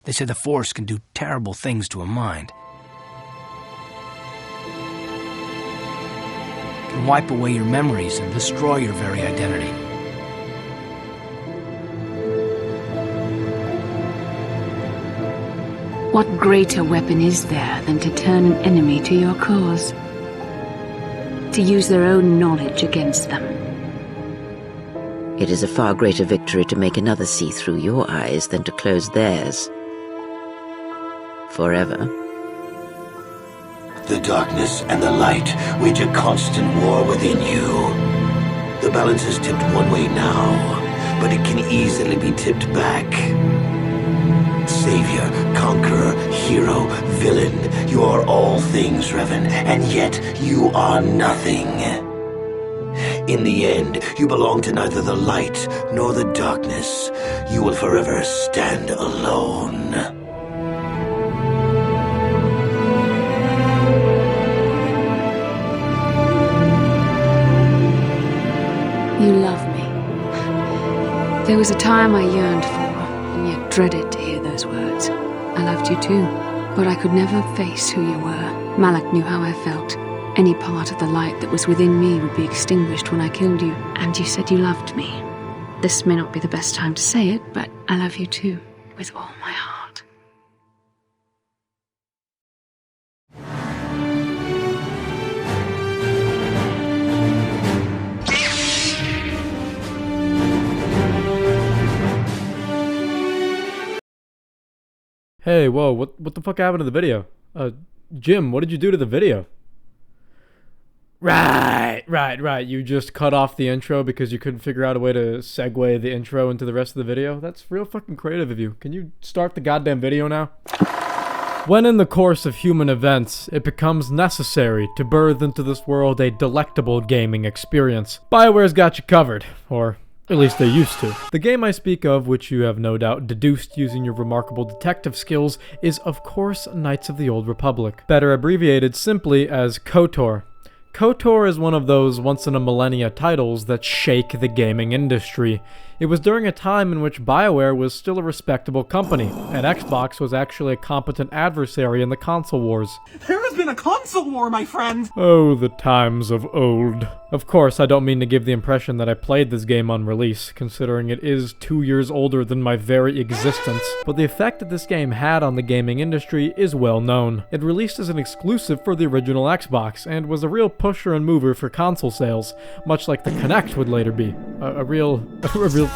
They say the Force can do terrible things to a mind. It can wipe away your memories and destroy your very identity. What greater weapon is there than to turn an enemy to your cause? To use their own knowledge against them? It is a far greater victory to make another see through your eyes than to close theirs. Forever. The darkness and the light wage a constant war within you. The balance is tipped one way now, but it can easily be tipped back. Savior, conqueror, hero, villain, you are all things, Revan, and yet you are nothing. In the end, you belong to neither the light nor the darkness. You will forever stand alone. You love me. There was a time I yearned for, and yet dreaded to hear those words. I loved you too, but I could never face who you were. Malak knew how I felt. Any part of the light that was within me would be extinguished when I killed you, and you said you loved me. This may not be the best time to say it, but I love you too, with all my heart. Hey, whoa, what the fuck happened to the video? Jim, what did you do to the video? Right. You just cut off the intro because you couldn't figure out a way to segue the intro into the rest of the video? That's real fucking creative of you. Can you start the goddamn video now? When in the course of human events, it becomes necessary to birth into this world a delectable gaming experience, BioWare's got you covered, or at least they used to. The game I speak of, which you have no doubt deduced using your remarkable detective skills, is of course Knights of the Old Republic, better abbreviated simply as KOTOR. KOTOR is one of those once-in-a-millennia titles that shake the gaming industry. It was during a time in which BioWare was still a respectable company, and Xbox was actually a competent adversary in the console wars. There has been a console war, my friend! Oh, the times of old. Of course, I don't mean to give the impression that I played this game on release, considering it is 2 years older than my very existence, but the effect that this game had on the gaming industry is well known. It released as an exclusive for the original Xbox, and was a real pusher and mover for console sales, much like the Kinect would later be. A real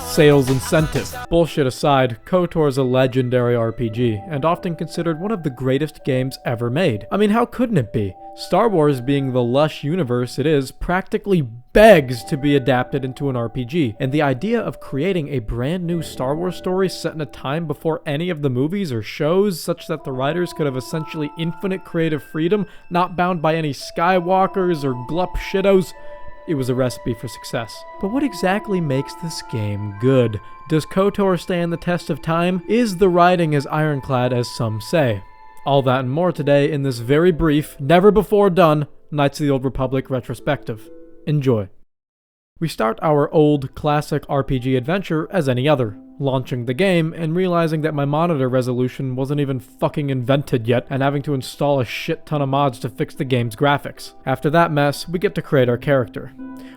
sales incentive. Bullshit aside, KOTOR is a legendary RPG, and often considered one of the greatest games ever made. I mean, how couldn't it be? Star Wars, being the lush universe it is, practically begs to be adapted into an RPG, and the idea of creating a brand new Star Wars story set in a time before any of the movies or shows, such that the writers could have essentially infinite creative freedom, not bound by any Skywalkers or Glup shittos, it was a recipe for success. But what exactly makes this game good? Does KOTOR stand the test of time? Is the writing as ironclad as some say? All that and more today in this very brief, never before done, Knights of the Old Republic retrospective. Enjoy. We start our old, classic RPG adventure as any other, launching the game and realizing that my monitor resolution wasn't even fucking invented yet and having to install a shit ton of mods to fix the game's graphics. After that mess, we get to create our character.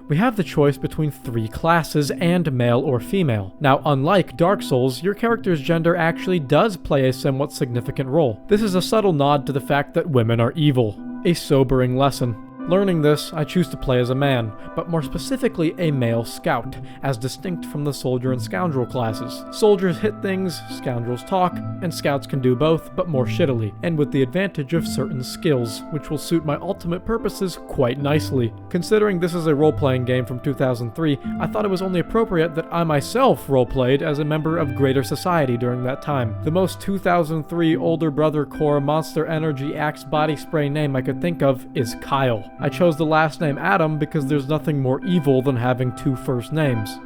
We have the choice between 3 classes and male or female. Now, unlike Dark Souls, your character's gender actually does play a somewhat significant role. This is a subtle nod to the fact that women are evil. A sobering lesson. Learning this, I choose to play as a man, but more specifically a male scout, as distinct from the soldier and scoundrel classes. Soldiers hit things, scoundrels talk, and scouts can do both, but more shittily, and with the advantage of certain skills, which will suit my ultimate purposes quite nicely. Considering this is a role-playing game from 2003, I thought it was only appropriate that I myself role-played as a member of greater society during that time. The most 2003 older brother core Monster Energy Axe body spray name I could think of is Kyle. I chose the last name Adam because there's nothing more evil than having 2 first names.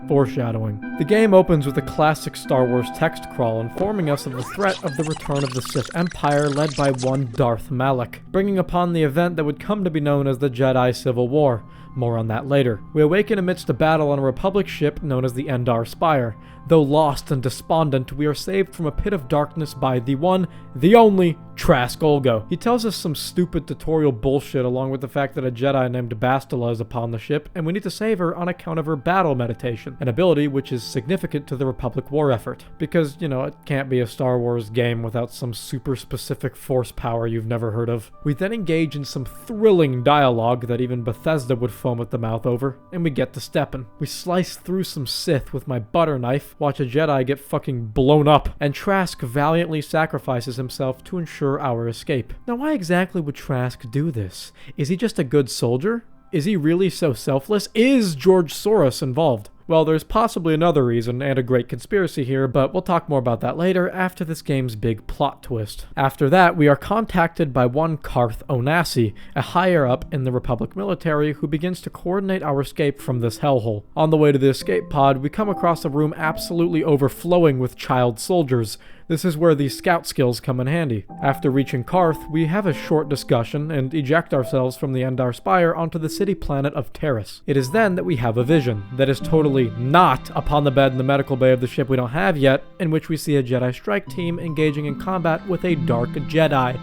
Foreshadowing. The game opens with a classic Star Wars text crawl informing us of the threat of the return of the Sith Empire led by one Darth Malak, bringing upon the event that would come to be known as the Jedi Civil War. More on that later. We awaken amidst a battle on a Republic ship known as the Endar Spire. Though lost and despondent, we are saved from a pit of darkness by the one, the only, Trask Olgo. He tells us some stupid tutorial bullshit along with the fact that a Jedi named Bastila is upon the ship, and we need to save her on account of her battle meditation, an ability which is significant to the Republic war effort. Because, you know, it can't be a Star Wars game without some super specific force power you've never heard of. We then engage in some thrilling dialogue that even Bethesda would foam at the mouth over, and we get to steppin'. We slice through some Sith with my butter knife, watch a Jedi get fucking blown up, and Trask valiantly sacrifices himself to ensure our escape. Now, why exactly would Trask do this? Is he just a good soldier? Is he really so selfless? Is George Soros involved? Well, there's possibly another reason and a great conspiracy here, but we'll talk more about that later after this game's big plot twist. After that, we are contacted by one Carth Onasi, a higher up in the Republic military who begins to coordinate our escape from this hellhole. On the way to the escape pod, we come across a room absolutely overflowing with child soldiers. This is where these scout skills come in handy. After reaching Carth, we have a short discussion and eject ourselves from the Endar Spire onto the city planet of Taris. It is then that we have a vision that is totally not upon the bed in the medical bay of the ship we don't have yet, in which we see a Jedi strike team engaging in combat with a dark Jedi.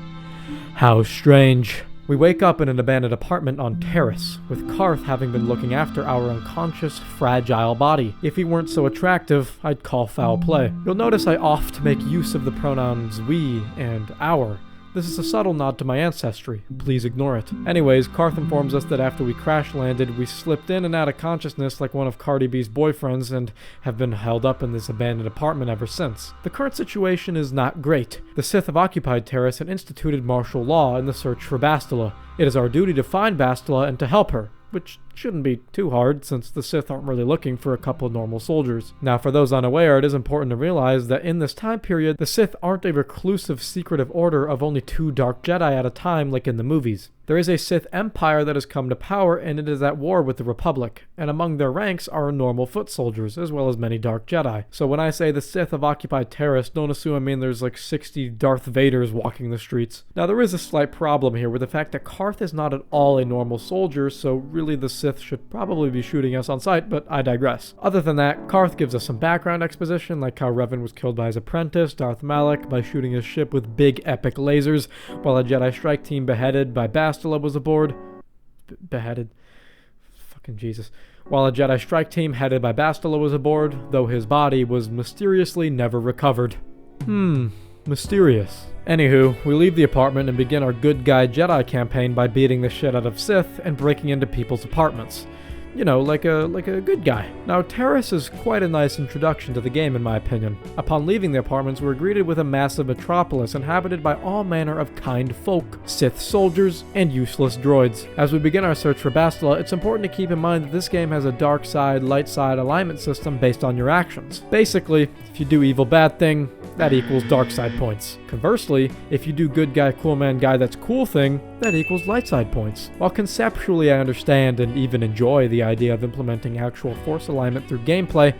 How strange. We wake up in an abandoned apartment on Taris, with Carth having been looking after our unconscious, fragile body. If he weren't so attractive, I'd call foul play. You'll notice I oft make use of the pronouns we and our. This is a subtle nod to my ancestry. Please ignore it. Anyways, Carth informs us that after we crash landed, we slipped in and out of consciousness like one of Cardi B's boyfriends and have been held up in this abandoned apartment ever since. The current situation is not great. The Sith have occupied Taris and instituted martial law in the search for Bastila. It is our duty to find Bastila and to help her, which shouldn't be too hard since the Sith aren't really looking for a couple of normal soldiers. Now, for those unaware, it is important to realize that in this time period, the Sith aren't a reclusive, secretive order of only 2 Dark Jedi at a time like in the movies. There is a Sith Empire that has come to power, and it is at war with the Republic, and among their ranks are normal foot soldiers, as well as many Dark Jedi. So when I say the Sith have occupied Taris, don't assume I mean there's like 60 Darth Vaders walking the streets. Now, there is a slight problem here with the fact that Carth is not at all a normal soldier, so really the Sith should probably be shooting us on sight, but I digress. Other than that, Carth gives us some background exposition, like how Revan was killed by his apprentice, Darth Malak, by shooting his ship with big epic lasers, while a Jedi strike team beheaded by Bastila was aboard. Beheaded? Fucking Jesus. While a Jedi strike team headed by Bastila was aboard, though his body was mysteriously never recovered. Mysterious. Anywho, we leave the apartment and begin our good guy Jedi campaign by beating the shit out of Sith and breaking into people's apartments. You know, like a good guy. Now, Taris is quite a nice introduction to the game in my opinion. Upon leaving the apartments, we're greeted with a massive metropolis inhabited by all manner of kind folk, Sith soldiers, and useless droids. As we begin our search for Bastila, it's important to keep in mind that this game has a dark side, light side alignment system based on your actions. Basically, if you do evil bad thing, that equals dark side points. Conversely, if you do good guy cool man guy that's cool thing, that equals light side points. While conceptually I understand and even enjoy the idea of implementing actual force alignment through gameplay,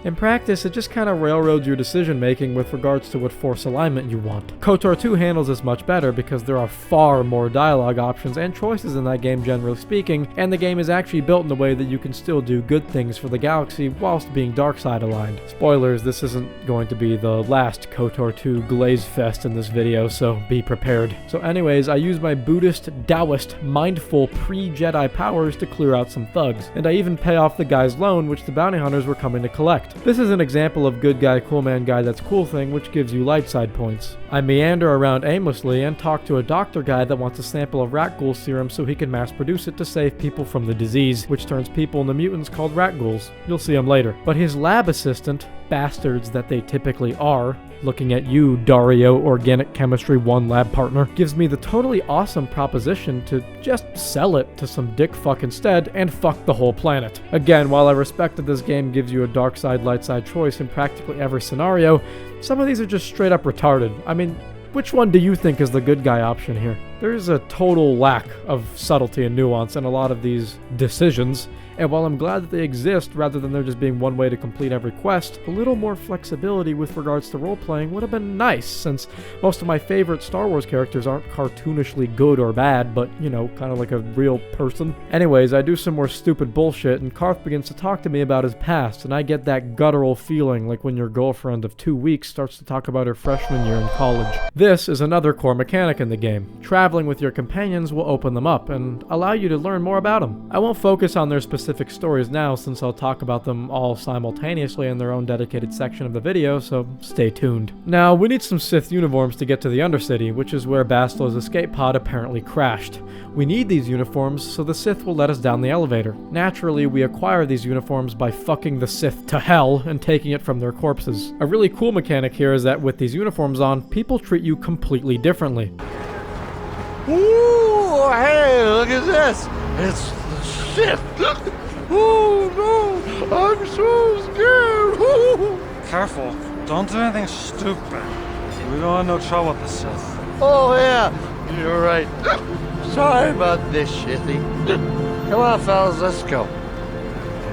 in practice, it just kind of railroads your decision making with regards to what force alignment you want. KOTOR 2 handles this much better because there are far more dialogue options and choices in that game generally speaking, and the game is actually built in a way that you can still do good things for the galaxy whilst being dark side aligned. Spoilers, this isn't going to be the last KOTOR 2 glaze fest in this video, so be prepared. So anyways, I use my Buddhist, Taoist, mindful pre-Jedi powers to clear out some thugs, and I even pay off the guy's loan which the bounty hunters were coming to collect. This is an example of good guy, cool man guy that's cool thing, which gives you light side points. I meander around aimlessly and talk to a doctor guy that wants a sample of rat ghoul serum so he can mass produce it to save people from the disease, which turns people into mutants called rat ghouls. You'll see him later. But his lab assistant, bastards that they typically are, looking at you, Dario, Organic Chemistry 1 lab partner, gives me the totally awesome proposition to just sell it to some dick fuck instead and fuck the whole planet. Again, while I respect that this game gives you a dark side, light side choice in practically every scenario, some of these are just straight up retarded. I mean, which one do you think is the good guy option here? There's a total lack of subtlety and nuance in a lot of these decisions, and while I'm glad that they exist rather than there just being one way to complete every quest, a little more flexibility with regards to role-playing would have been nice, since most of my favorite Star Wars characters aren't cartoonishly good or bad, but, you know, kind of like a real person. Anyways, I do some more stupid bullshit, and Karth begins to talk to me about his past, and I get that guttural feeling like when your girlfriend of 2 weeks starts to talk about her freshman year in college. This is another core mechanic in the game. Traveling with your companions will open them up, and allow you to learn more about them. I won't focus on their specific stories now, since I'll talk about them all simultaneously in their own dedicated section of the video, so stay tuned. Now, we need some Sith uniforms to get to the Undercity, which is where Bastla's escape pod apparently crashed. We need these uniforms so the Sith will let us down the elevator. Naturally, we acquire these uniforms by fucking the Sith to hell and taking it from their corpses. A really cool mechanic here is that with these uniforms on, people treat you completely differently. Ooh, hey, look at this! It's the Sith! Oh no! I'm so scared! Ooh. Careful, don't do anything stupid. We don't want no trouble with the Sith. Oh yeah, you're right. Sorry about this, shitty. Come on, fellas, let's go.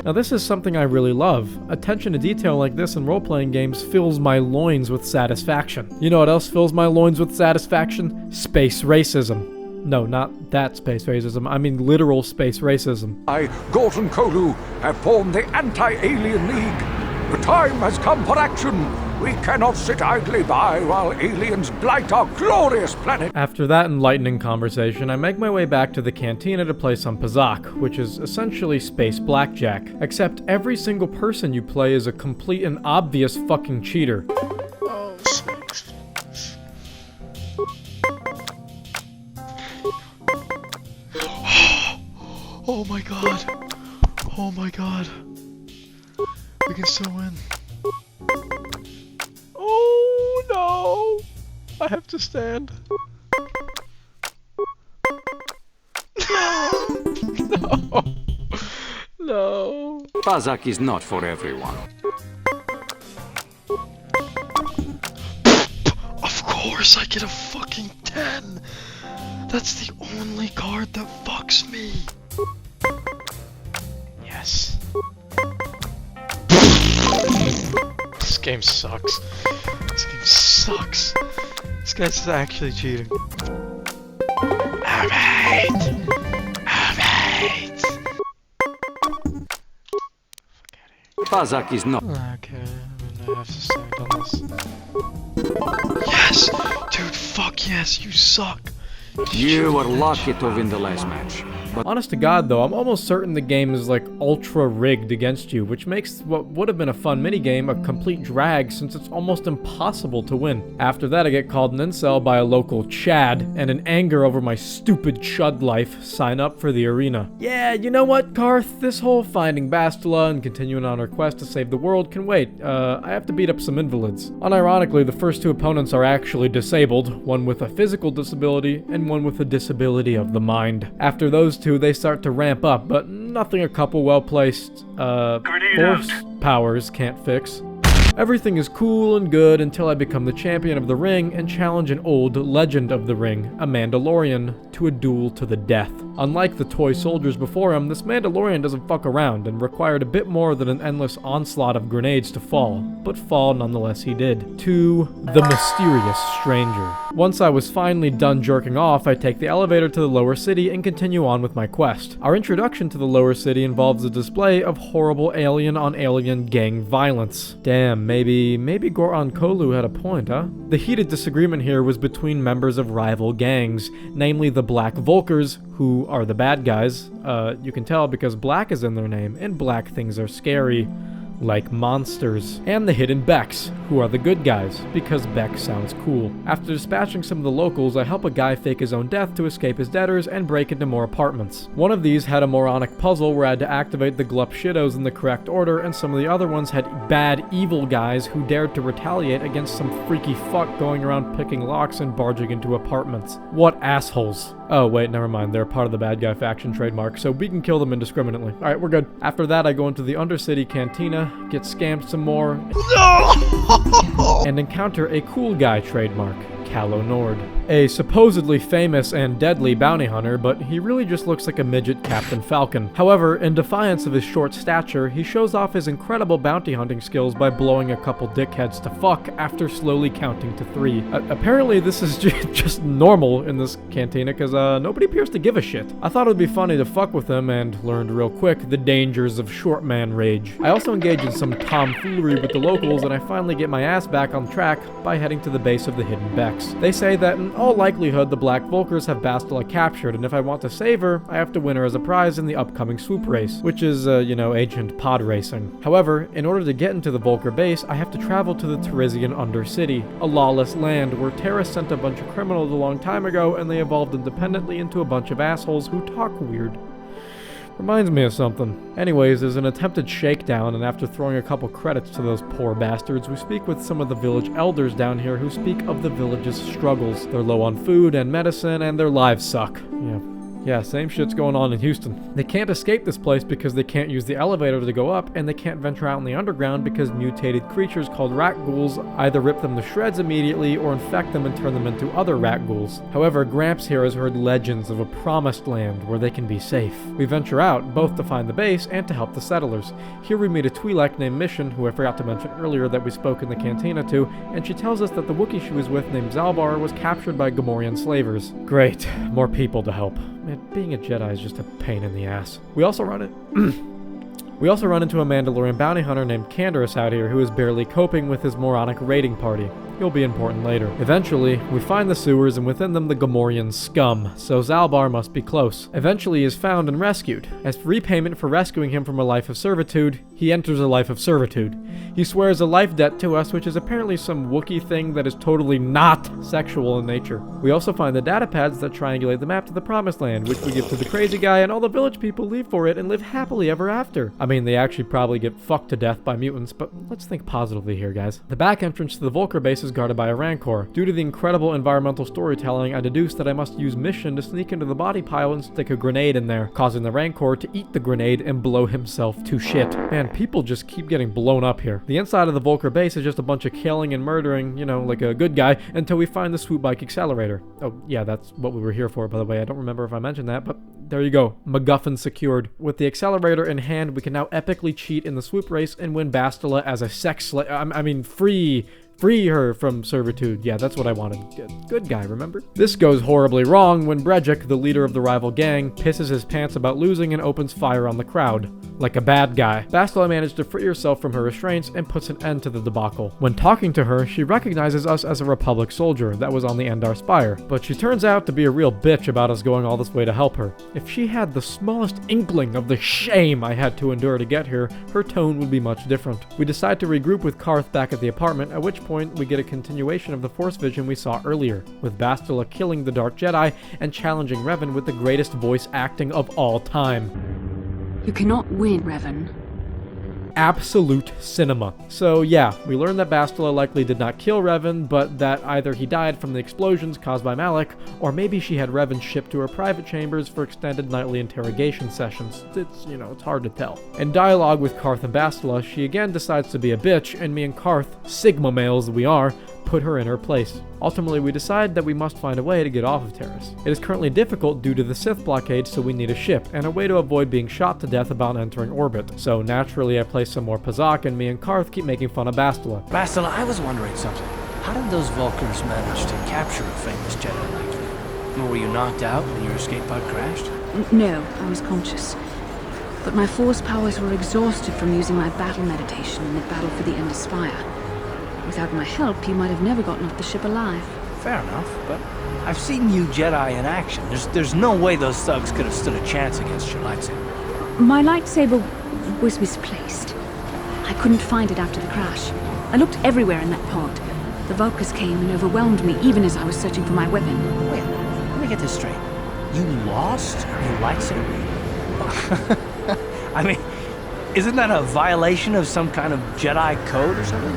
Now this is something I really love. Attention to detail like this in role-playing games fills my loins with satisfaction. You know what else fills my loins with satisfaction? Space racism. No, not that space racism. I mean literal space racism. I, Gorton Kolu, have formed the Anti-Alien League. The time has come for action. We cannot sit idly by while aliens blight our glorious planet. After that enlightening conversation, I make my way back to the cantina to play some Pazak, which is essentially space blackjack. Except every single person you play is a complete and obvious fucking cheater. Oh my god. Oh my god. We can still win. Oh no. I have to stand. No. No. Pazak is not for everyone. Of course I get a fucking 10. That's the only card that fucks me. Yes. This game sucks. This game sucks. This guy's actually cheating. Alright. Alright. Pazak is not. Okay, I'm gonna have to stand on this. Yes! Dude, fuck yes, you suck. You were lucky to win the last match. But Honest to God though, I'm almost certain the game is like ultra rigged against you, which makes what would have been a fun minigame a complete drag since it's almost impossible to win. After that I get called an incel by a local Chad, and in anger over my stupid chud life, sign up for the arena. Yeah, you know what, Karth? This whole finding Bastila and continuing on our quest to save the world can wait. I have to beat up some invalids. Unironically, the first two opponents are actually disabled, one with a physical disability and one with a disability of the mind. After those two, they start to ramp up, but nothing a couple well-placed, force powers can't fix. Everything is cool and good until I become the champion of the ring and challenge an old legend of the ring, a Mandalorian, to a duel to the death. Unlike the toy soldiers before him, this Mandalorian doesn't fuck around and required a bit more than an endless onslaught of grenades to fall, but fall nonetheless he did. To the mysterious stranger. Once I was finally done jerking off, I take the elevator to the lower city and continue on with my quest. Our introduction to the lower city involves a display of horrible alien-on-alien gang violence. Damn, maybe Gorton Kolu had a point, huh? The heated disagreement here was between members of rival gangs, namely the Black Volkers, who are the bad guys. You can tell because black is in their name, and black things are scary. Like monsters, and the Hidden Becks, who are the good guys, because Beck sounds cool. After dispatching some of the locals, I help a guy fake his own death to escape his debtors and break into more apartments. One of these had a moronic puzzle where I had to activate the Glup Shitos in the correct order, and some of the other ones had bad evil guys who dared to retaliate against some freaky fuck going around picking locks and barging into apartments. What assholes. Oh wait, never mind, they're part of the bad guy faction trademark, so we can kill them indiscriminately. Alright, we're good. After that, I go into the Undercity Cantina, get scammed some more, and encounter a cool guy trademark, Calo Nord. A supposedly famous and deadly bounty hunter, but he really just looks like a midget Captain Falcon. However, in defiance of his short stature, he shows off his incredible bounty hunting skills by blowing a couple dickheads to fuck after slowly counting to 3. Apparently this is just normal in this cantina, because nobody appears to give a shit. I thought it would be funny to fuck with him, and learned real quick the dangers of short man rage. I also engage in some tomfoolery with the locals, and I finally get my ass back on track by heading to the base of the Hidden Becks. They say that in all likelihood the Black Vulkars have Bastila captured, and if I want to save her, I have to win her as a prize in the upcoming swoop race, which is, ancient pod racing. However, in order to get into the Vulkar base, I have to travel to the Tarisian Undercity, a lawless land where Taris sent a bunch of criminals a long time ago, and they evolved independently into a bunch of assholes who talk weird. Reminds me of something. Anyways, there's an attempted shakedown, and after throwing a couple credits to those poor bastards, we speak with some of the village elders down here who speak of the village's struggles. They're low on food and medicine, and their lives suck. Yeah, same shit's going on in Houston. They can't escape this place because they can't use the elevator to go up, and they can't venture out in the underground because mutated creatures called rat ghouls either rip them to shreds immediately or infect them and turn them into other rat ghouls. However, Gramps here has heard legends of a promised land where they can be safe. We venture out, both to find the base and to help the settlers. Here we meet a Twi'lek named Mission, who I forgot to mention earlier that we spoke in the cantina to, and she tells us that the Wookiee she was with named Zalbar was captured by Gamorrean slavers. Great, more people to help. Man, being a Jedi is just a pain in the ass. We also run into a Mandalorian bounty hunter named Canderous out here who is barely coping with his moronic raiding party. He'll be important later. Eventually, we find the sewers and within them the Gamorrean scum, so Zalbar must be close. Eventually he is found and rescued. As repayment for rescuing him from a life of servitude, he enters a life of servitude. He swears a life debt to us, which is apparently some Wookiee thing that is totally not sexual in nature. We also find the data pads that triangulate the map to the Promised Land, which we give to the crazy guy, and all the village people leave for it and live happily ever after. I mean, they actually probably get fucked to death by mutants, but let's think positively here, guys. The back entrance to the Vulkar base is guarded by a Rancor. Due to the incredible environmental storytelling, I deduced that I must use Mission to sneak into the body pile and stick a grenade in there, causing the Rancor to eat the grenade and blow himself to shit. Man, people just keep getting blown up here. The inside of the Vulkar base is just a bunch of killing and murdering, like a good guy, until we find the swoop bike accelerator. Oh, yeah, that's what we were here for, by the way. I don't remember if I mentioned that, but there you go. MacGuffin secured. With the accelerator in hand, we can now epically cheat in the swoop race and win Bastila as a sex slave. Free her from servitude. Yeah, that's what I wanted. Good guy, remember? This goes horribly wrong when Brejik, the leader of the rival gang, pisses his pants about losing and opens fire on the crowd. Like a bad guy. Bastila managed to free herself from her restraints and puts an end to the debacle. When talking to her, she recognizes us as a Republic soldier that was on the Endar Spire, but she turns out to be a real bitch about us going all this way to help her. If she had the smallest inkling of the shame I had to endure to get here, her tone would be much different. We decide to regroup with Karth back at the apartment, at which point we get a continuation of the Force vision we saw earlier, with Bastila killing the Dark Jedi and challenging Revan with the greatest voice acting of all time. You cannot win, Revan. Absolute cinema. So yeah, we learned that Bastila likely did not kill Revan, but that either he died from the explosions caused by Malak, or maybe she had Revan shipped to her private chambers for extended nightly interrogation sessions. It's hard to tell. In dialogue with Karth and Bastila, she again decides to be a bitch, and me and Karth, Sigma males we are, put her in her place. Ultimately, we decide that we must find a way to get off of Taris. It is currently difficult due to the Sith blockade, so we need a ship, and a way to avoid being shot to death about entering orbit. So naturally, I place some more Pazak, and me and Karth keep making fun of Bastila. Bastila, I was wondering something. How did those Vulkars manage to capture a famous Jedi like you? Were you knocked out when your escape pod crashed? No, I was conscious. But my Force powers were exhausted from using my battle meditation in the battle for the Endar Spire. Without my help, you might have never gotten off the ship alive. Fair enough, but I've seen you Jedi in action. There's no way those thugs could have stood a chance against your lightsaber. My lightsaber was misplaced. I couldn't find it after the crash. I looked everywhere in that pod. The Vulkars came and overwhelmed me even as I was searching for my weapon. Wait, let me get this straight. You lost your lightsaber? I mean, isn't that a violation of some kind of Jedi code or something?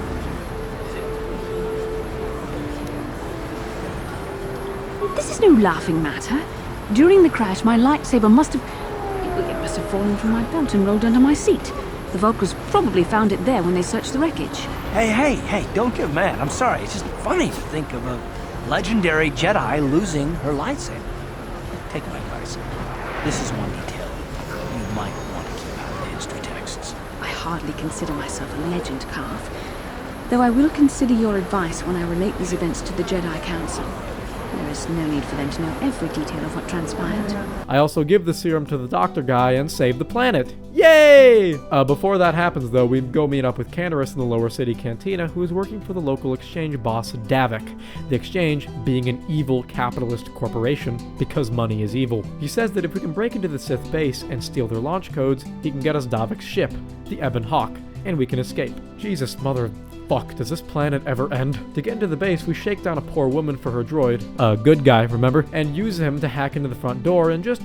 This is no laughing matter. During the crash, my lightsaber must have fallen from my belt and rolled under my seat. The Vulkars probably found it there when they searched the wreckage. Hey, don't get mad. I'm sorry. It's just funny to think of a legendary Jedi losing her lightsaber. Take my advice. This is one detail you might want to keep out of the history texts. I hardly consider myself a legend, Carth, though I will consider your advice when I relate these events to the Jedi Council. There is no need for them to know every detail of what transpired. I also give the serum to the doctor guy and save the planet. Yay! Before that happens, though, we go meet up with Candaris in the lower city cantina, who is working for the local exchange boss, Davik. The exchange being an evil capitalist corporation, because money is evil. He says that if we can break into the Sith base and steal their launch codes, he can get us Davik's ship, the Ebon Hawk, and we can escape. Jesus, mother... Fuck, does this planet ever end? To get into the base, we shake down a poor woman for her droid, a good guy, remember, and use him to hack into the front door and just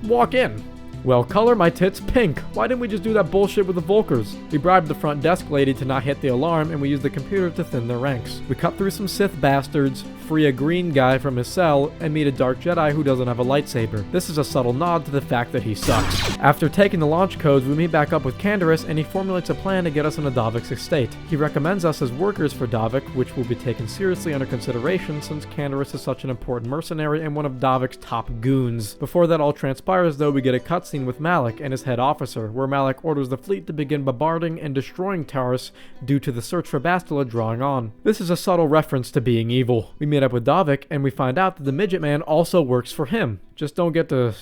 walk in. Well, color my tits pink. Why didn't we just do that bullshit with the Volkers? We bribed the front desk lady to not hit the alarm, and we used the computer to thin their ranks. We cut through some Sith bastards, free a green guy from his cell, and meet a dark Jedi who doesn't have a lightsaber. This is a subtle nod to the fact that he sucks. After taking the launch codes, we meet back up with Candaris, and he formulates a plan to get us into Davik's estate. He recommends us as workers for Davik, which will be taken seriously under consideration since Candaris is such an important mercenary and one of Davik's top goons. Before that all transpires, though, we get a cutscene with Malak and his head officer, where Malak orders the fleet to begin bombarding and destroying Taris due to the search for Bastila drawing on. This is a subtle reference to being evil. We meet up with Davik and we find out that the midget man also works for him. Just don't get to,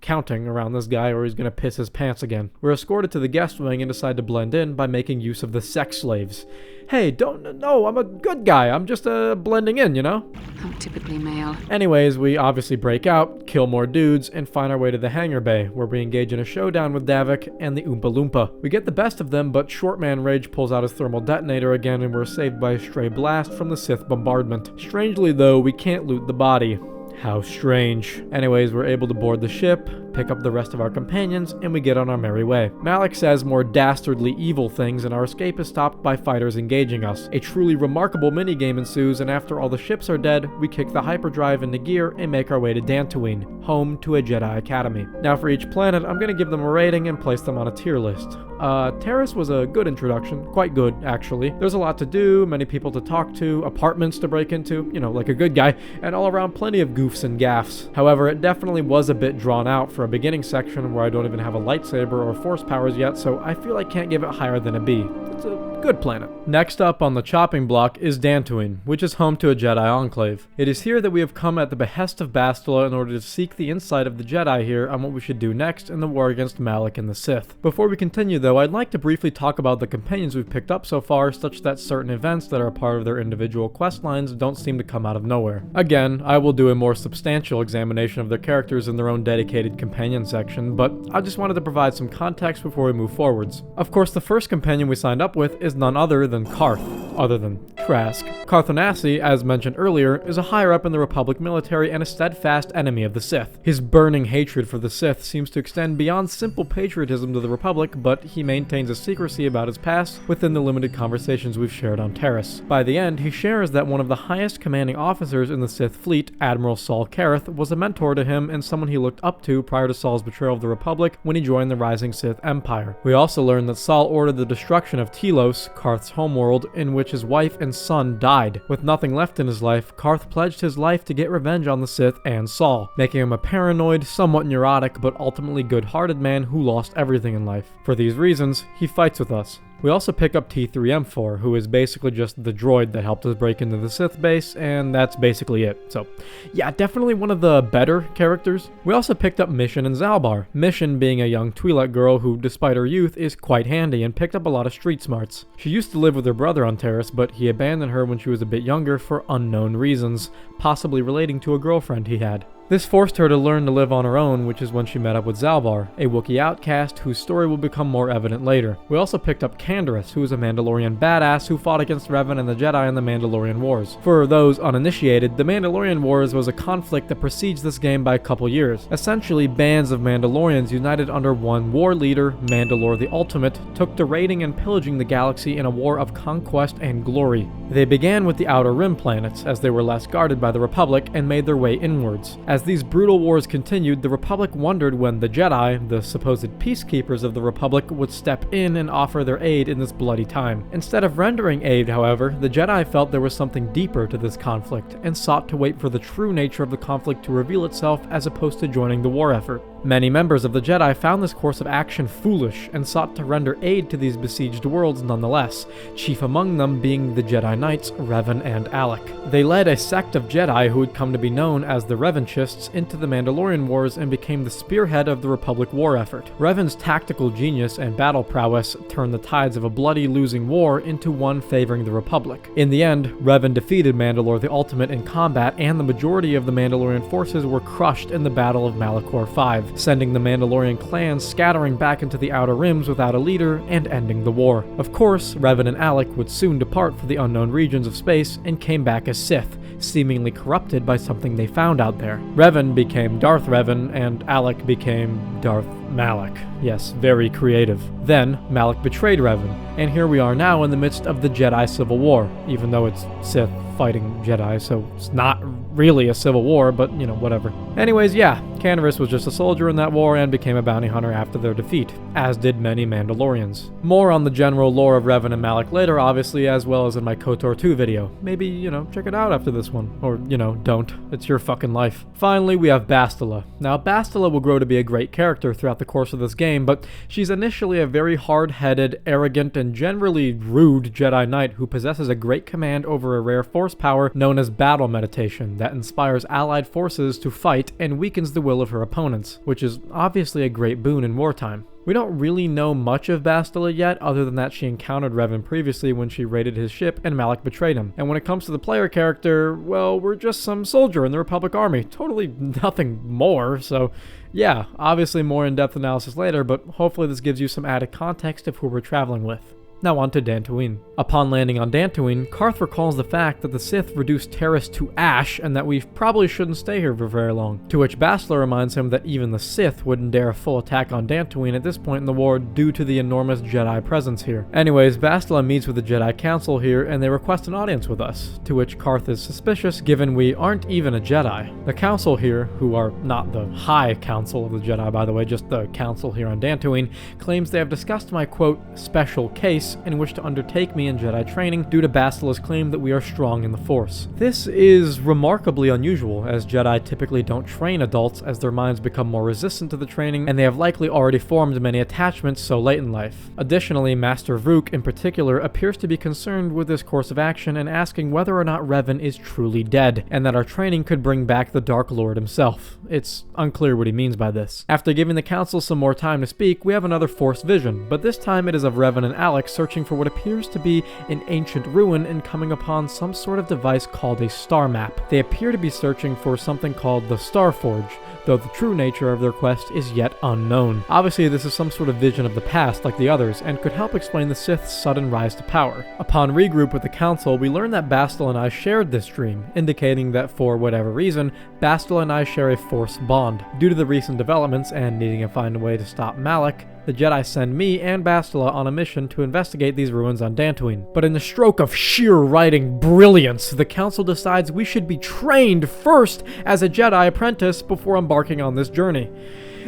counting around this guy or he's gonna piss his pants again. We're escorted to the guest wing and decide to blend in by making use of the sex slaves. Hey, no, I'm a good guy. I'm just blending in, I'm typically male. Anyways, we obviously break out, kill more dudes, and find our way to the hangar bay, where we engage in a showdown with Davik and the Oompa Loompa. We get the best of them, but Shortman Rage pulls out his thermal detonator again and we're saved by a stray blast from the Sith bombardment. Strangely though, we can't loot the body. How strange. Anyways, we're able to board the ship, pick up the rest of our companions, and we get on our merry way. Malak says more dastardly evil things, and our escape is stopped by fighters engaging us. A truly remarkable minigame ensues, and after all the ships are dead, we kick the hyperdrive into gear and make our way to Dantooine, home to a Jedi Academy. Now for each planet, I'm gonna give them a rating and place them on a tier list. Taris was a good introduction, quite good actually. There's a lot to do, many people to talk to, apartments to break into, like a good guy, and all around plenty of goofs and gaffs. However, it definitely was a bit drawn out for a beginning section where I don't even have a lightsaber or force powers yet, so I feel I can't give it higher than a B. It's a good planet. Next up on the chopping block is Dantooine, which is home to a Jedi enclave. It is here that we have come at the behest of Bastila in order to seek the insight of the Jedi here on what we should do next in the war against Malak and the Sith. Before we continue though, I'd like to briefly talk about the companions we've picked up so far, such that certain events that are a part of their individual quest lines don't seem to come out of nowhere. Again, I will do a more substantial examination of their characters in their own dedicated companion section, but I just wanted to provide some context before we move forwards. Of course, the first companion we signed up with is none other than Carth, other than Trask. Carth Onasi, as mentioned earlier, is a higher up in the Republic military and a steadfast enemy of the Sith. His burning hatred for the Sith seems to extend beyond simple patriotism to the Republic, but he maintains a secrecy about his past within the limited conversations we've shared on Taris. By the end, he shares that one of the highest commanding officers in the Sith fleet, Admiral Soule Careth, was a mentor to him and someone he looked up to prior to Saule's betrayal of the Republic when he joined the rising Sith Empire. We also learn that Soule ordered the destruction of Telos, Carth's homeworld, in which his wife and son died. With nothing left in his life, Carth pledged his life to get revenge on the Sith and Soule, making him a paranoid, somewhat neurotic, but ultimately good-hearted man who lost everything in life. For these reasons, he fights with us. We also pick up T3M4, who is basically just the droid that helped us break into the Sith base, and that's basically it. So, yeah, definitely one of the better characters. We also picked up Mission and Zalbar. Mission being a young Twi'lek girl who, despite her youth, is quite handy and picked up a lot of street smarts. She used to live with her brother on Taris, but he abandoned her when she was a bit younger for unknown reasons, possibly relating to a girlfriend he had. This forced her to learn to live on her own, which is when she met up with Zalbar, a Wookiee outcast whose story will become more evident later. We also picked up Candaris, who is a Mandalorian badass who fought against Revan and the Jedi in the Mandalorian Wars. For those uninitiated, the Mandalorian Wars was a conflict that precedes this game by a couple years. Essentially, bands of Mandalorians united under one war leader, Mandalore the Ultimate, took to raiding and pillaging the galaxy in a war of conquest and glory. They began with the Outer Rim planets, as they were less guarded by the Republic, and made their way inwards. As these brutal wars continued, the Republic wondered when the Jedi, the supposed peacekeepers of the Republic, would step in and offer their aid in this bloody time. Instead of rendering aid, however, the Jedi felt there was something deeper to this conflict, and sought to wait for the true nature of the conflict to reveal itself as opposed to joining the war effort. Many members of the Jedi found this course of action foolish and sought to render aid to these besieged worlds nonetheless, chief among them being the Jedi Knights Revan and Alec. They led a sect of Jedi who would come to be known as the Revanchists into the Mandalorian Wars and became the spearhead of the Republic war effort. Revan's tactical genius and battle prowess turned the tides of a bloody losing war into one favoring the Republic. In the end, Revan defeated Mandalore the Ultimate in combat, and the majority of the Mandalorian forces were crushed in the Battle of Malachor V, sending the Mandalorian clans scattering back into the Outer Rims without a leader and ending the war. Of course, Revan and Alec would soon depart for the unknown regions of space and came back as Sith, seemingly corrupted by something they found out there. Revan became Darth Revan, and Alec became Darth Malak. Yes, very creative. Then, Malak betrayed Revan, and here we are now in the midst of the Jedi Civil War, even though it's Sith fighting Jedi, so it's not really a civil war, but, you know, whatever. Anyways, yeah, Canaris was just a soldier in that war and became a bounty hunter after their defeat, as did many Mandalorians. More on the general lore of Revan and Malak later, obviously, as well as in my KOTOR 2 video. Maybe, you know, check it out after this one. Or, you know, don't. It's your fucking life. Finally, we have Bastila. Now, Bastila will grow to be a great character throughout the course of this game, but she's initially a very hard-headed, arrogant, and generally rude Jedi Knight who possesses a great command over a rare force power known as battle meditation that inspires allied forces to fight and weakens the will of her opponents, which is obviously a great boon in wartime. We don't really know much of Bastila yet, other than that she encountered Revan previously when she raided his ship and Malak betrayed him. And when it comes to the player character, well, we're just some soldier in the Republic Army. Totally nothing more, so yeah, obviously more in-depth analysis later, but hopefully this gives you some added context of who we're traveling with. Now on to Dantooine. Upon landing on Dantooine, Carth recalls the fact that the Sith reduced Taris to ash and that we probably shouldn't stay here for very long, to which Bastila reminds him that even the Sith wouldn't dare a full attack on Dantooine at this point in the war due to the enormous Jedi presence here. Anyways, Bastila meets with the Jedi Council here and they request an audience with us, to which Carth is suspicious given we aren't even a Jedi. The Council here, who are not the High Council of the Jedi by the way, just the Council here on Dantooine, claims they have discussed my quote, special case and wish to undertake me in Jedi training due to Bastila's claim that we are strong in the Force. This is remarkably unusual, as Jedi typically don't train adults as their minds become more resistant to the training and they have likely already formed many attachments so late in life. Additionally, Master Vrook in particular appears to be concerned with this course of action and asking whether or not Revan is truly dead, and that our training could bring back the Dark Lord himself. It's unclear what he means by this. After giving the Council some more time to speak, we have another Force vision, but this time it is of Revan and Alec searching for what appears to be an ancient ruin and coming upon some sort of device called a star map. They appear to be searching for something called the Star Forge, though the true nature of their quest is yet unknown. Obviously, this is some sort of vision of the past like the others, and could help explain the Sith's sudden rise to power. Upon regroup with the Council, we learn that Bastila and I shared this dream, indicating that for whatever reason, Bastila and I share a Force bond. Due to the recent developments and needing to find a way to stop Malak, the Jedi send me and Bastila on a mission to investigate these ruins on Dantooine. But in the stroke of sheer writing brilliance, the Council decides we should be trained first as a Jedi apprentice before embarking on this journey.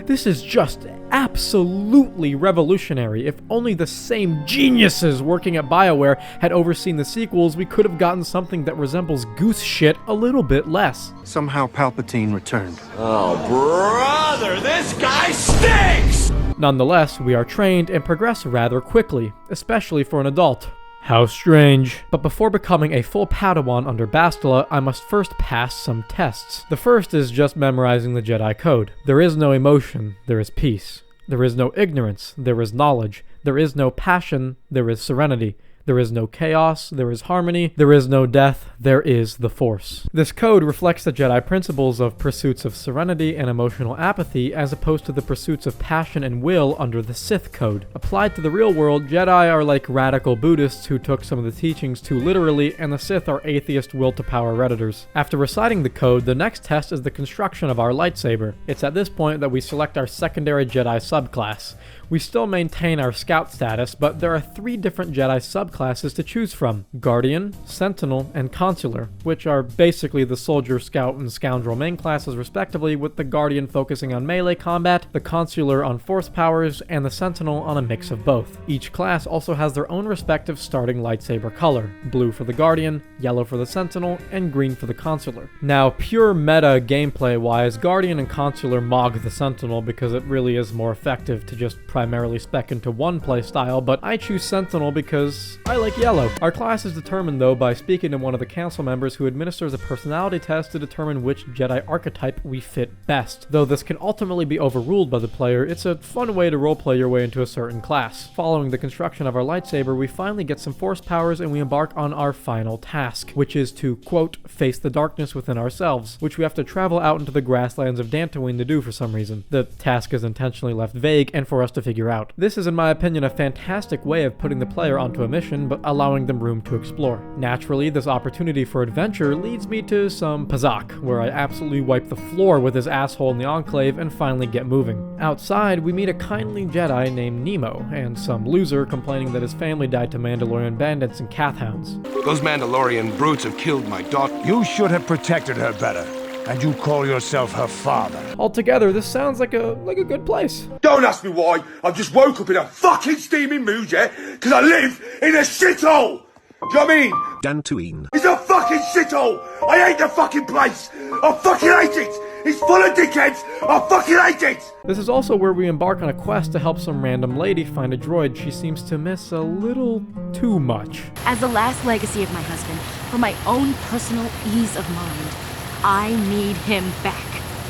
This is just absolutely revolutionary. If only the same geniuses working at BioWare had overseen the sequels, we could have gotten something that resembles goose shit a little bit less. Somehow Palpatine returned. Oh, brother, this guy stinks! Nonetheless, we are trained and progress rather quickly, especially for an adult. How strange. But before becoming a full Padawan under Bastila, I must first pass some tests. The first is just memorizing the Jedi Code. There is no emotion, there is peace. There is no ignorance, there is knowledge. There is no passion, there is serenity. There is no chaos, there is harmony, there is no death, there is the Force. This code reflects the Jedi principles of pursuits of serenity and emotional apathy as opposed to the pursuits of passion and will under the Sith code. Applied to the real world, Jedi are like radical Buddhists who took some of the teachings too literally, and the Sith are atheist will-to-power redditors. After reciting the code, the next test is the construction of our lightsaber. It's at this point that we select our secondary Jedi subclass. We still maintain our scout status, but there are 3 different Jedi subclasses to choose from: Guardian, Sentinel, and Consular, which are basically the Soldier, Scout, and Scoundrel main classes respectively, with the Guardian focusing on melee combat, the Consular on force powers, and the Sentinel on a mix of both. Each class also has their own respective starting lightsaber color: blue for the Guardian, yellow for the Sentinel, and green for the Consular. Now, pure meta gameplay-wise, Guardian and Consular mog the Sentinel because it really is more effective to just primarily spec into one playstyle, but I choose Sentinel because I like yellow. Our class is determined though by speaking to one of the council members who administers a personality test to determine which Jedi archetype we fit best. Though this can ultimately be overruled by the player, it's a fun way to roleplay your way into a certain class. Following the construction of our lightsaber, we finally get some force powers and we embark on our final task, which is to, quote, face the darkness within ourselves, which we have to travel out into the grasslands of Dantooine to do for some reason. The task is intentionally left vague and for us to figure out. This is in my opinion a fantastic way of putting the player onto a mission but allowing them room to explore. Naturally, this opportunity for adventure leads me to some Kashyyyk, where I absolutely wipe the floor with his asshole in the Enclave and finally get moving. Outside, we meet a kindly Jedi named Nemo, and some loser complaining that his family died to Mandalorian bandits and Kathhounds. Those Mandalorian brutes have killed my daughter. You should have protected her better. And you call yourself her father. Altogether, this sounds like a good place. Don't ask me why. I've just woke up in a fucking steaming mood, yeah? Because I live in a shithole. Do you know what I mean? Dantooine. It's a fucking shithole. I hate the fucking place. I fucking hate it. It's full of dickheads. I fucking hate it. This is also where we embark on a quest to help some random lady find a droid she seems to miss a little too much. As the last legacy of my husband, for my own personal ease of mind, I need him back.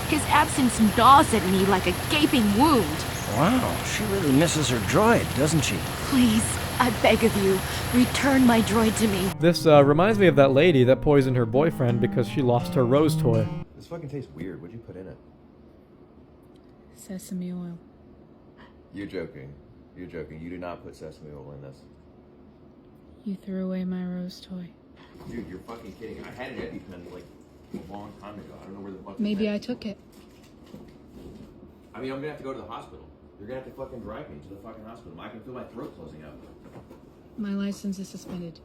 His absence gnaws at me like a gaping wound. Wow, she really misses her droid, doesn't she? Please, I beg of you, return my droid to me. This reminds me of that lady that poisoned her boyfriend because she lost her rose toy. This fucking tastes weird. What'd you put in it? Sesame oil. You're joking. You're joking. You do not put sesame oil in this. You threw away my rose toy. Dude, you're fucking kidding. I had an EpiPen like a long time ago. I don't know where the fuck. Maybe I took it. I mean, I'm gonna have to go to the hospital. You're gonna have to fucking drive me to the fucking hospital. I can feel my throat closing up. My license is suspended.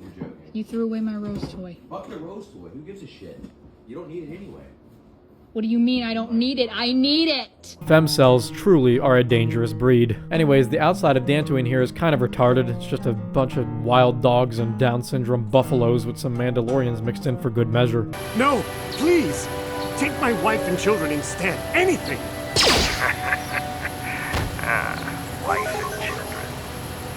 You're joking. You threw away my rose toy. Fuck the rose toy. Who gives a shit? You don't need it anyway. What do you mean I don't need it? I need it! Femcells truly are a dangerous breed. Anyways, the outside of Dantooine here is kind of retarded. It's just a bunch of wild dogs and Down syndrome buffaloes with some Mandalorians mixed in for good measure. No, please. Take my wife and children instead. Anything. Wife and children.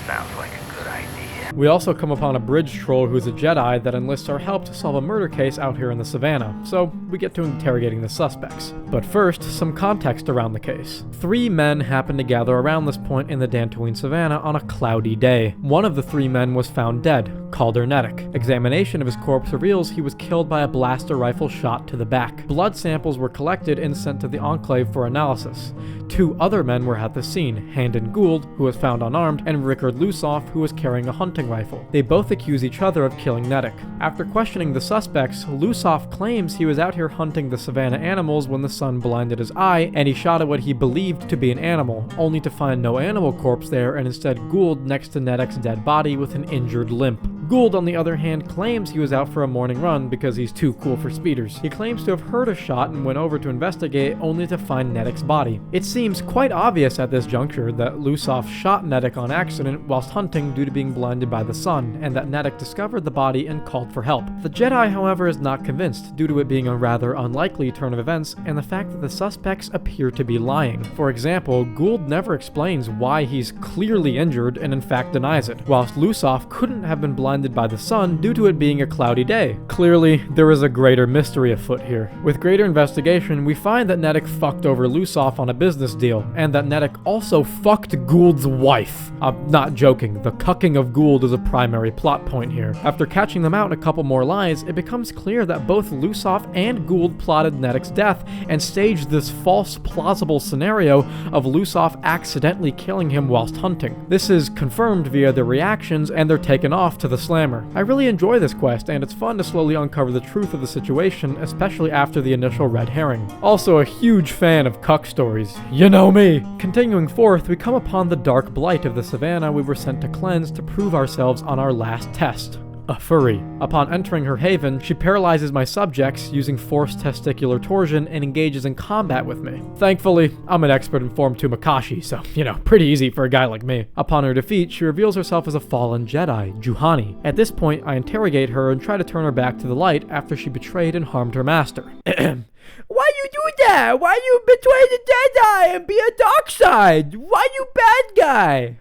Sounds like a good idea. We also come upon a bridge troll who's a Jedi that enlists our help to solve a murder case out here in the savannah, so we get to interrogating the suspects. But first, some context around the case. 3 men happened to gather around this point in the Dantooine savannah on a cloudy day. One of the 3 men was found dead, Calder Nedic. Examination of his corpse reveals he was killed by a blaster rifle shot to the back. Blood samples were collected and sent to the Enclave for analysis. 2 other men were at the scene, Handon Gould, who was found unarmed, and Rickard Lusoff, who was carrying a hunting rifle. They both accuse each other of killing Nedic. After questioning the suspects, Lusoff claims he was out here hunting the savannah animals when the sun blinded his eye, and he shot at what he believed to be an animal, only to find no animal corpse there and instead Gould next to Nedic's dead body with an injured limp. Gould, on the other hand, claims he was out for a morning run because he's too cool for speeders. He claims to have heard a shot and went over to investigate only to find Nedic's body. It seems quite obvious at this juncture that Lusoff shot Nedic on accident whilst hunting due to being blinded by the sun, and that Nedic discovered the body and called for help. The Jedi, however, is not convinced, due to it being a rather unlikely turn of events and the fact that the suspects appear to be lying. For example, Gould never explains why he's clearly injured and in fact denies it, whilst Lusoff couldn't have been blinded by the sun due to it being a cloudy day. Clearly, there is a greater mystery afoot here. With greater investigation, we find that Nedic fucked over Lusoff on a business deal, and that Nedic also fucked Gould's wife. I'm not joking, the cucking of Gould is a primary plot point here. After catching them out in a couple more lies, it becomes clear that both Lusoff and Gould plotted Nedic's death and staged this false plausible scenario of Lusoff accidentally killing him whilst hunting. This is confirmed via their reactions, and they're taken off to the slammer. I really enjoy this quest, and it's fun to slowly uncover the truth of the situation, especially after the initial red herring. Also a huge fan of cuck stories. You know me! Continuing forth, we come upon the dark blight of the savannah we were sent to cleanse to prove ourselves on our last test. A furry. Upon entering her haven, she paralyzes my subjects using forced testicular torsion and engages in combat with me. Thankfully, I'm an expert in Form 2 Makashi, so, pretty easy for a guy like me. Upon her defeat, she reveals herself as a fallen Jedi, Juhani. At this point, I interrogate her and try to turn her back to the light after she betrayed and harmed her master. Why you do that? Why you betray the Jedi and be a dark side? Why you bad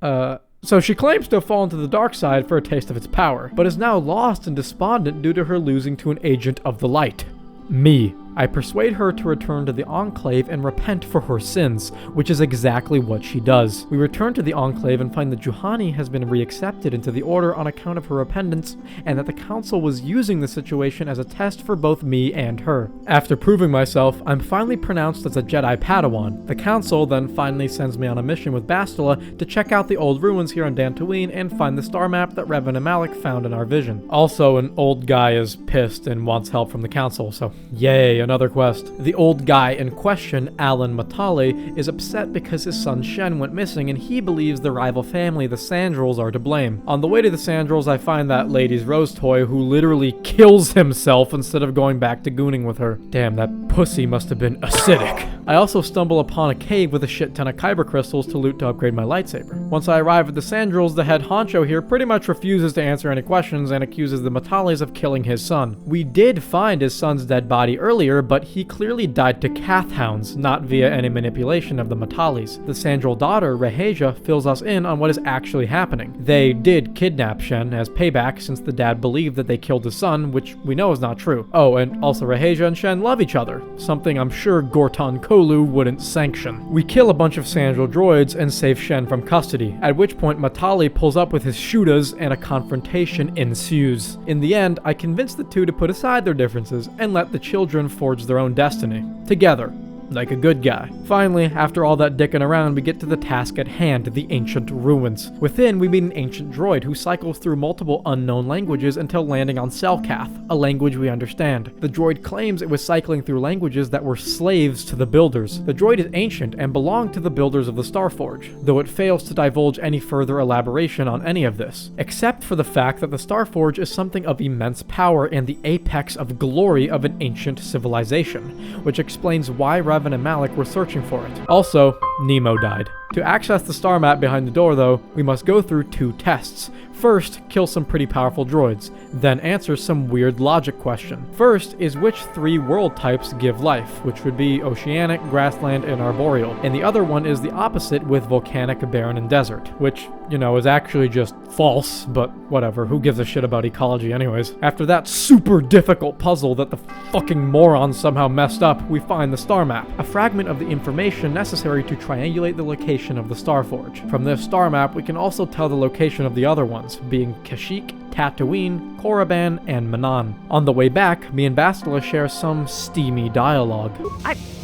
guy? So she claims to have fallen to the dark side for a taste of its power, but is now lost and despondent due to her losing to an agent of the light. Me. I persuade her to return to the Enclave and repent for her sins, which is exactly what she does. We return to the Enclave and find that Juhani has been reaccepted into the Order on account of her repentance, and that the Council was using the situation as a test for both me and her. After proving myself, I'm finally pronounced as a Jedi Padawan. The Council then finally sends me on a mission with Bastila to check out the old ruins here on Dantooine and find the star map that Revan and Malik found in our vision. Also, an old guy is pissed and wants help from the Council, so yay, another quest. The old guy in question, Alan Matali, is upset because his son Shen went missing and he believes the rival family, the Sandrels, are to blame. On the way to the Sandrels, I find that lady's Rose toy who literally kills himself instead of going back to gooning with her. Damn, that pussy must have been acidic. I also stumble upon a cave with a shit ton of kyber crystals to loot to upgrade my lightsaber. Once I arrive at the Sandrels, the head honcho here pretty much refuses to answer any questions and accuses the Matalis of killing his son. We did find his son's dead body earlier, but he clearly died to Kath hounds, not via any manipulation of the Matalis. The Sandrel daughter, Reheja, fills us in on what is actually happening. They did kidnap Shen as payback since the dad believed that they killed his son, which we know is not true. Oh, and also Reheja and Shen love each other, something I'm sure Gorton Kolu wouldn't sanction. We kill a bunch of Sandrel droids and save Shen from custody, at which point Matali pulls up with his shooters and a confrontation ensues. In the end, I convince the two to put aside their differences and let the children forge their own destiny. Together. Like a good guy. Finally, after all that dicking around, we get to the task at hand, the ancient ruins. Within, we meet an ancient droid who cycles through multiple unknown languages until landing on Selkath, a language we understand. The droid claims it was cycling through languages that were slaves to the builders. The droid is ancient and belonged to the builders of the Starforge, though it fails to divulge any further elaboration on any of this, except for the fact that the Starforge is something of immense power and the apex of glory of an ancient civilization, which explains why Revan and Malik were searching for it. Also, Nemo died. To access the star map behind the door, though, we must go through two tests. First, kill some pretty powerful droids, then answer some weird logic question. First is which three world types give life, which would be oceanic, grassland, and arboreal, and the other one is the opposite with volcanic, barren, and desert, which, is actually just false, but whatever, who gives a shit about ecology anyways. After that super difficult puzzle that the fucking moron somehow messed up, we find the star map, a fragment of the information necessary to triangulate the location of the Starforge. From this star map, we can also tell the location of the other ones, being Kashyyyk, Tatooine, Korriban, and Manaan. On the way back, me and Bastila share some steamy dialogue.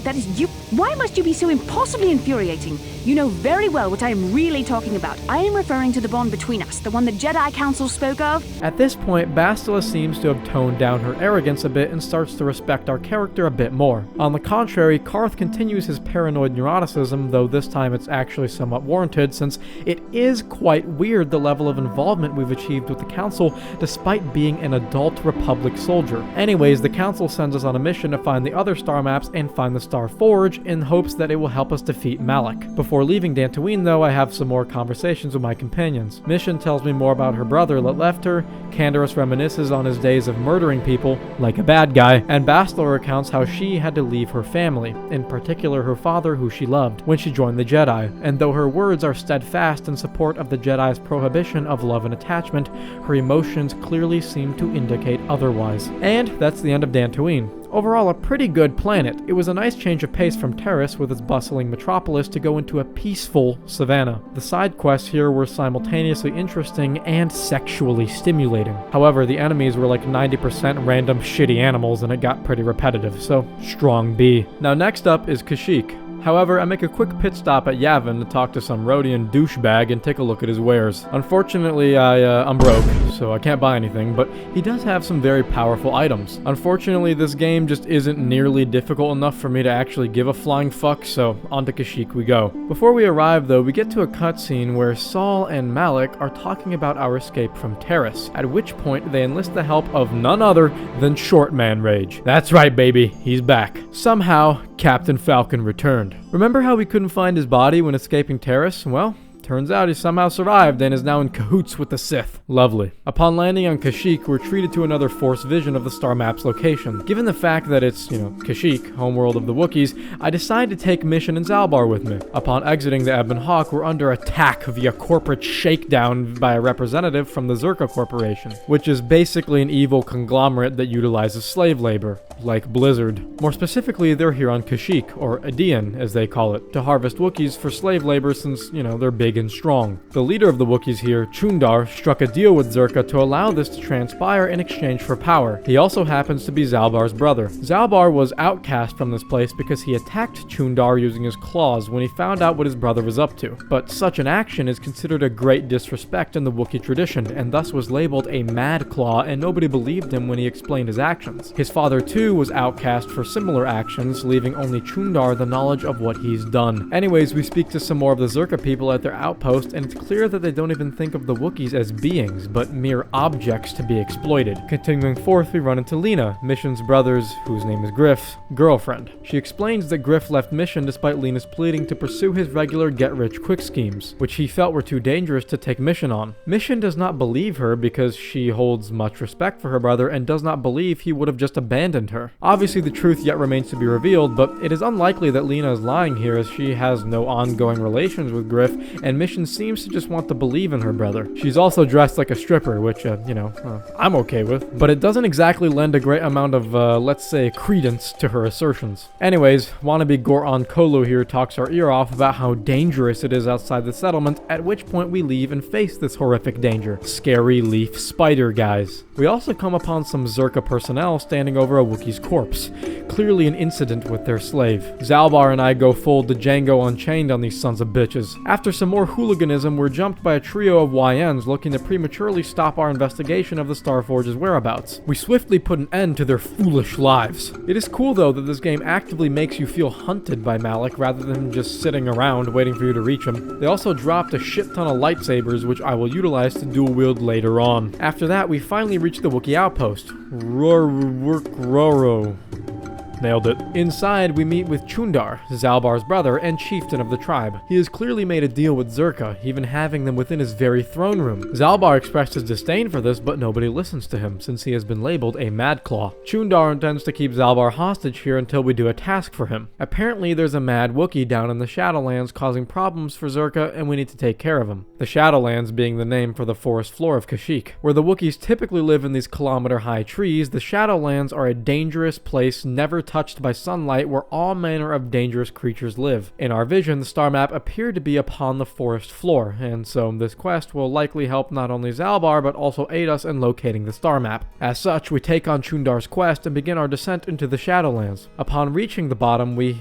That is you. Why must you be so impossibly infuriating? You know very well what I am really talking about. I am referring to the bond between us, the one the Jedi Council spoke of. At this point, Bastila seems to have toned down her arrogance a bit and starts to respect our character a bit more. On the contrary, Karth continues his paranoid neuroticism, though this time it's actually somewhat warranted since it is quite weird the level of involvement we've achieved with the Council despite being an adult Republic soldier. Anyways, the Council sends us on a mission to find the other star maps and find the Starforge in hopes that it will help us defeat Malik. Before leaving Dantooine, though, I have some more conversations with my companions. Mission tells me more about her brother that left her, Canderous reminisces on his days of murdering people, like a bad guy, and Bastila recounts how she had to leave her family, in particular her father who she loved, when she joined the Jedi, and though her words are steadfast in support of the Jedi's prohibition of love and attachment, her emotions clearly seem to indicate otherwise. And that's the end of Dantooine. Overall, a pretty good planet. It was a nice change of pace from Taris with its bustling metropolis to go into a peaceful savannah. The side quests here were simultaneously interesting and sexually stimulating. However, the enemies were like 90% random shitty animals and it got pretty repetitive, so strong B. Now next up is Kashyyyk. However, I make a quick pit stop at Yavin to talk to some Rhodian douchebag and take a look at his wares. Unfortunately, I'm broke, so I can't buy anything, but he does have some very powerful items. Unfortunately, this game just isn't nearly difficult enough for me to actually give a flying fuck, so on to Kashyyyk we go. Before we arrive though, we get to a cutscene where Soule and Malik are talking about our escape from Taris, at which point they enlist the help of none other than Short Man Rage. That's right, baby, he's back. Somehow, Captain Falcon returned. Remember how we couldn't find his body when escaping Taris? Well, turns out he somehow survived and is now in cahoots with the Sith. Lovely. Upon landing on Kashyyyk, we're treated to another Force vision of the star map's location. Given the fact that it's, Kashyyyk, homeworld of the Wookiees, I decide to take Mission and Zalbar with me. Upon exiting the Ebon Hawk, we're under attack via corporate shakedown by a representative from the Zerka Corporation, which is basically an evil conglomerate that utilizes slave labor, like Blizzard. More specifically, they're here on Kashyyyk, or Adian as they call it, to harvest Wookiees for slave labor since, they're big and strong. The leader of the Wookiees here, Chundar, struck a deal with Zerka to allow this to transpire in exchange for power. He also happens to be Zalbar's brother. Zalbar was outcast from this place because he attacked Chundar using his claws when he found out what his brother was up to. But such an action is considered a great disrespect in the Wookiee tradition, and thus was labeled a Mad Claw, and nobody believed him when he explained his actions. His father too was outcast for similar actions, leaving only Chundar the knowledge of what he's done. Anyways, we speak to some more of the Zerka people at their outpost, and it's clear that they don't even think of the Wookiees as beings, but mere objects to be exploited. Continuing forth, we run into Lena, Mission's brother's, whose name is Griff's, girlfriend. She explains that Griff left Mission despite Lena's pleading to pursue his regular get-rich-quick schemes, which he felt were too dangerous to take Mission on. Mission does not believe her because she holds much respect for her brother and does not believe he would have just abandoned her. Obviously, the truth yet remains to be revealed, but it is unlikely that Lena is lying here as she has no ongoing relations with Griff, and Mission seems to just want to believe in her brother. She's also dressed like a stripper, which, I'm okay with, but it doesn't exactly lend a great amount of, let's say, credence to her assertions. Anyways, wannabe Goron Kolu here talks our ear off about how dangerous it is outside the settlement, at which point we leave and face this horrific danger. Scary leaf spider guys. We also come upon some Zerka personnel standing over a Wookiee's corpse, clearly an incident with their slave. Zalbar and I go full Django Unchained on these sons of bitches. After some more hooliganism, we're jumped by a trio of YNs looking to prematurely stop our investigation of the Starforge's whereabouts. We swiftly put an end to their foolish lives. It is cool though that this game actively makes you feel hunted by Malik rather than just sitting around waiting for you to reach him. They also dropped a shit ton of lightsabers, which I will utilize to dual wield later on. After that, we finally reach the Wookiee outpost. Roro. Nailed it. Inside, we meet with Chundar, Zalbar's brother and chieftain of the tribe. He has clearly made a deal with Zerka, even having them within his very throne room. Zalbar expressed his disdain for this, but nobody listens to him, since he has been labeled a Mad Claw. Chundar intends to keep Zalbar hostage here until we do a task for him. Apparently, there's a mad Wookiee down in the Shadowlands causing problems for Zerka, and we need to take care of him. The Shadowlands being the name for the forest floor of Kashyyyk. Where the Wookiees typically live in these kilometer-high trees, the Shadowlands are a dangerous place never touched by sunlight where all manner of dangerous creatures live. In our vision, the star map appeared to be upon the forest floor, and so this quest will likely help not only Zalbar but also aid us in locating the star map. As such, we take on Chundar's quest and begin our descent into the Shadowlands. Upon reaching the bottom, we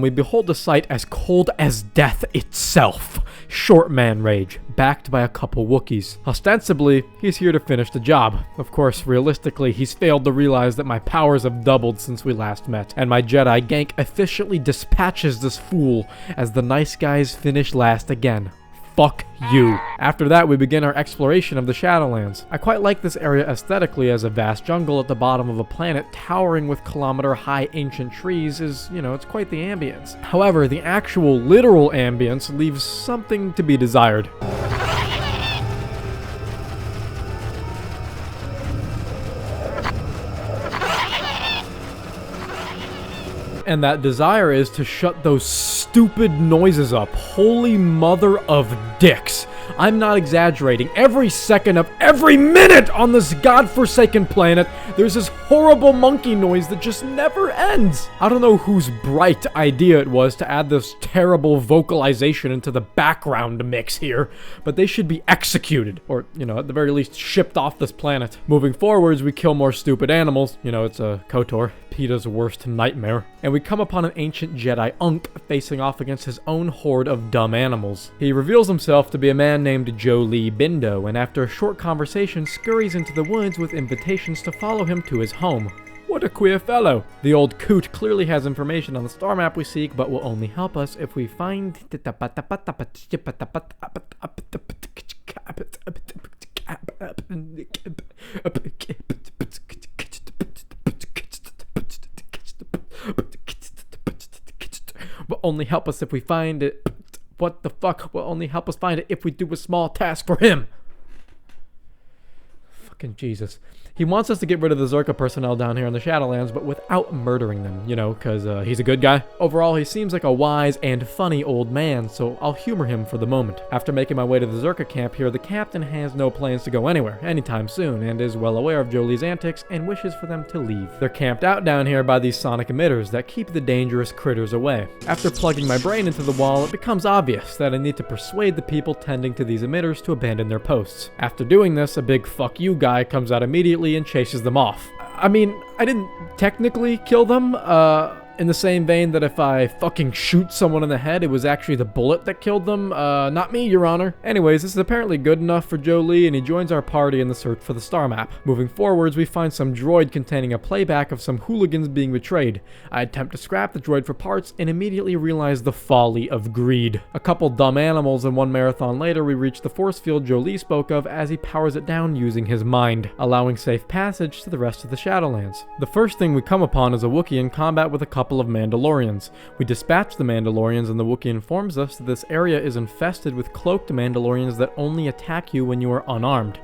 behold a sight as cold as death itself. Short Man Rage, backed by a couple Wookiees. Ostensibly, he's here to finish the job. Of course, realistically, he's failed to realize that my powers have doubled since we last met, and my Jedi gank efficiently dispatches this fool as the nice guys finish last again. Fuck you. After that, we begin our exploration of the Shadowlands. I quite like this area aesthetically, as a vast jungle at the bottom of a planet towering with kilometer-high ancient trees is, it's quite the ambience. However, the actual literal ambience leaves something to be desired. And that desire is to shut those stupid noises up. Holy mother of dicks. I'm not exaggerating. Every second of every minute on this godforsaken planet, there's this horrible monkey noise that just never ends. I don't know whose bright idea it was to add this terrible vocalization into the background mix here, but they should be executed, or, you know, at the very least, shipped off this planet. Moving forwards, we kill more stupid animals. You know, it's a KOTOR, PETA's worst nightmare. And we come upon an ancient Jedi Unk facing off against his own horde of dumb animals. He reveals himself to be a man named Jolee Bindo, and after a short conversation, scurries into the woods with invitations to follow him to his home. What a queer fellow. The old coot clearly has information on the star map we seek, but will only help us if we find... will only help us if we find it. What the fuck? Will only help us find it if we do a small task for him. Fucking Jesus. He wants us to get rid of the Zerka personnel down here in the Shadowlands, but without murdering them, you know, because he's a good guy. Overall, he seems like a wise and funny old man, so I'll humor him for the moment. After making my way to the Zerka camp here, the captain has no plans to go anywhere anytime soon, and is well aware of Jolee's antics and wishes for them to leave. They're camped out down here by these sonic emitters that keep the dangerous critters away. After plugging my brain into the wall, it becomes obvious that I need to persuade the people tending to these emitters to abandon their posts. After doing this, a big fuck you guy comes out immediately and chases them off. I mean, I didn't technically kill them, in the same vein that if I fucking shoot someone in the head, it was actually the bullet that killed them, not me, Your Honor. Anyways, this is apparently good enough for Jolee, and he joins our party in the search for the star map. Moving forwards, we find some droid containing a playback of some hooligans being betrayed. I attempt to scrap the droid for parts, and immediately realize the folly of greed. A couple dumb animals, and one marathon later, we reach the force field Jolee spoke of as he powers it down using his mind, allowing safe passage to the rest of the Shadowlands. The first thing we come upon is a Wookiee in combat with a couple of Mandalorians. We dispatch the Mandalorians, and the Wookiee informs us that this area is infested with cloaked Mandalorians that only attack you when you are unarmed.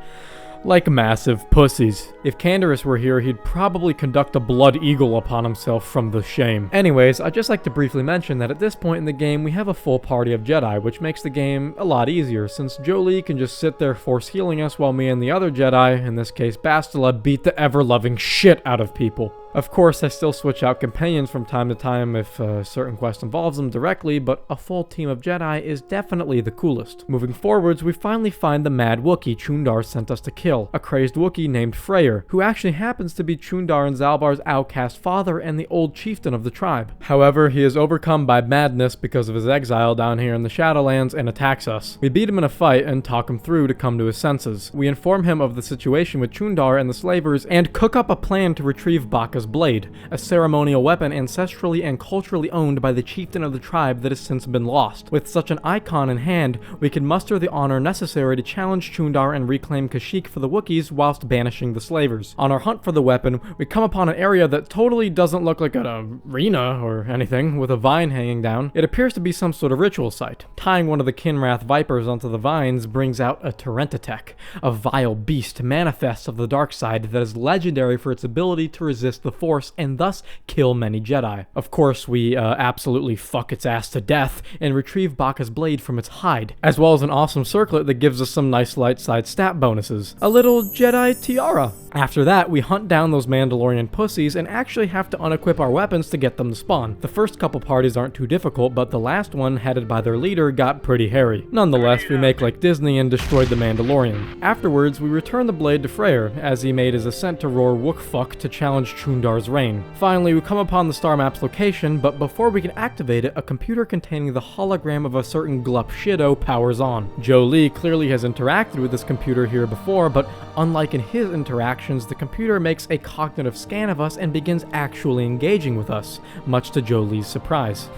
Like massive pussies. If Canderous were here, he'd probably conduct a blood eagle upon himself from the shame. Anyways, I'd just like to briefly mention that at this point in the game, we have a full party of Jedi, which makes the game a lot easier, since Jolee can just sit there force healing us while me and the other Jedi, in this case Bastila, beat the ever-loving shit out of people. Of course, I still switch out companions from time to time if a certain quest involves them directly, but a full team of Jedi is definitely the coolest. Moving forwards, we finally find the mad Wookiee Chundar sent us to kill, a crazed Wookiee named Freyr, who actually happens to be Chundar and Zalbar's outcast father and the old chieftain of the tribe. However, he is overcome by madness because of his exile down here in the Shadowlands and attacks us. We beat him in a fight and talk him through to come to his senses. We inform him of the situation with Chundar and the slavers and cook up a plan to retrieve Baka's blade, a ceremonial weapon ancestrally and culturally owned by the chieftain of the tribe that has since been lost. With such an icon in hand, we can muster the honor necessary to challenge Chundar and reclaim Kashyyyk for the Wookiees whilst banishing the slavers. On our hunt for the weapon, we come upon an area that totally doesn't look like an arena or anything, with a vine hanging down. It appears to be some sort of ritual site. Tying one of the Kinrath Vipers onto the vines brings out a Terentatek, a vile beast manifest of the dark side that is legendary for its ability to resist the Force and thus kill many Jedi. Of course, we absolutely fuck its ass to death and retrieve Baka's blade from its hide, as well as an awesome circlet that gives us some nice light side stat bonuses. A little Jedi tiara. After that, we hunt down those Mandalorian pussies and actually have to unequip our weapons to get them to spawn. The first couple parties aren't too difficult, but the last one, headed by their leader, got pretty hairy. Nonetheless, we make like Disney and destroyed the Mandalorian. Afterwards, we return the blade to Freyr, as he made his ascent to Roar Wookfuck to challenge Chundar's reign. Finally, we come upon the star map's location, but before we can activate it, a computer containing the hologram of a certain Glup Shiho powers on. Jolee clearly has interacted with this computer here before, but unlike in his interactions, the computer makes a cognitive scan of us and begins actually engaging with us, much to Jolee's surprise.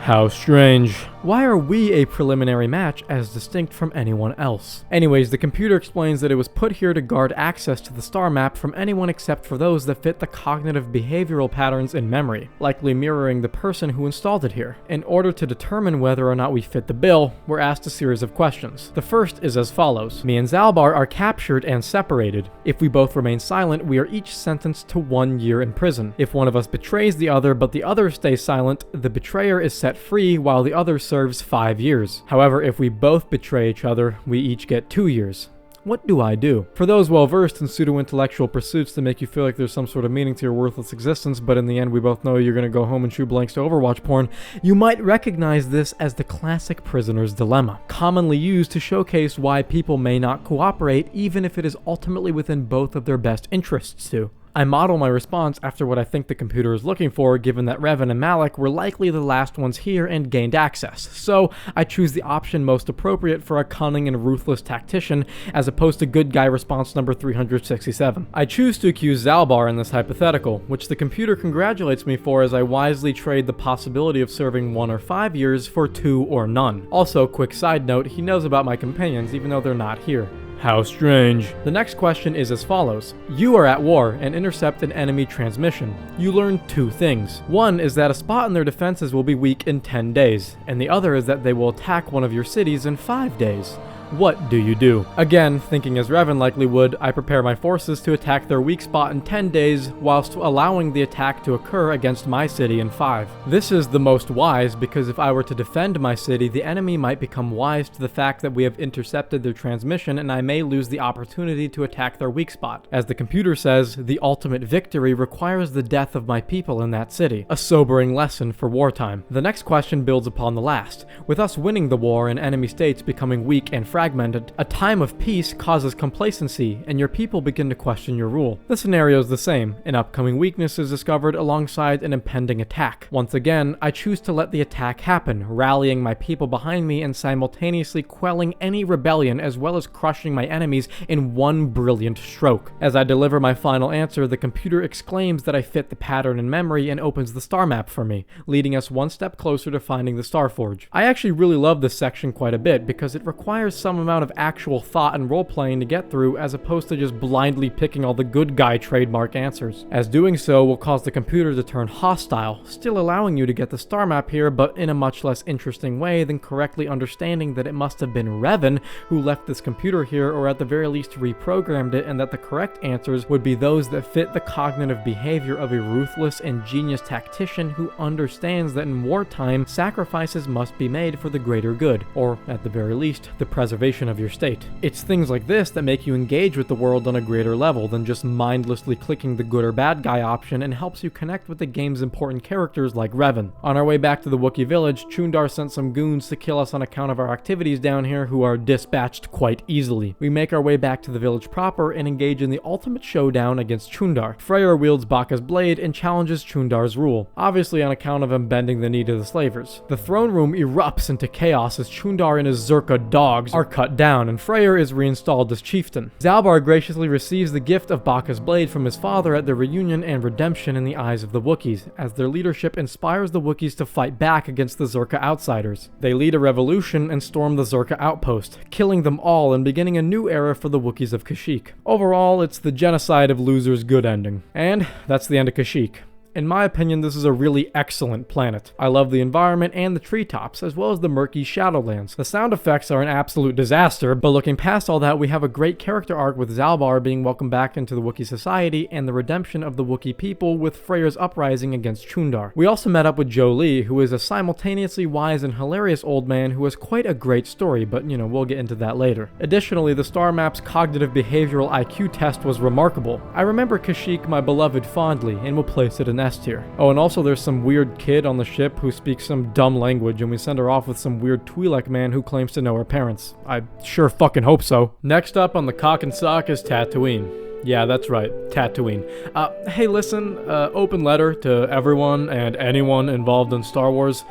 How strange. Why are we a preliminary match as distinct from anyone else? Anyways, the computer explains that it was put here to guard access to the star map from anyone except for those that fit the cognitive behavioral patterns in memory, likely mirroring the person who installed it here. In order to determine whether or not we fit the bill, we're asked a series of questions. The first is as follows. Me and Zalbar are captured and separated. If we both remain silent, we are each sentenced to 1 year in prison. If one of us betrays the other but the other stays silent, the betrayer is set free while the other serves 5 years. However, if we both betray each other, we each get 2 years. What do I do? For those well-versed in pseudo-intellectual pursuits that make you feel like there's some sort of meaning to your worthless existence, but in the end we both know you're gonna go home and shoot blanks to Overwatch porn, you might recognize this as the classic prisoner's dilemma, commonly used to showcase why people may not cooperate even if it is ultimately within both of their best interests to. I model my response after what I think the computer is looking for, given that Revan and Malak were likely the last ones here and gained access, so I choose the option most appropriate for a cunning and ruthless tactician, as opposed to good guy response number 367. I choose to accuse Zalbar in this hypothetical, which the computer congratulates me for as I wisely trade the possibility of serving 1 or 5 years for 2 or none. Also, quick side note, he knows about my companions even though they're not here. How strange. The next question is as follows. You are at war and intercept an enemy transmission. You learn 2 things. One is that a spot in their defenses will be weak in 10 days, and the other is that they will attack one of your cities in 5 days. What do you do? Again, thinking as Revan likely would, I prepare my forces to attack their weak spot in 10 days, whilst allowing the attack to occur against my city in 5. This is the most wise, because if I were to defend my city, the enemy might become wise to the fact that we have intercepted their transmission and I may lose the opportunity to attack their weak spot. As the computer says, the ultimate victory requires the death of my people in that city. A sobering lesson for wartime. The next question builds upon the last. With us winning the war and enemy states becoming weak and fragmented, a time of peace causes complacency and your people begin to question your rule. The scenario is the same. An upcoming weakness is discovered alongside an impending attack. Once again, I choose to let the attack happen, rallying my people behind me and simultaneously quelling any rebellion as well as crushing my enemies in one brilliant stroke. As I deliver my final answer, the computer exclaims that I fit the pattern in memory and opens the star map for me, leading us one step closer to finding the Starforge. I actually really love this section quite a bit because it requires some amount of actual thought and role-playing to get through as opposed to just blindly picking all the good guy trademark answers, as doing so will cause the computer to turn hostile, still allowing you to get the star map here but in a much less interesting way than correctly understanding that it must have been Revan who left this computer here or at the very least reprogrammed it, and that the correct answers would be those that fit the cognitive behavior of a ruthless and genius tactician who understands that in wartime sacrifices must be made for the greater good, or at the very least the preservation of your state. It's things like this that make you engage with the world on a greater level than just mindlessly clicking the good or bad guy option, and helps you connect with the game's important characters like Revan. On our way back to the Wookiee village, Chundar sent some goons to kill us on account of our activities down here, who are dispatched quite easily. We make our way back to the village proper and engage in the ultimate showdown against Chundar. Freyr wields Baka's blade and challenges Chundar's rule, obviously on account of him bending the knee to the slavers. The throne room erupts into chaos as Chundar and his Zerka dogs are cut down and Freyr is reinstalled as chieftain. Zalbar graciously receives the gift of Baka's blade from his father at their reunion and redemption in the eyes of the Wookiees, as their leadership inspires the Wookiees to fight back against the Zerka outsiders. They lead a revolution and storm the Zerka outpost, killing them all and beginning a new era for the Wookiees of Kashyyyk. Overall, it's the genocide of losers good ending. And that's the end of Kashyyyk. In my opinion, this is a really excellent planet. I love the environment and the treetops, as well as the murky Shadowlands. The sound effects are an absolute disaster, but looking past all that, we have a great character arc with Zalbar being welcomed back into the Wookiee society and the redemption of the Wookiee people with Freyr's uprising against Chundar. We also met up with Jolee, who is a simultaneously wise and hilarious old man who has quite a great story, but we'll get into that later. Additionally, the star map's cognitive behavioral IQ test was remarkable. I remember Kashyyyk, my beloved, fondly, and will place it in S tier. Oh, and also there's some weird kid on the ship who speaks some dumb language, and we send her off with some weird Twi'lek man who claims to know her parents. I sure fucking hope so. Next up on the cock and sock is Tatooine. Yeah, that's right, Tatooine. Hey listen, open letter to everyone and anyone involved in Star Wars.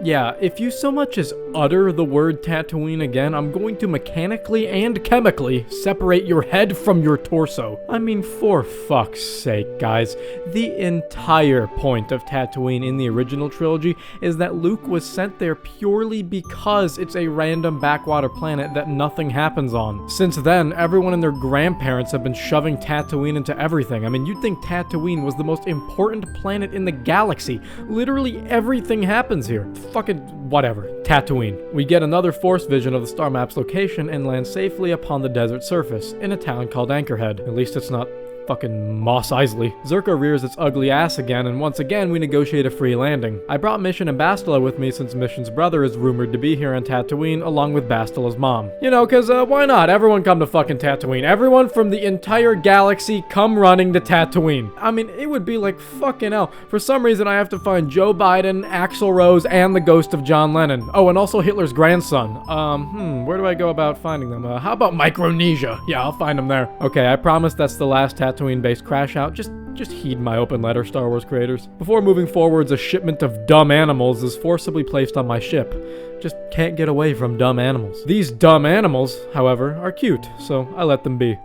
Yeah, if you so much as utter the word Tatooine again, I'm going to mechanically and chemically separate your head from your torso. I mean, for fuck's sake, guys. The entire point of Tatooine in the original trilogy is that Luke was sent there purely because it's a random backwater planet that nothing happens on. Since then, everyone and their grandparents have been shoving Tatooine into everything. I mean, you'd think Tatooine was the most important planet in the galaxy. Literally everything happens here. fucking whatever. Tatooine. We get another force vision of the star map's location and land safely upon the desert surface, in a town called Anchorhead. At least it's not fucking Mos Eisley. Zerka rears its ugly ass again, and once again we negotiate a free landing. I brought Mission and Bastila with me since Mission's brother is rumored to be here on Tatooine, along with Bastila's mom. You know, cause why not? Everyone come to fucking Tatooine. Everyone from the entire galaxy come running to Tatooine. I mean, it would be like fucking hell. For some reason I have to find Joe Biden, Axl Rose, and the ghost of John Lennon. Oh, and also Hitler's grandson. Where do I go about finding them? How about Micronesia? Yeah, I'll find them there. Okay, I promise that's the last Tatooine-based crash out. Just heed my open letter, Star Wars creators. Before moving forwards, a shipment of dumb animals is forcibly placed on my ship. Just can't get away from dumb animals. These dumb animals, however, are cute, so I let them be.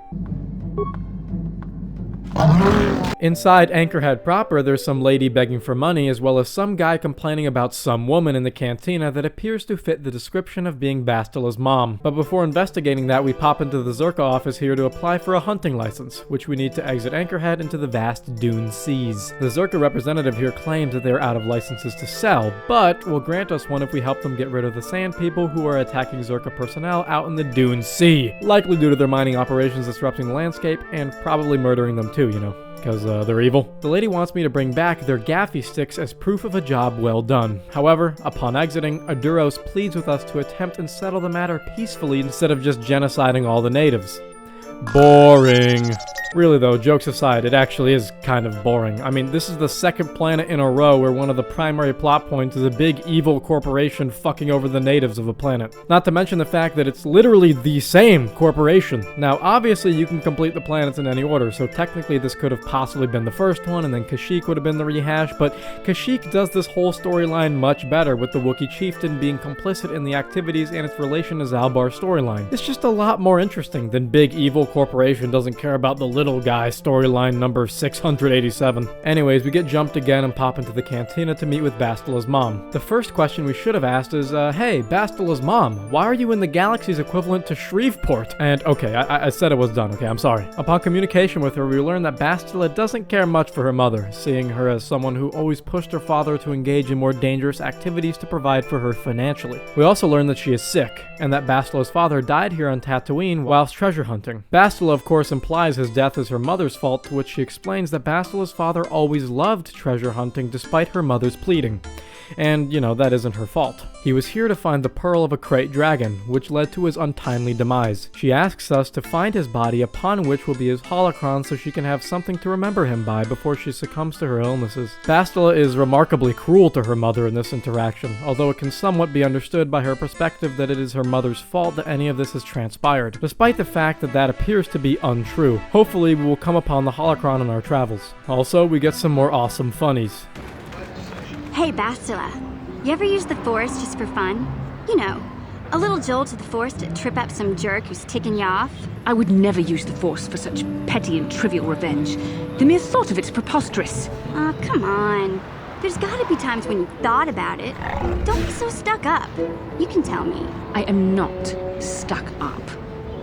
Inside Anchorhead proper, there's some lady begging for money, as well as some guy complaining about some woman in the cantina that appears to fit the description of being Bastila's mom. But before investigating that, we pop into the Zerka office here to apply for a hunting license, which we need to exit Anchorhead into the vast dune seas. The Zerka representative here claims that they're out of licenses to sell, but will grant us one if we help them get rid of the sand people who are attacking Zerka personnel out in the dune sea, likely due to their mining operations disrupting the landscape and probably murdering them too, you know, because they're evil. The lady wants me to bring back their gaffy sticks as proof of a job well done. However, upon exiting, Aduros pleads with us to attempt and settle the matter peacefully instead of just genociding all the natives. Boring. Really though, jokes aside, it actually is kind of boring. I mean, this is the second planet in a row where one of the primary plot points is a big evil corporation fucking over the natives of a planet. Not to mention the fact that it's literally the same corporation. Now, obviously you can complete the planets in any order, so technically this could have possibly been the first one, and then Kashyyyk would have been the rehash, but Kashyyyk does this whole storyline much better, with the Wookiee chieftain being complicit in the activities and its relation to Zalbar's storyline. It's just a lot more interesting than big evil corporation doesn't care about the little guy storyline number 687. Anyways, we get jumped again and pop into the cantina to meet with Bastila's mom. The first question we should have asked is, hey, Bastila's mom, why are you in the galaxy's equivalent to Shreveport? And okay, I said it was done, okay, I'm sorry. Upon communication with her, we learn that Bastila doesn't care much for her mother, seeing her as someone who always pushed her father to engage in more dangerous activities to provide for her financially. We also learn that she is sick, and that Bastila's father died here on Tatooine whilst treasure hunting. Bastila, of course, implies his death is her mother's fault, to which she explains that Bastila's father always loved treasure hunting despite her mother's pleading. And, you know, that isn't her fault. He was here to find the pearl of a crate dragon, which led to his untimely demise. She asks us to find his body, upon which will be his holocron, so she can have something to remember him by before she succumbs to her illnesses. Bastila is remarkably cruel to her mother in this interaction, although it can somewhat be understood by her perspective that it is her mother's fault that any of this has transpired, despite the fact that that appears to be untrue. Hopefully we will come upon the holocron in our travels. Also, we get some more awesome funnies. Hey, Bastila, you ever use the Force just for fun? You know, a little jolt to the Force to trip up some jerk who's ticking you off? I would never use the Force for such petty and trivial revenge. The mere thought of it's preposterous. Oh, come on. There's gotta be times when you thought about it. Don't be so stuck up. You can tell me. I am not stuck up.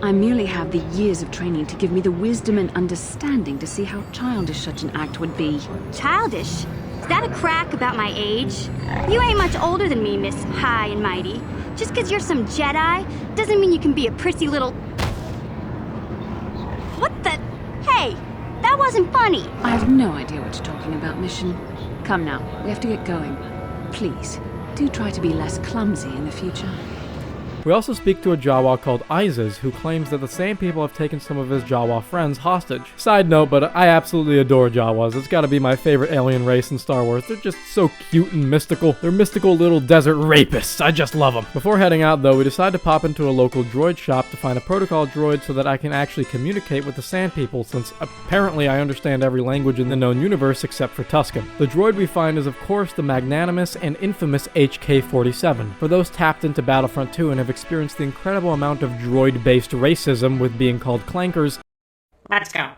I merely have the years of training to give me the wisdom and understanding to see how childish such an act would be. Childish? Is that a crack about my age? You ain't much older than me, Miss High and Mighty. Just 'cause you're some Jedi doesn't mean you can be a prissy little... What the... Hey, that wasn't funny. I have no idea what you're talking about, Mission. Come now, we have to get going. Please, do try to be less clumsy in the future. We also speak to a Jawa called Isis, who claims that the same people have taken some of his Jawa friends hostage. Side note, but I absolutely adore Jawas. It's gotta be my favorite alien race in Star Wars. They're just so cute and mystical. They're mystical little desert rapists. I just love them. Before heading out though, we decide to pop into a local droid shop to find a protocol droid so that I can actually communicate with the Sand People, since apparently I understand every language in the known universe except for Tusken. The droid we find is of course the magnanimous and infamous HK-47. For those tapped into Battlefront 2 and have experienced the incredible amount of droid-based racism with being called clankers. Let's go.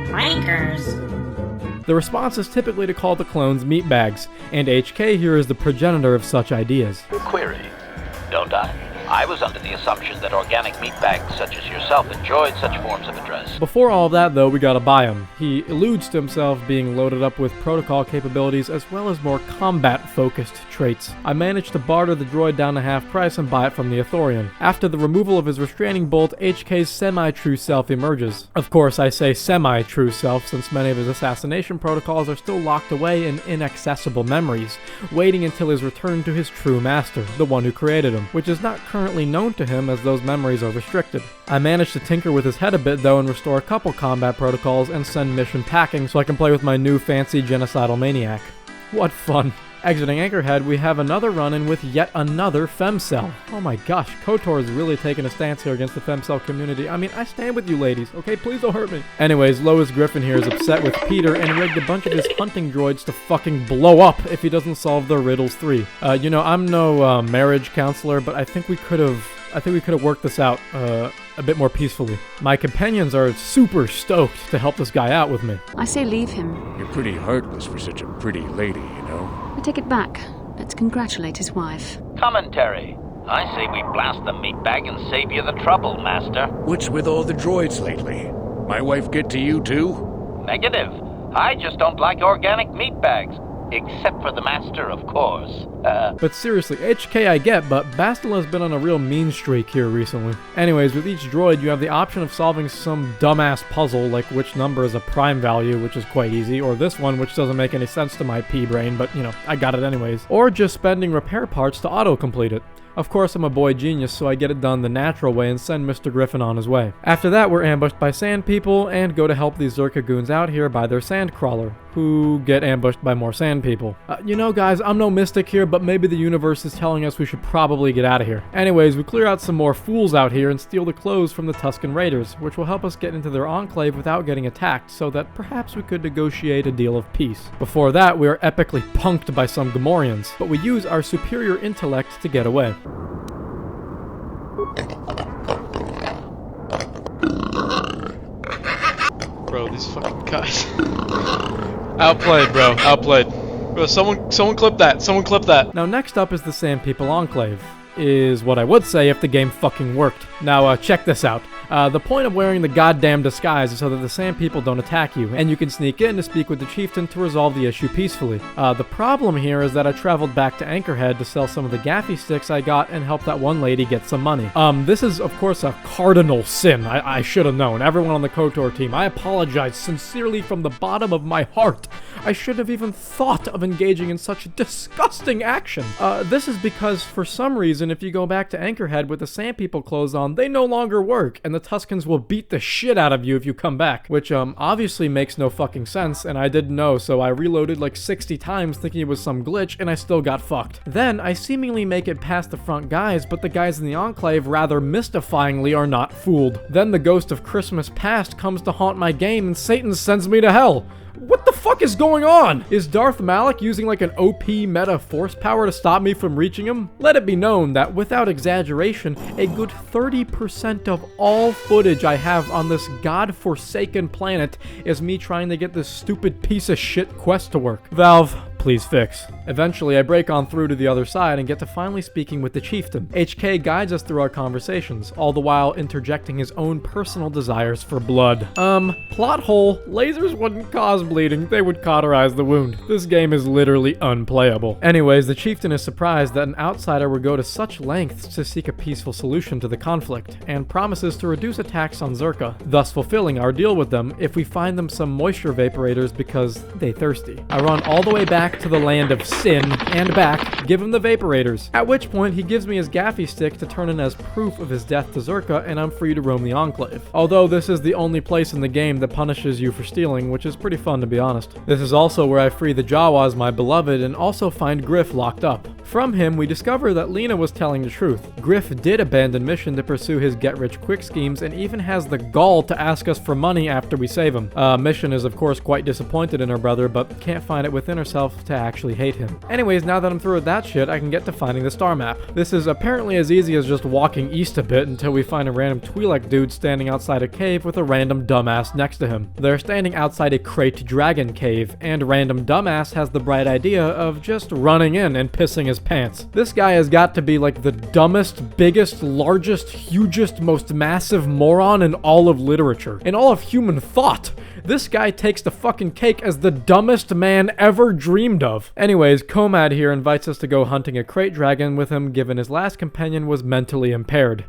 Clankers. The response is typically to call the clones meatbags, and HK here is the progenitor of such ideas. Query. Don't I? I was under the assumption that organic meat bags such as yourself enjoyed such forms of address. Before all of that, though, we gotta buy him. He alludes to himself being loaded up with protocol capabilities as well as more combat-focused traits. I managed to barter the droid down to half price and buy it from the Ithorian. After the removal of his restraining bolt, HK's semi-true self emerges. Of course, I say semi-true self since many of his assassination protocols are still locked away in inaccessible memories, waiting until his return to his true master, the one who created him, which is not currently known to him as those memories are restricted. I managed to tinker with his head a bit though and restore a couple combat protocols and send mission packing so I can play with my new fancy genocidal maniac. What fun. Exiting Anchorhead, we have another run-in with yet another femcel. Oh my gosh, KOTOR is really taking a stance here against the femcel community. I mean, I stand with you ladies, okay? Please don't hurt me. Anyways, Lois Griffin here is upset with Peter and rigged a bunch of his hunting droids to fucking blow up if he doesn't solve the riddles 3. You know, I'm no marriage counselor, but I think we could have worked this out a bit more peacefully. My companions are super stoked to help this guy out with me. I say leave him. You're pretty heartless for such a pretty lady, you know? I take it back. Let's congratulate his wife. Commentary. I say we blast the meat bag and save you the trouble, Master. What's with all the droids lately? My wife get to you too? Negative. I just don't like organic meat bags. Except for the Master, of course. But seriously, HK I get, but Bastila has been on a real mean streak here recently. Anyways, with each droid, you have the option of solving some dumbass puzzle, like which number is a prime value, which is quite easy, or this one, which doesn't make any sense to my pea-brain, but, you know, I got it anyways. Or just spending repair parts to auto-complete it. Of course, I'm a boy genius, so I get it done the natural way and send Mr. Griffin on his way. After that, we're ambushed by sand people and go to help these Zerka goons out here by their sand crawler, who get ambushed by more sand people. You know, guys, I'm no mystic here, but maybe the universe is telling us we should probably get out of here. Anyways, we clear out some more fools out here and steal the clothes from the Tusken Raiders, which will help us get into their enclave without getting attacked, so that perhaps we could negotiate a deal of peace. Before that, we are epically punked by some Gamorreans, but we use our superior intellect to get away. Bro, these fucking guys. Outplayed, bro. Outplayed. Bro, someone clip that. Someone clip that. Now, next up is the Sand People Enclave. Is what I would say if the game fucking worked. Now, check this out. The point of wearing the goddamn disguise is so that the sand people don't attack you, and you can sneak in to speak with the chieftain to resolve the issue peacefully. The problem here is that I traveled back to Anchorhead to sell some of the gaffy sticks I got and help that one lady get some money. This is, of course, a cardinal sin. I should have known. Everyone on the KOTOR team, I apologize sincerely from the bottom of my heart. I shouldn't have even thought of engaging in such disgusting action. This is because, for some reason, if you go back to Anchorhead with the sand people clothes on, they no longer work, and the Tuskens will beat the shit out of you if you come back, which obviously makes no fucking sense, and I didn't know, so I reloaded like 60 times thinking it was some glitch, and I still got fucked. Then I seemingly make it past the front guys, but the guys in the Enclave rather mystifyingly are not fooled. Then the ghost of Christmas past comes to haunt my game, and Satan sends me to hell. What the fuck is going on? Is Darth Malak using like an OP meta force power to stop me from reaching him? Let it be known that, without exaggeration, a good 30% of all footage I have on this god-forsaken planet is me trying to get this stupid piece of shit quest to work. Valve, please fix. Eventually, I break on through to the other side and get to finally speaking with the chieftain. HK guides us through our conversations, all the while interjecting his own personal desires for blood. Plot hole, lasers wouldn't cause bleeding, they would cauterize the wound. This game is literally unplayable. Anyways, the chieftain is surprised that an outsider would go to such lengths to seek a peaceful solution to the conflict, and promises to reduce attacks on Zerka, thus fulfilling our deal with them if we find them some moisture vaporators because they thirsty. I run all the way back to the land of sin and back, give him the vaporators, at which point he gives me his gaffy stick to turn in as proof of his death to Zerka, and I'm free to roam the Enclave. Although this is the only place in the game that punishes you for stealing, which is pretty fun to be honest. This is also where I free the Jawas, my beloved, and also find Griff locked up. From him, we discover that Lena was telling the truth. Griff did abandon mission to pursue his get-rich-quick schemes and even has the gall to ask us for money after we save him. Mission is of course quite disappointed in her brother, but can't find it within herself enough to actually hate him. Anyways, now that I'm through with that shit, I can get to finding the star map. This is apparently as easy as just walking east a bit until we find a random Twi'lek dude standing outside a cave with a random dumbass next to him. They're standing outside a Krayt Dragon cave, and random dumbass has the bright idea of just running in and pissing his pants. This guy has got to be like the dumbest, biggest, largest, hugest, most massive moron in all of literature. In all of human thought. This guy takes the fucking cake as the dumbest man ever dreamed of. Anyways, Komad here invites us to go hunting a Krayt Dragon with him, given his last companion was mentally impaired.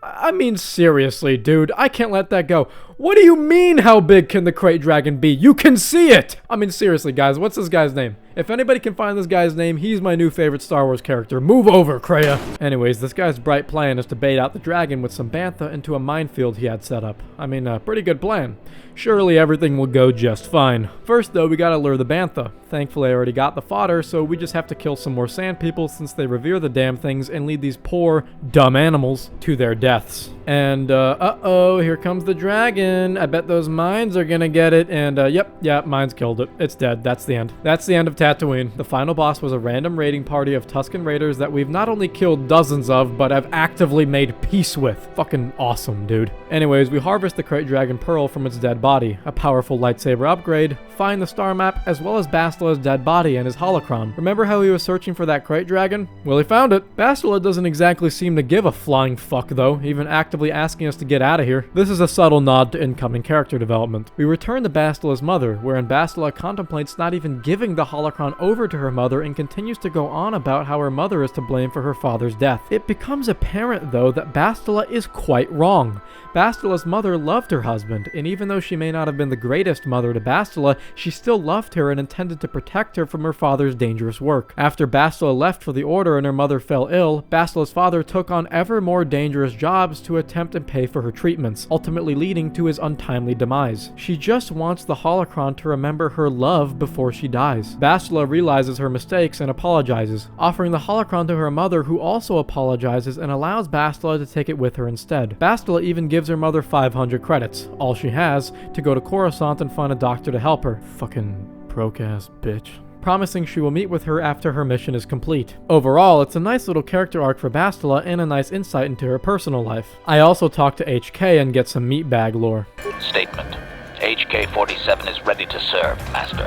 I mean, seriously, dude, I can't let that go. What do you mean, how big can the Krayt Dragon be? You can see it! I mean, seriously, guys, what's this guy's name? If anybody can find this guy's name, he's my new favorite Star Wars character. Move over, Kreia! Anyways, this guy's bright plan is to bait out the dragon with some bantha into a minefield he had set up. I mean, a pretty good plan. Surely everything will go just fine. First, though, we gotta lure the bantha. Thankfully, I already got the fodder, so we just have to kill some more sand people since they revere the damn things and lead these poor, dumb animals to their deaths. And, uh-oh, here comes the dragon. I bet those mines are gonna get it, and, yep, mines killed it. It's dead. That's the end. That's the end of Tatooine. The final boss was a random raiding party of Tusken Raiders that we've not only killed dozens of, but have actively made peace with. Fucking awesome, dude. Anyways, we harvest the Krayt Dragon Pearl from its dead body, a powerful lightsaber upgrade, find the star map, as well as Bastila's dead body and his holocron. Remember how he was searching for that Krayt Dragon? Well, he found it. Bastila doesn't exactly seem to give a flying fuck, though, even actively asking us to get out of here. This is a subtle nod to incoming character development. We return to Bastila's mother, wherein Bastila contemplates not even giving the holocron over to her mother and continues to go on about how her mother is to blame for her father's death. It becomes apparent, though, that Bastila is quite wrong. Bastila's mother loved her husband, and even though she may not have been the greatest mother to Bastila, she still loved her and intended to protect her from her father's dangerous work. After Bastila left for the Order and her mother fell ill, Bastila's father took on ever more dangerous jobs to attempt and pay for her treatments, ultimately leading to his untimely demise. She just wants the holocron to remember her love before she dies. Bastila realizes her mistakes and apologizes, offering the holocron to her mother, who also apologizes and allows Bastila to take it with her instead. Bastila even gives her mother 500 credits, all she has, to go to Coruscant and find a doctor to help her. Fucking broke-ass bitch. Promising she will meet with her after her mission is complete. Overall, it's a nice little character arc for Bastila and a nice insight into her personal life. I also talk to HK and get some meatbag lore. Statement. HK-47 is ready to serve, Master.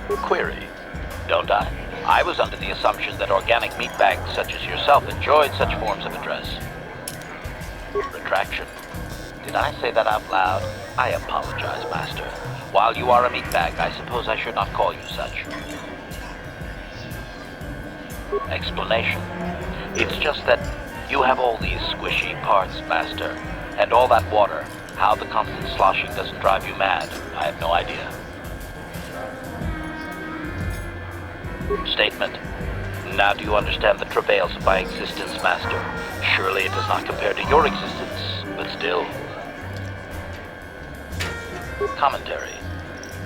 Query. Don't I? I was under the assumption that organic meatbags such as yourself enjoyed such forms of address. Retraction. Did I say that out loud? I apologize, Master. While you are a meatbag, I suppose I should not call you such. Explanation. It's just that you have all these squishy parts, Master. And all that water. How the constant sloshing doesn't drive you mad, I have no idea. Statement. Now do you understand the travails of my existence, Master? Surely it does not compare to your existence, but still. Commentary.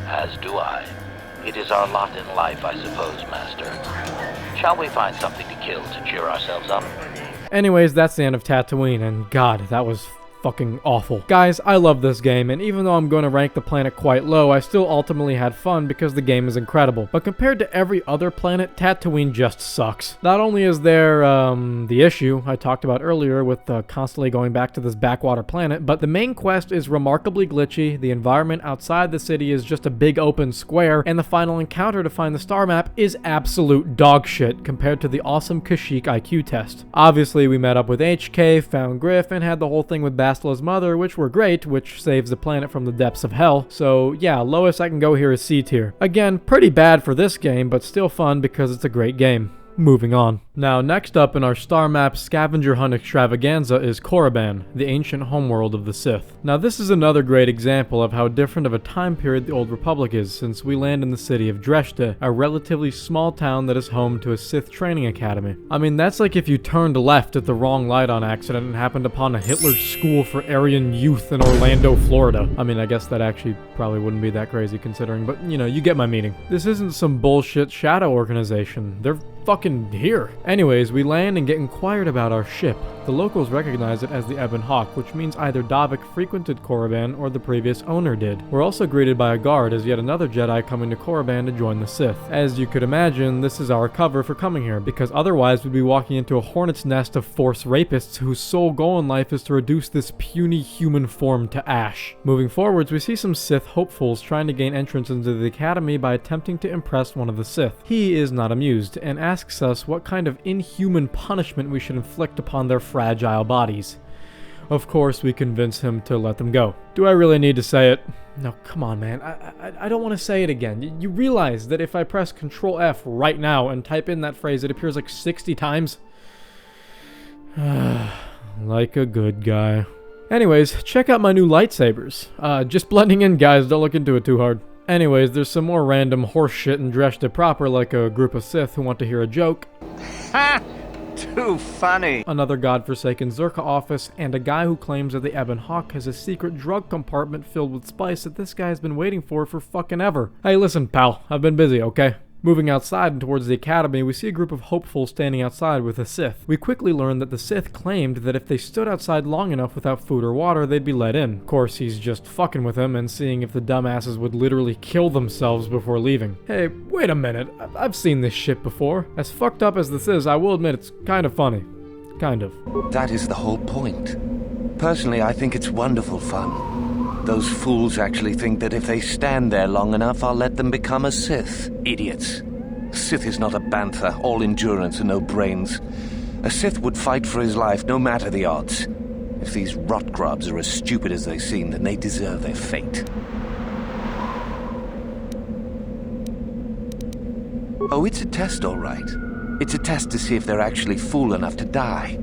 As do I. It is our lot in life, I suppose, Master. Shall we find something to kill to cheer ourselves up? Anyways, that's the end of Tatooine, and God, that was fucking awful. Guys, I love this game, and even though I'm going to rank the planet quite low, I still ultimately had fun because the game is incredible. But compared to every other planet, Tatooine just sucks. Not only is there, the issue I talked about earlier with constantly going back to this backwater planet, but the main quest is remarkably glitchy, the environment outside the city is just a big open square, and the final encounter to find the star map is absolute dog shit compared to the awesome Kashyyyk IQ test. Obviously, we met up with HK, found Griff, and had the whole thing with Bastila's mother, which were great, which saves the planet from the depths of hell. So yeah, lowest I can go here is C tier. Again, pretty bad for this game, but still fun because it's a great game. Moving on. Now, next up in our star map scavenger hunt extravaganza is Korriban, the ancient homeworld of the Sith. Now, this is another great example of how different of a time period the Old Republic is, since we land in the city of Dresde, a relatively small town that is home to a Sith training academy. I mean, that's like if you turned left at the wrong light on accident and happened upon a Hitler school for Aryan youth in Orlando, Florida. I mean, I guess that actually probably wouldn't be that crazy considering, but you know, you get my meaning. This isn't some bullshit shadow organization. They're fucking here. Anyways, we land and get inquired about our ship, the locals recognize it as the Ebon Hawk, which means either Davik frequented Korriban or the previous owner did. We're also greeted by a guard as yet another Jedi coming to Korriban to join the Sith. As you could imagine, this is our cover for coming here, because otherwise we'd be walking into a hornet's nest of Force rapists whose sole goal in life is to reduce this puny human form to ash. Moving forwards, we see some Sith hopefuls trying to gain entrance into the Academy by attempting to impress one of the Sith. He is not amused, and asks us what kind of inhuman punishment we should inflict upon their fragile bodies. Of course, we convince him to let them go. Do I really need to say it? No, come on, man. I don't want to say it again. You realize that if I press Control F right now and type in that phrase, it appears like 60 times? Like a good guy. Anyways, check out my new lightsabers. Just blending in, guys. Don't look into it too hard. Anyways, there's some more random horse shit and dressed it proper like a group of Sith who want to hear a joke. Ha! Too funny. Another godforsaken Zerka office, and a guy who claims that the Ebon Hawk has a secret drug compartment filled with spice that this guy's been waiting for fucking ever. Hey, listen, pal. I've been busy, okay? Moving outside and towards the Academy, we see a group of hopefuls standing outside with a Sith. We quickly learn that the Sith claimed that if they stood outside long enough without food or water, they'd be let in. Of course, he's just fucking with them and seeing if the dumbasses would literally kill themselves before leaving. Hey, wait a minute. I've seen this shit before. As fucked up as this is, I will admit it's kind of funny. Kind of. That is the whole point. Personally, I think it's wonderful fun. Those fools actually think that if they stand there long enough, I'll let them become a Sith. Idiots. Sith is not a bantha, all endurance and no brains. A Sith would fight for his life, no matter the odds. If these rot grubs are as stupid as they seem, then they deserve their fate. Oh, it's a test, all right. It's a test to see if they're actually fool enough to die.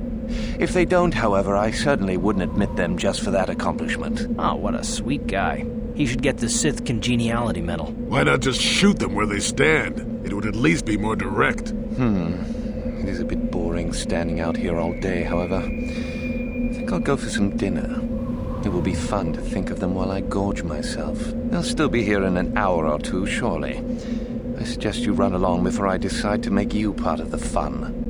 If they don't, however, I certainly wouldn't admit them just for that accomplishment. Oh, what a sweet guy. He should get the Sith Congeniality Medal. Why not just shoot them where they stand? It would at least be more direct. It is a bit boring standing out here all day, however. I think I'll go for some dinner. It will be fun to think of them while I gorge myself. They'll still be here in an hour or two, surely. I suggest you run along before I decide to make you part of the fun.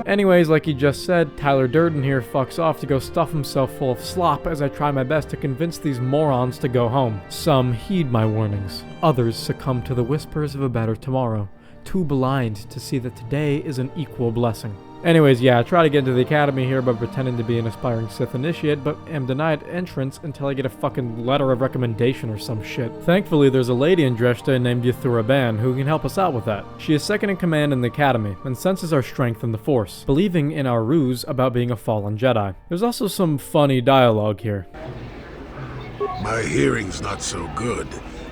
Anyways, like he just said, Tyler Durden here fucks off to go stuff himself full of slop as I try my best to convince these morons to go home. Some heed my warnings. Others succumb to the whispers of a better tomorrow, too blind to see that today is an equal blessing. Anyways, yeah, I try to get into the Academy here by pretending to be an aspiring Sith initiate, but am denied entrance until I get a fucking letter of recommendation or some shit. Thankfully, there's a lady in Dresde named Yathura Ban who can help us out with that. She is second in command in the Academy, and senses our strength in the Force, believing in our ruse about being a fallen Jedi. There's also some funny dialogue here. My hearing's not so good.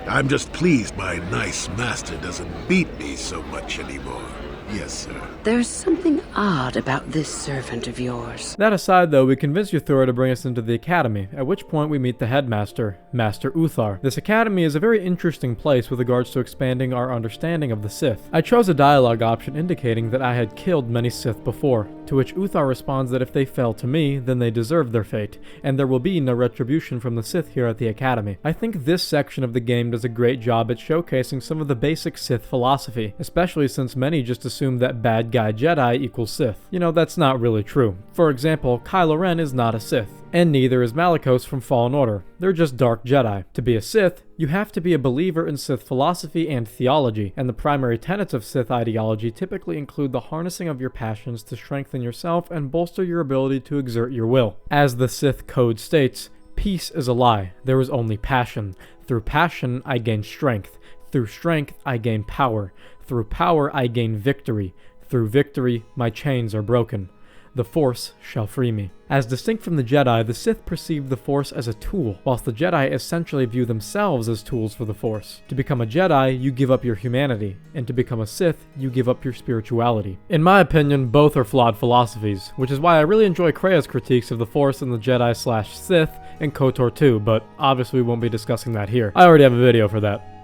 I'm just pleased my nice master doesn't beat me so much anymore. Yes, sir. There's something odd about this servant of yours. That aside, though, we convince Yathura to bring us into the Academy, at which point we meet the headmaster, Master Uthar. This Academy is a very interesting place with regards to expanding our understanding of the Sith. I chose a dialogue option indicating that I had killed many Sith before, to which Uthar responds that if they fell to me, then they deserve their fate, and there will be no retribution from the Sith here at the Academy. I think this section of the game does a great job at showcasing some of the basic Sith philosophy, especially since many just assume that bad guy Jedi equals Sith. You know, that's not really true. For example, Kylo Ren is not a Sith, and neither is Malicos from Fallen Order. They're just dark Jedi. To be a Sith, you have to be a believer in Sith philosophy and theology, and the primary tenets of Sith ideology typically include the harnessing of your passions to strengthen yourself and bolster your ability to exert your will. As the Sith code states, peace is a lie. There is only passion. Through passion, I gain strength. Through strength, I gain power. Through power, I gain victory. Through victory, my chains are broken. The Force shall free me. As distinct from the Jedi, the Sith perceive the Force as a tool, whilst the Jedi essentially view themselves as tools for the Force. To become a Jedi, you give up your humanity, and to become a Sith, you give up your spirituality. In my opinion, both are flawed philosophies, which is why I really enjoy Krea's critiques of the Force in the Jedi/Sith and KOTOR 2, but obviously we won't be discussing that here. I already have a video for that.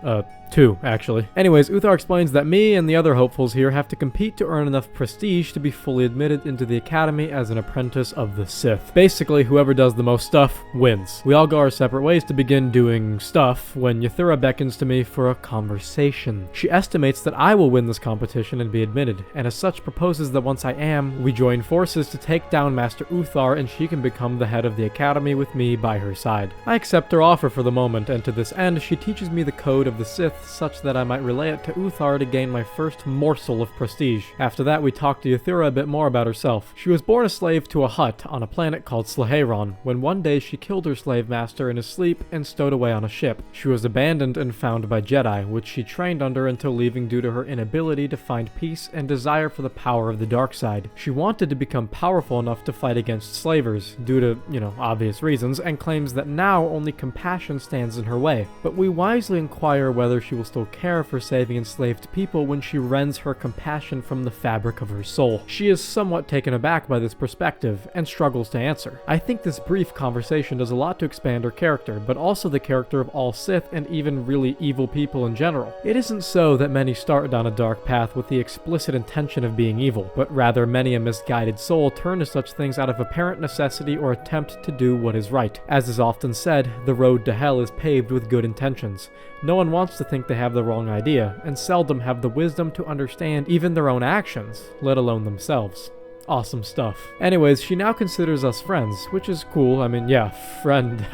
2, actually. Anyways, Uthar explains that me and the other hopefuls here have to compete to earn enough prestige to be fully admitted into the academy as an apprentice of the Sith. Basically, whoever does the most stuff wins. We all go our separate ways to begin doing stuff when Ithura beckons to me for a conversation. She estimates that I will win this competition and be admitted, and as such proposes that once I am, we join forces to take down Master Uthar and she can become the head of the academy with me by her side. I accept her offer for the moment, and to this end, she teaches me the code of the Sith such that I might relay it to Uthar to gain my first morsel of prestige. After that, we talk to Ithura a bit more about herself. She was born a slave to a Hutt on a planet called Slaheyron, when one day she killed her slave master in his sleep and stowed away on a ship. She was abandoned and found by Jedi, which she trained under until leaving due to her inability to find peace and desire for the power of the dark side. She wanted to become powerful enough to fight against slavers, due to, obvious reasons, and claims that now only compassion stands in her way. But we wisely inquire whether she will still care for saving enslaved people when she rends her compassion from the fabric of her soul. She is somewhat taken aback by this perspective, and struggles to answer. I think this brief conversation does a lot to expand her character, but also the character of all Sith and even really evil people in general. It isn't so that many start down a dark path with the explicit intention of being evil, but rather many a misguided soul turn to such things out of apparent necessity or attempt to do what is right. As is often said, the road to hell is paved with good intentions. No one wants to think they have the wrong idea, and seldom have the wisdom to understand even their own actions, let alone themselves. Awesome stuff. Anyways, she now considers us friends, which is cool. I mean, yeah, friend.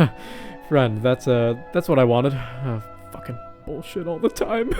Friend, that's what I wanted. Fucking bullshit all the time.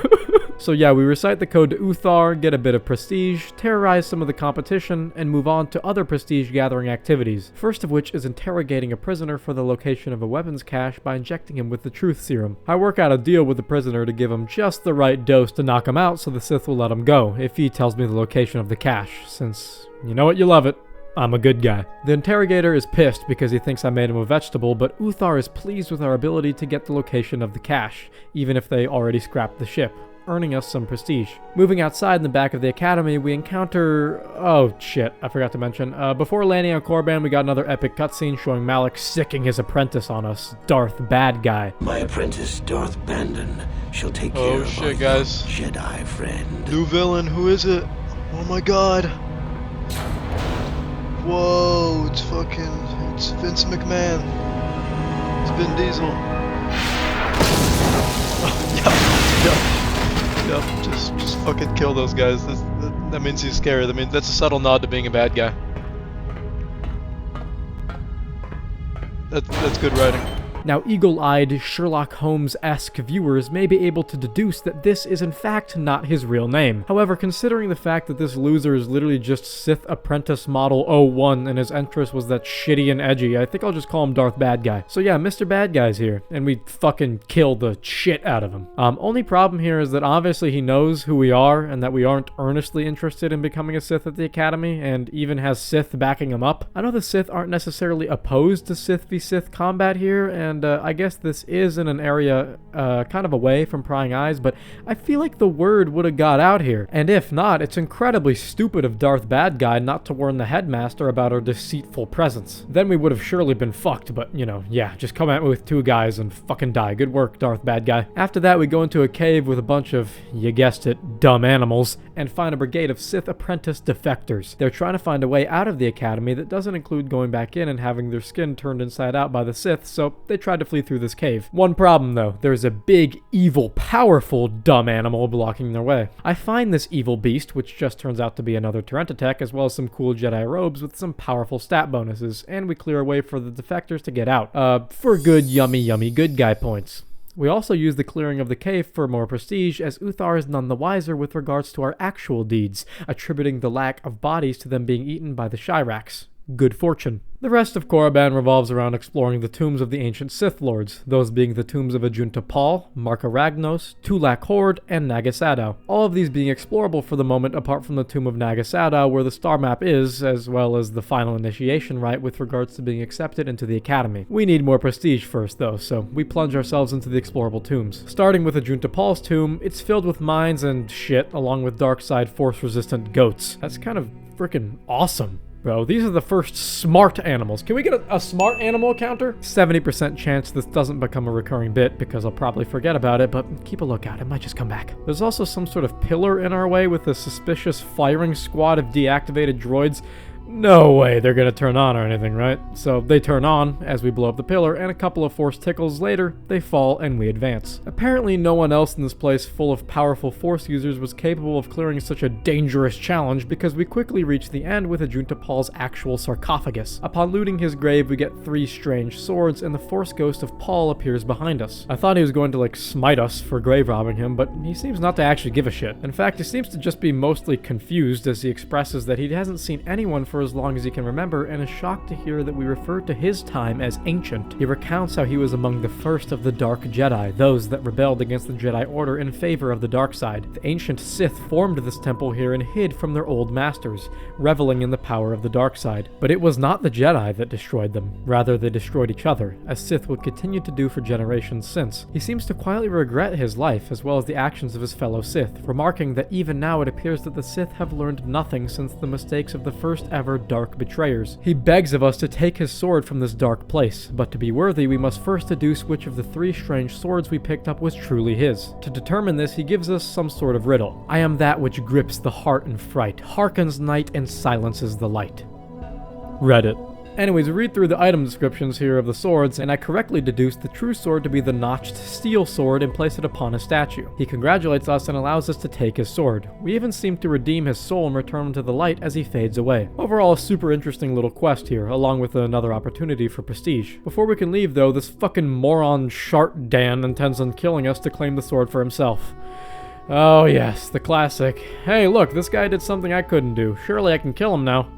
So yeah, we recite the code to Uthar, get a bit of prestige, terrorize some of the competition, and move on to other prestige gathering activities. First of which is interrogating a prisoner for the location of a weapons cache by injecting him with the truth serum. I work out a deal with the prisoner to give him just the right dose to knock him out so the Sith will let him go, if he tells me the location of the cache, since, you know what, you love it, I'm a good guy. The interrogator is pissed because he thinks I made him a vegetable, but Uthar is pleased with our ability to get the location of the cache, even if they already scrapped the ship, earning us some prestige. Moving outside in the back of the academy, we encounter... oh shit, I forgot to mention. Before landing on Korriban, we got another epic cutscene showing Malak sicking his apprentice on us, Darth Bad Guy. My apprentice, Darth Bandon, shall take care of our guys. Jedi friend. New villain, who is it? Oh my god. Whoa, it's Vince McMahon. It's Vin Diesel. Yep, just fucking kill those guys. That means he's scary. I mean, that's a subtle nod to being a bad guy. That's good writing. Now, eagle-eyed, Sherlock Holmes-esque viewers may be able to deduce that this is in fact not his real name. However, considering the fact that this loser is literally just Sith Apprentice Model 01 and his entrance was that shitty and edgy, I think I'll just call him Darth Bad Guy. So yeah, Mr. Bad Guy's here, and we fucking kill the shit out of him. Only problem here is that obviously he knows who we are and that we aren't earnestly interested in becoming a Sith at the Academy, and even has Sith backing him up. I know the Sith aren't necessarily opposed to Sith v Sith combat here, and I guess this is in an area kind of away from prying eyes, but I feel like the word would have got out here. And if not, it's incredibly stupid of Darth Bad Guy not to warn the headmaster about our deceitful presence. Then we would have surely been fucked, but yeah, just come at me with two guys and fucking die. Good work, Darth Bad Guy. After that, we go into a cave with a bunch of, you guessed it, dumb animals, and find a brigade of Sith apprentice defectors. They're trying to find a way out of the academy that doesn't include going back in and having their skin turned inside out by the Sith, so they tried to flee through this cave. One problem though, there's a big, evil, powerful, dumb animal blocking their way. I find this evil beast, which just turns out to be another Tarantatech, as well as some cool Jedi robes with some powerful stat bonuses, and we clear a way for the defectors to get out, for good, yummy good guy points. We also use the clearing of the cave for more prestige, as Uthar is none the wiser with regards to our actual deeds, attributing the lack of bodies to them being eaten by the Shyraks. Good fortune. The rest of Korriban revolves around exploring the tombs of the ancient Sith Lords, those being the tombs of Ajunta Pall, Marka Ragnos, Tulak Horde, and Nagasadao. All of these being explorable for the moment apart from the tomb of Nagasadao, where the star map is, as well as the final initiation rite with regards to being accepted into the academy. We need more prestige first though, so we plunge ourselves into the explorable tombs. Starting with Ajunta Pall's tomb, it's filled with mines and shit, along with dark side force resistant goats. That's kind of freaking awesome. Bro, these are the first smart animals. Can we get a smart animal counter? 70% chance this doesn't become a recurring bit because I'll probably forget about it, but keep a lookout. It might just come back. There's also some sort of pillar in our way with a suspicious firing squad of deactivated droids. No way they're gonna turn on or anything, right? So they turn on as we blow up the pillar, and a couple of force tickles later, they fall and we advance. Apparently no one else in this place full of powerful force users was capable of clearing such a dangerous challenge because we quickly reach the end with Ajunta Paul's actual sarcophagus. Upon looting his grave, we get 3 strange swords, and the force ghost of Paul appears behind us. I thought he was going to like smite us for grave robbing him, but he seems not to actually give a shit. In fact, he seems to just be mostly confused as he expresses that he hasn't seen anyone for as long as he can remember, and is shocked to hear that we refer to his time as ancient. He recounts how he was among the first of the Dark Jedi, those that rebelled against the Jedi Order in favor of the dark side. The ancient Sith formed this temple here and hid from their old masters, reveling in the power of the dark side. But it was not the Jedi that destroyed them, rather they destroyed each other, as Sith would continue to do for generations since. He seems to quietly regret his life as well as the actions of his fellow Sith, remarking that even now it appears that the Sith have learned nothing since the mistakes of the first ever dark betrayers. He begs of us to take his sword from this dark place, but to be worthy we must first deduce which of the 3 strange swords we picked up was truly his. To determine this, he gives us some sort of riddle. I am that which grips the heart in fright, hearkens night and silences the light. Reddit. Anyways, we read through the item descriptions here of the swords, and I correctly deduced the true sword to be the notched steel sword and place it upon a statue. He congratulates us and allows us to take his sword. We even seem to redeem his soul and return him to the light as he fades away. Overall, a super interesting little quest here, along with another opportunity for prestige. Before we can leave though, this fucking moron Shart Dan intends on killing us to claim the sword for himself. Oh yes, the classic. Hey look, this guy did something I couldn't do. Surely I can kill him now.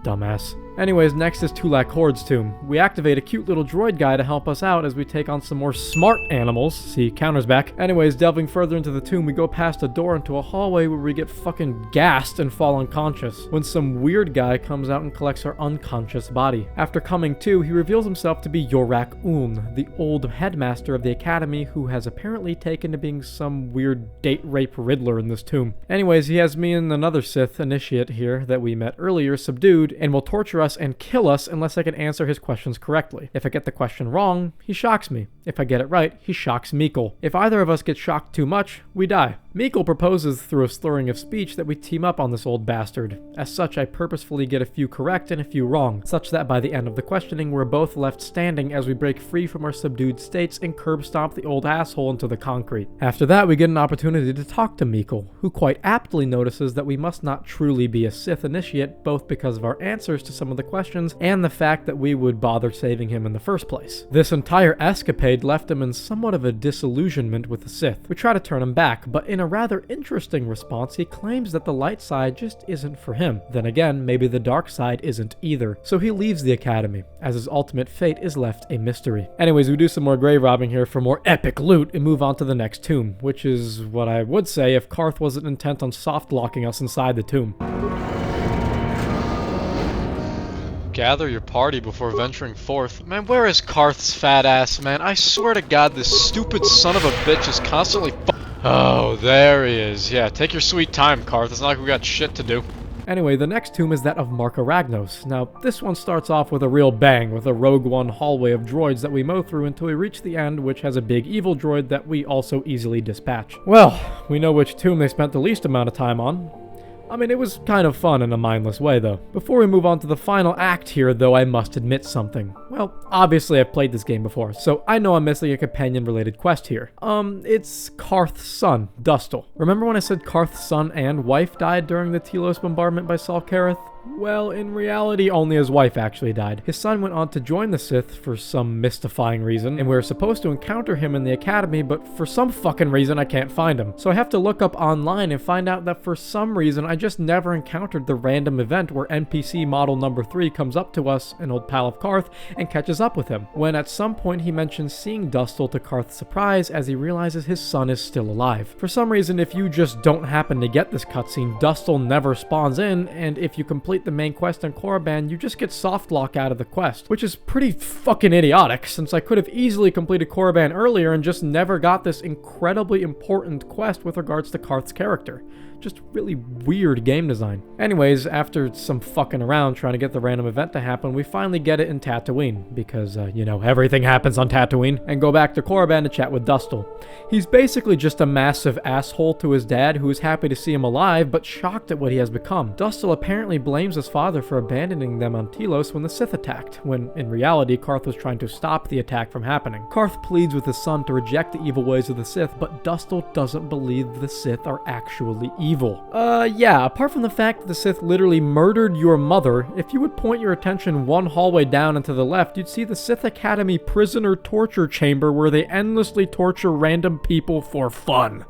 Dumbass. Anyways, next is Tulak Horde's tomb. We activate a cute little droid guy to help us out as we take on some more smart animals. See, counter's back. Anyways, delving further into the tomb, we go past a door into a hallway where we get fucking gassed and fall unconscious, when some weird guy comes out and collects our unconscious body. After coming to, he reveals himself to be Yorak Un, the old headmaster of the academy who has apparently taken to being some weird date rape Riddler in this tomb. Anyways, he has me and another Sith initiate here that we met earlier subdued and will torture us and kill us unless I can answer his questions correctly. If I get the question wrong, he shocks me. If I get it right, he shocks Meekle. If either of us gets shocked too much, we die. Meekle proposes through a slurring of speech that we team up on this old bastard. As such, I purposefully get a few correct and a few wrong, such that by the end of the questioning, we're both left standing as we break free from our subdued states and curb stomp the old asshole into the concrete. After that, we get an opportunity to talk to Meekle, who quite aptly notices that we must not truly be a Sith initiate, both because of our answers to some of the questions and the fact that we would bother saving him in the first place. This entire escapade left him in somewhat of a disillusionment with the Sith. We try to turn him back, but in a rather interesting response, he claims that the light side just isn't for him. Then again, maybe the dark side isn't either. So he leaves the academy, as his ultimate fate is left a mystery. Anyways, we do some more grave robbing here for more epic loot and move on to the next tomb, which is what I would say if Karth wasn't intent on soft locking us inside the tomb. Gather your party before venturing forth. Man, where is Karth's fat ass, man? I swear to God, this stupid son of a bitch is constantly Oh, there he is. Yeah, take your sweet time, Karth. It's not like we got shit to do. Anyway, the next tomb is that of Mark Aragnos. Now, this one starts off with a real bang, with a Rogue One hallway of droids that we mow through until we reach the end, which has a big evil droid that we also easily dispatch. Well, we know which tomb they spent the least amount of time on. I mean, it was kind of fun in a mindless way, though. Before we move on to the final act here, though, I must admit something. Well, obviously I've played this game before, so I know I'm missing a companion-related quest here. It's Karth's son, Dustil. Remember when I said Karth's son and wife died during the Telos bombardment by Saul Kareth? Well, in reality, only his wife actually died. His son went on to join the Sith for some mystifying reason, and we were supposed to encounter him in the academy, but for some fucking reason I can't find him. So I have to look up online and find out that for some reason I just never encountered the random event where NPC model number 3 comes up to us, an old pal of Karth, and catches up with him, when at some point he mentions seeing Dustil to Karth's surprise as he realizes his son is still alive. For some reason, if you just don't happen to get this cutscene, Dustil never spawns in, and if you complete the main quest on Korriban, you just get soft lock out of the quest, which is pretty fucking idiotic, since I could have easily completed Korriban earlier and just never got this incredibly important quest with regards to Karth's character. Just really weird game design. Anyways, after some fucking around trying to get the random event to happen, we finally get it in Tatooine, because, you know, everything happens on Tatooine, and go back to Korriban to chat with Dustil. He's basically just a massive asshole to his dad, who is happy to see him alive, but shocked at what he has become. Dustil apparently blames his father for abandoning them on Telos when the Sith attacked, when, in reality, Carth was trying to stop the attack from happening. Carth pleads with his son to reject the evil ways of the Sith, but Dustil doesn't believe the Sith are actually evil. Yeah, apart from the fact that the Sith literally murdered your mother, if you would point your attention one hallway down and to the left, you'd see the Sith Academy prisoner torture chamber where they endlessly torture random people for fun.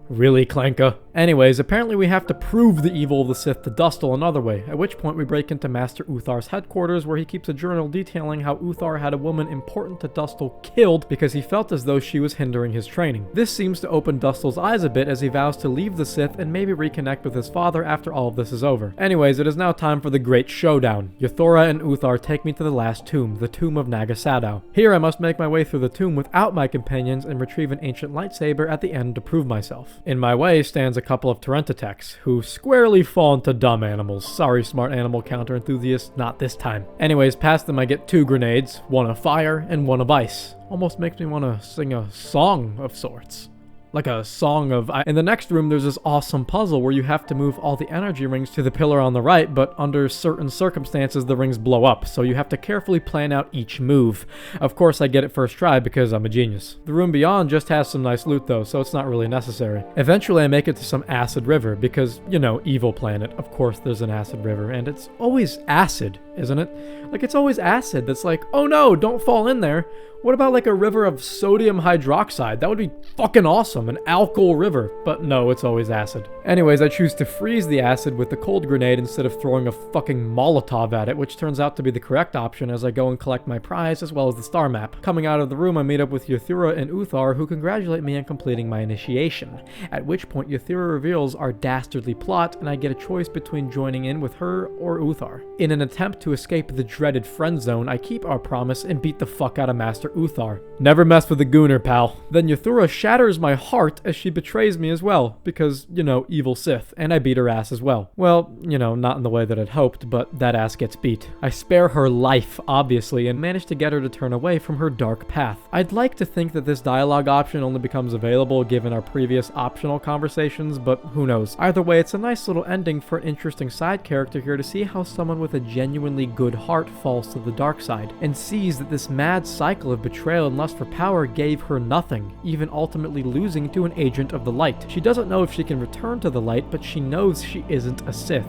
Really, Clanka? Anyways, apparently we have to prove the evil of the Sith to Dustil another way, at which point we break into Master Uthar's headquarters, where he keeps a journal detailing how Uthar had a woman important to Dustil killed because he felt as though she was hindering his training. This seems to open Dustil's eyes a bit as he vows to leave the Sith and maybe reconnect with his father after all of this is over. Anyways, it is now time for the great showdown. Yuthura and Uthar take me to the last tomb, the tomb of Nagamatsu. Here I must make my way through the tomb without my companions and retrieve an ancient lightsaber at the end to prove myself. In my way stands a couple of Tarentateks, who squarely fall into dumb animals. Sorry, smart animal counter enthusiasts, not this time. Anyways, past them I get 2 grenades, one of fire and one of ice. Almost makes me want to sing a song of sorts. Like a song of... In the next room, there's this awesome puzzle where you have to move all the energy rings to the pillar on the right, but under certain circumstances, the rings blow up, so you have to carefully plan out each move. Of course, I get it first try because I'm a genius. The room beyond just has some nice loot, though, so it's not really necessary. Eventually, I make it to some acid river, because, you know, evil planet. Of course, there's an acid river, and it's always acid, isn't it? Like, it's always acid that's like, oh no, don't fall in there. What about like a river of sodium hydroxide? That would be fucking awesome, an alkyl river. But no, it's always acid. Anyways, I choose to freeze the acid with the cold grenade instead of throwing a fucking Molotov at it, which turns out to be the correct option as I go and collect my prize as well as the star map. Coming out of the room, I meet up with Yuthura and Uthar, who congratulate me on completing my initiation. At which point, Yuthura reveals our dastardly plot, and I get a choice between joining in with her or Uthar. In an attempt to escape the dreaded friend zone, I keep our promise and beat the fuck out of Master Uthar. Never mess with a gooner, pal. Then Yuthura shatters my heart as she betrays me as well, because, you know, evil Sith, and I beat her ass as well. Well, you know, not in the way that I'd hoped, but that ass gets beat. I spare her life, obviously, and manage to get her to turn away from her dark path. I'd like to think that this dialogue option only becomes available given our previous optional conversations, but who knows. Either way, it's a nice little ending for an interesting side character here to see how someone with a genuinely good heart falls to the dark side, and sees that this mad cycle of betrayal and lust for power gave her nothing, even ultimately losing to an agent of the light. She doesn't know if she can return to the light, but she knows she isn't a Sith.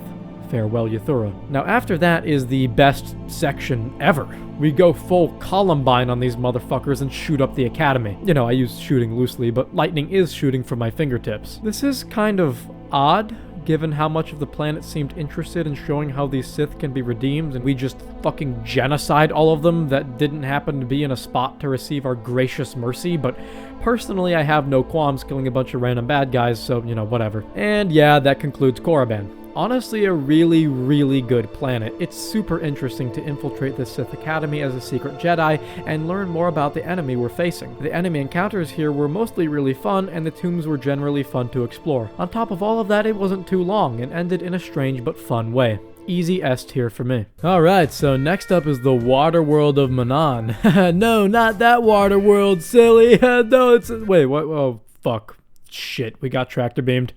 Farewell, Yuthura. Now after that is the best section ever. We go full Columbine on these motherfuckers and shoot up the academy. You know, I use shooting loosely, but lightning is shooting from my fingertips. This is kind of odd, given how much of the planet seemed interested in showing how these Sith can be redeemed, and we just fucking genocide all of them that didn't happen to be in a spot to receive our gracious mercy, but personally I have no qualms killing a bunch of random bad guys, so, you know, whatever. And yeah, that concludes Korriban. Honestly, a really, really good planet. It's super interesting to infiltrate the Sith Academy as a secret Jedi and learn more about the enemy we're facing. The enemy encounters here were mostly really fun, and the tombs were generally fun to explore. On top of all of that, it wasn't too long and ended in a strange but fun way. Easy S tier for me. Alright, so next up is the water world of Manaan. No, not that water world, silly. No, it's... Wait, what? Oh, fuck. Shit, we got tractor beamed.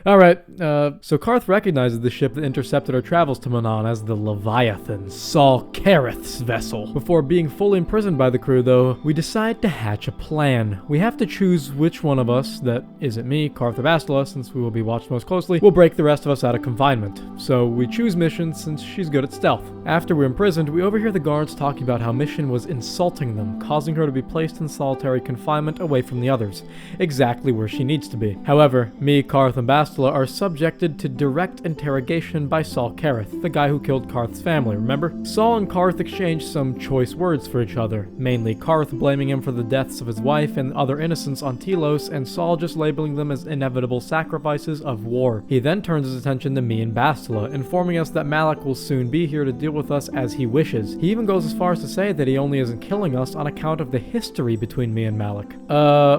Alright, so Carth recognizes the ship that intercepted our travels to Manaan as the Leviathan, Saul Kareth's vessel. Before being fully imprisoned by the crew, though, we decide to hatch a plan. We have to choose which one of us, that isn't me, Carth or Bastila, since we will be watched most closely, will break the rest of us out of confinement. So we choose Mission since she's good at stealth. After we're imprisoned, we overhear the guards talking about how Mission was insulting them, causing her to be placed in solitary confinement away from the others, exactly where she needs to be. However, me, Carth, and Bastila are subjected to direct interrogation by Saul Kareth, the guy who killed Carth's family, remember? Saul and Carth exchange some choice words for each other, mainly Carth blaming him for the deaths of his wife and other innocents on Telos, and Saul just labeling them as inevitable sacrifices of war. He then turns his attention to me and Bastila, Bastila, informing us that Malak will soon be here to deal with us as he wishes. He even goes as far as to say that he only isn't killing us on account of the history between me and Malak.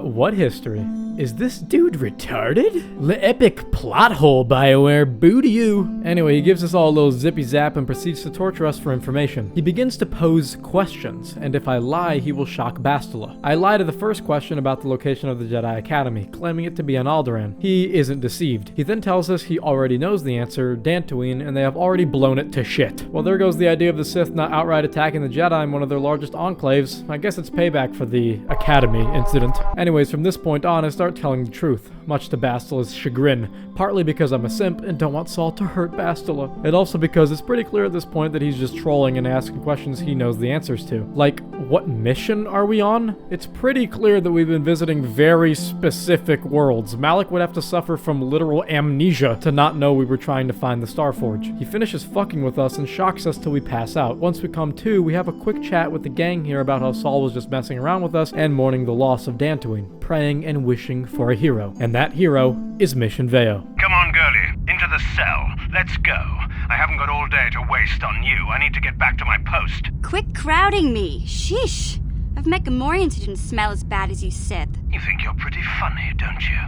What history? Is this dude retarded? The epic plot hole, BioWare, boo to you. Anyway, he gives us all a little zippy zap and proceeds to torture us for information. He begins to pose questions, and if I lie, he will shock Bastila. I lie to the first question about the location of the Jedi Academy, claiming it to be on Alderaan. He isn't deceived. He then tells us he already knows the answer, Dantooine, and they have already blown it to shit. Well, there goes the idea of the Sith not outright attacking the Jedi in one of their largest enclaves. I guess it's payback for the Academy incident. Anyways, from this point on, I start telling the truth, much to Bastila's chagrin, partly because I'm a simp and don't want Saul to hurt Bastila, and also because it's pretty clear at this point that he's just trolling and asking questions he knows the answers to. Like, what mission are we on? It's pretty clear that we've been visiting very specific worlds. Malak would have to suffer from literal amnesia to not know we were trying to find the Starforge. He finishes fucking with us and shocks us till we pass out. Once we come to, we have a quick chat with the gang here about how Saul was just messing around with us and mourning the loss of Dantooine, praying and wishing for a hero. And that hero is Mission Veo. Come on, girlie. Into the cell. Let's go. I haven't got all day to waste on you. I need to get back to my post. Quit crowding me. Sheesh. I've met Gamorreans who didn't smell as bad as you Sith. You think you're pretty funny, don't you?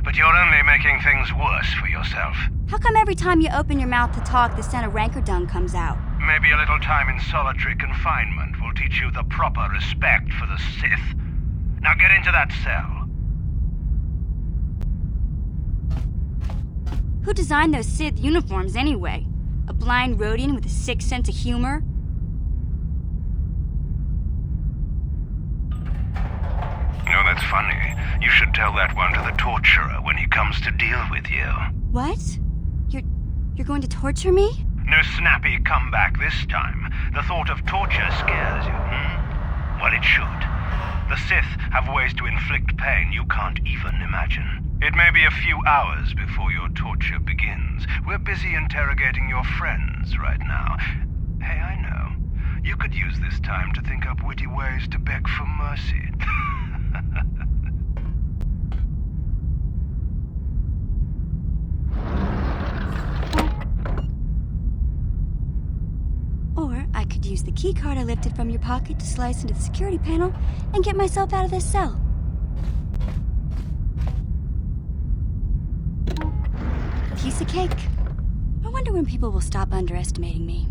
But you're only making things worse for yourself. How come every time you open your mouth to talk, the scent of rancor dung comes out? Maybe a little time in solitary confinement will teach you the proper respect for the Sith. Now get into that cell. Who designed those Sith uniforms anyway? A blind Rhodian with a sick sense of humor? No, that's funny. You should tell that one to the torturer when he comes to deal with you. What? You're going to torture me? No snappy comeback this time. The thought of torture scares you, Well, it should. The Sith have ways to inflict pain you can't even imagine. It may be a few hours before your torture begins. We're busy interrogating your friends right now. Hey, I know. You could use this time to think up witty ways to beg for mercy. Or I could use the key card I lifted from your pocket to slice into the security panel and get myself out of this cell. Piece of cake. I wonder when people will stop underestimating me.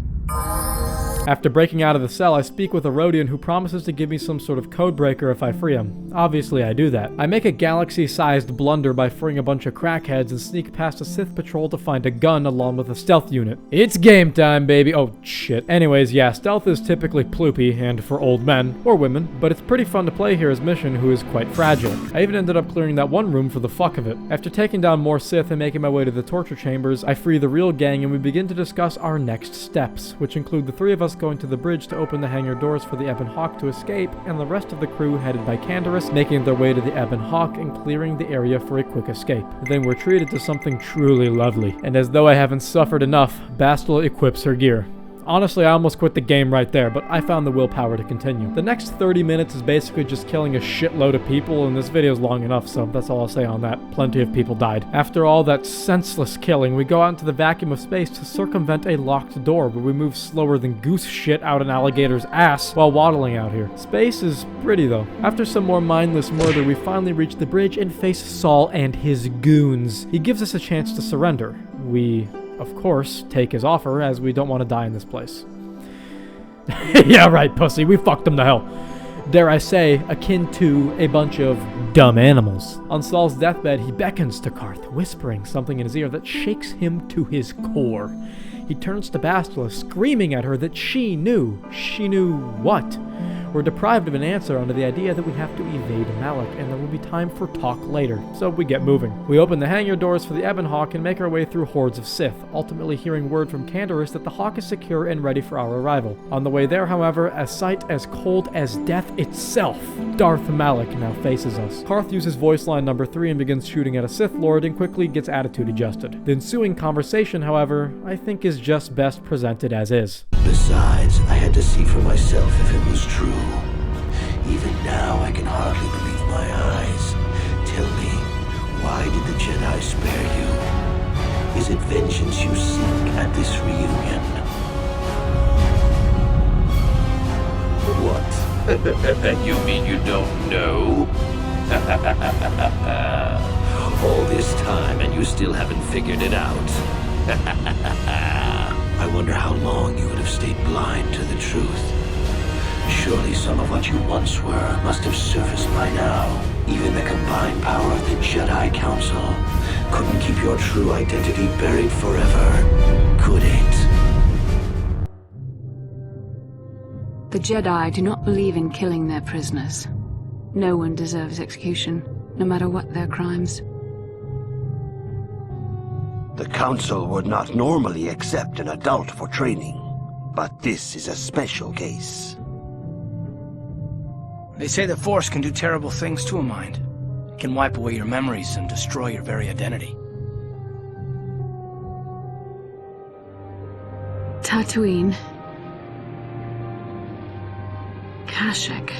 After breaking out of the cell, I speak with a Rhodian who promises to give me some sort of code breaker if I free him. Obviously, I do that. I make a galaxy-sized blunder by freeing a bunch of crackheads and sneak past a Sith patrol to find a gun along with a stealth unit. It's game time, baby! Oh, shit. Anyways, yeah, stealth is typically ploopy and for old men, or women, but it's pretty fun to play here as Mission, who is quite fragile. I even ended up clearing that one room for the fuck of it. After taking down more Sith and making my way to the torture chambers, I free the real gang and we begin to discuss our next steps, which include the three of us going to the bridge to open the hangar doors for the Ebon Hawk to escape, and the rest of the crew headed by Candaris, making their way to the Ebon Hawk and clearing the area for a quick escape. Then we're treated to something truly lovely, and as though I haven't suffered enough, Bastila equips her gear. Honestly, I almost quit the game right there, but I found the willpower to continue. The next 30 minutes is basically just killing a shitload of people, and this video is long enough, so that's all I'll say on that. Plenty of people died. After all that senseless killing, we go out into the vacuum of space to circumvent a locked door, where we move slower than goose shit out an alligator's ass while waddling out here. Space is pretty, though. After some more mindless murder, we finally reach the bridge and face Saul and his goons. He gives us a chance to surrender. We, of course, take his offer, as we don't want to die in this place. Yeah, right, pussy, we fucked him to hell. Dare I say, akin to a bunch of dumb animals. On Saul's deathbed, he beckons to Karth, whispering something in his ear that shakes him to his core. He turns to Bastila, screaming at her that she knew. She knew what? We're deprived of an answer under the idea that we have to evade Malak, and there will be time for talk later, so we get moving. We open the hangar doors for the Ebon Hawk and make our way through hordes of Sith, ultimately hearing word from Candaris that the Hawk is secure and ready for our arrival. On the way there, however, a sight as cold as death itself, Darth Malak now faces us. Karth uses voice line number 3 and begins shooting at a Sith Lord and quickly gets attitude adjusted. The ensuing conversation, however, I think is just best presented as is. Besides, I had to see for myself if it was true. Even now, I can hardly believe my eyes. Tell me, why did the Jedi spare you? Is it vengeance you seek at this reunion? What? You mean you don't know? All this time and you still haven't figured it out. I wonder how long you would have stayed blind to the truth. Surely some of what you once were must have surfaced by now. Even the combined power of the Jedi Council couldn't keep your true identity buried forever, could it? The Jedi do not believe in killing their prisoners. No one deserves execution, no matter what their crimes. The Council would not normally accept an adult for training, but this is a special case. They say the Force can do terrible things to a mind. It can wipe away your memories and destroy your very identity. Tatooine. Kashyyyk.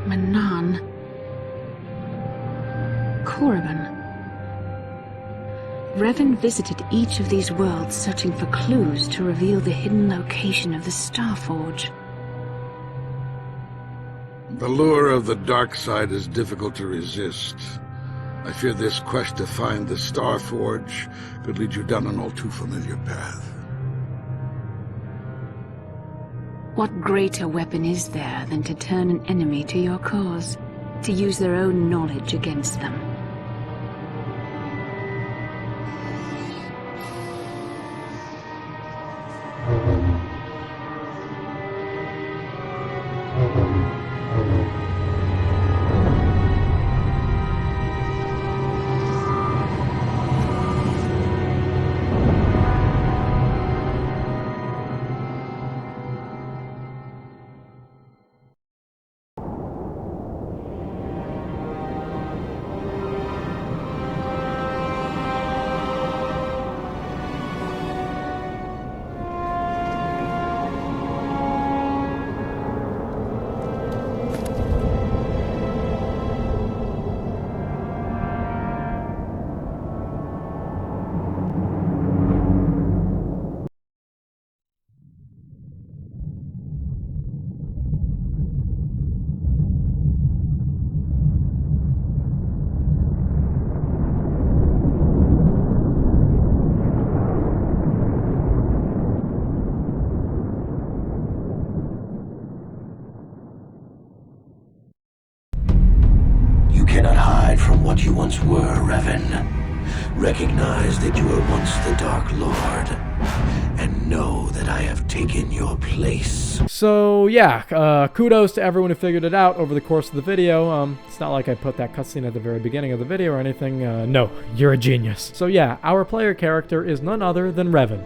Manaan. Korriban. Revan visited each of these worlds searching for clues to reveal the hidden location of the Starforge. The lure of the dark side is difficult to resist. I fear this quest to find the Starforge could lead you down an all too familiar path. What greater weapon is there than to turn an enemy to your cause, to use their own knowledge against them? What you once were, Revan. Recognize that you were once the Dark Lord, and know that I have taken your place. So yeah, kudos to everyone who figured it out over the course of the video. It's not like I put that cutscene at the very beginning of the video or anything. No, you're a genius. So yeah, our player character is none other than Revan.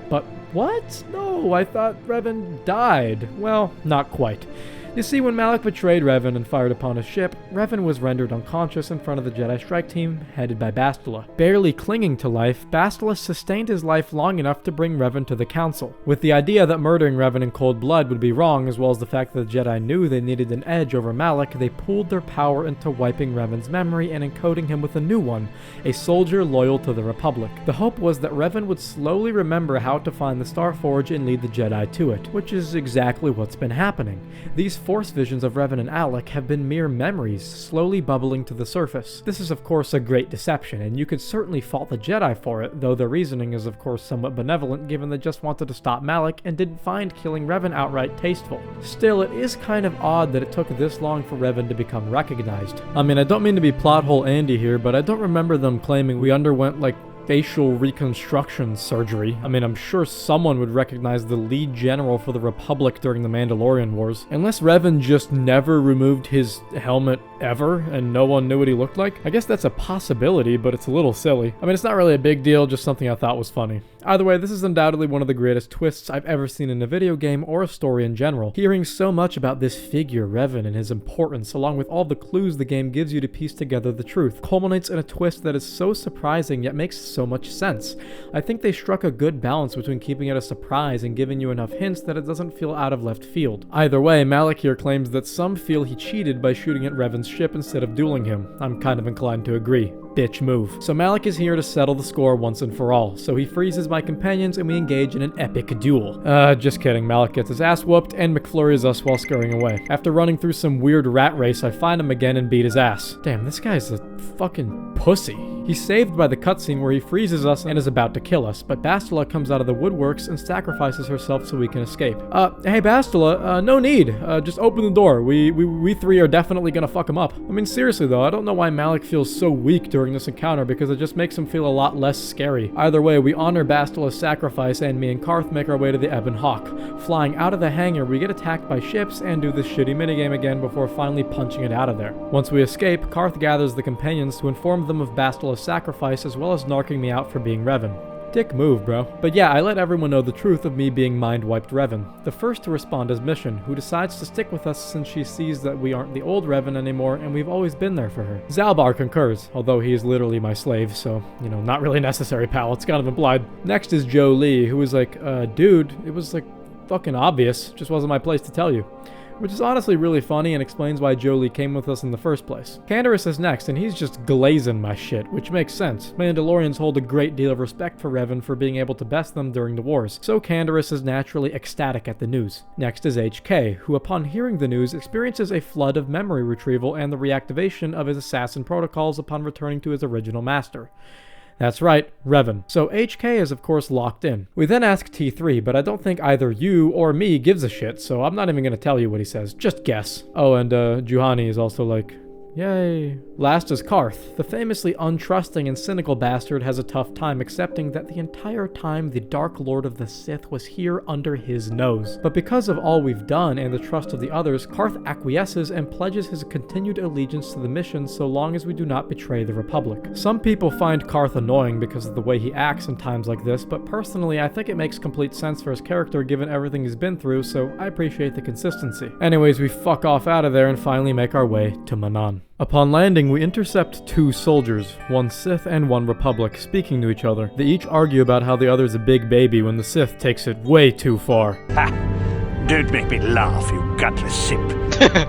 But what? No, I thought Revan died. Well, not quite. You see, when Malak betrayed Revan and fired upon his ship, Revan was rendered unconscious in front of the Jedi strike team, headed by Bastila. Barely clinging to life, Bastila sustained his life long enough to bring Revan to the Council. With the idea that murdering Revan in cold blood would be wrong, as well as the fact that the Jedi knew they needed an edge over Malak, they pooled their power into wiping Revan's memory and encoding him with a new one, a soldier loyal to the Republic. The hope was that Revan would slowly remember how to find the Starforge and lead the Jedi to it, which is exactly what's been happening. These Force visions of Revan and Alec have been mere memories, slowly bubbling to the surface. This is of course a great deception, and you could certainly fault the Jedi for it, though their reasoning is of course somewhat benevolent given they just wanted to stop Malak and didn't find killing Revan outright tasteful. Still, it is kind of odd that it took this long for Revan to become recognized. I mean, I don't mean to be plot hole Andy here, but I don't remember them claiming we underwent like facial reconstruction surgery. I mean, I'm sure someone would recognize the lead general for the Republic during the Mandalorian Wars. Unless Revan just never removed his helmet ever and no one knew what he looked like. I guess that's a possibility, but it's a little silly. I mean, it's not really a big deal, just something I thought was funny. Either way, this is undoubtedly one of the greatest twists I've ever seen in a video game or a story in general. Hearing so much about this figure, Revan, and his importance, along with all the clues the game gives you to piece together the truth, culminates in a twist that is so surprising yet makes so much sense. I think they struck a good balance between keeping it a surprise and giving you enough hints that it doesn't feel out of left field. Either way, Malak here claims that some feel he cheated by shooting at Revan's ship instead of dueling him. I'm kind of inclined to agree. bitch move. So Malik is here to settle the score once and for all. So he freezes my companions and we engage in an epic duel. Just kidding. Malik gets his ass whooped and McFlurries us while scurrying away. After running through some weird rat race, I find him again and beat his ass. Damn, this guy's a fucking pussy. He's saved by the cutscene where he freezes us and is about to kill us, but Bastila comes out of the woodworks and sacrifices herself so we can escape. Hey Bastila, no need. Just open the door. We three are definitely gonna fuck him up. I mean, seriously though, I don't know why Malik feels so weak during this encounter because it just makes him feel a lot less scary. Either way, we honor Bastila's sacrifice and me and Karth make our way to the Ebon Hawk. Flying out of the hangar, we get attacked by ships and do this shitty minigame again before finally punching it out of there. Once we escape, Karth gathers the companions to inform them of Bastila's sacrifice as well as narking me out for being Revan. Dick move, bro. But yeah, I let everyone know the truth of me being mind-wiped Revan. The first to respond is Mission, who decides to stick with us since she sees that we aren't the old Revan anymore and we've always been there for her. Zalbar concurs, although he is literally my slave, so, you know, not really necessary, pal. It's kind of implied. Next is Joe Lee, who is like, dude, it was like fucking obvious. Just wasn't my place to tell you. Which is honestly really funny and explains why Jolie came with us in the first place. Canderous is next, and he's just glazing my shit, which makes sense. Mandalorians hold a great deal of respect for Revan for being able to best them during the wars, so Canderous is naturally ecstatic at the news. Next is HK, who upon hearing the news experiences a flood of memory retrieval and the reactivation of his assassin protocols upon returning to his original master. That's right, Revan. So HK is of course locked in. We then ask T3, but I don't think either you or me gives a shit, so I'm not even gonna tell you what he says. Just guess. Oh, and Juhani is also like, yay. Last is Karth. The famously untrusting and cynical bastard has a tough time accepting that the entire time the Dark Lord of the Sith was here under his nose. But because of all we've done and the trust of the others, Karth acquiesces and pledges his continued allegiance to the mission so long as we do not betray the Republic. Some people find Karth annoying because of the way he acts in times like this, but personally I think it makes complete sense for his character given everything he's been through, so I appreciate the consistency. Anyways, we fuck off out of there and finally make our way to Manaan. Upon landing, we intercept two soldiers, one Sith and one Republic, speaking to each other. They each argue about how the other's a big baby when the Sith takes it way too far. Ha! Don't make me laugh, you gutless simp.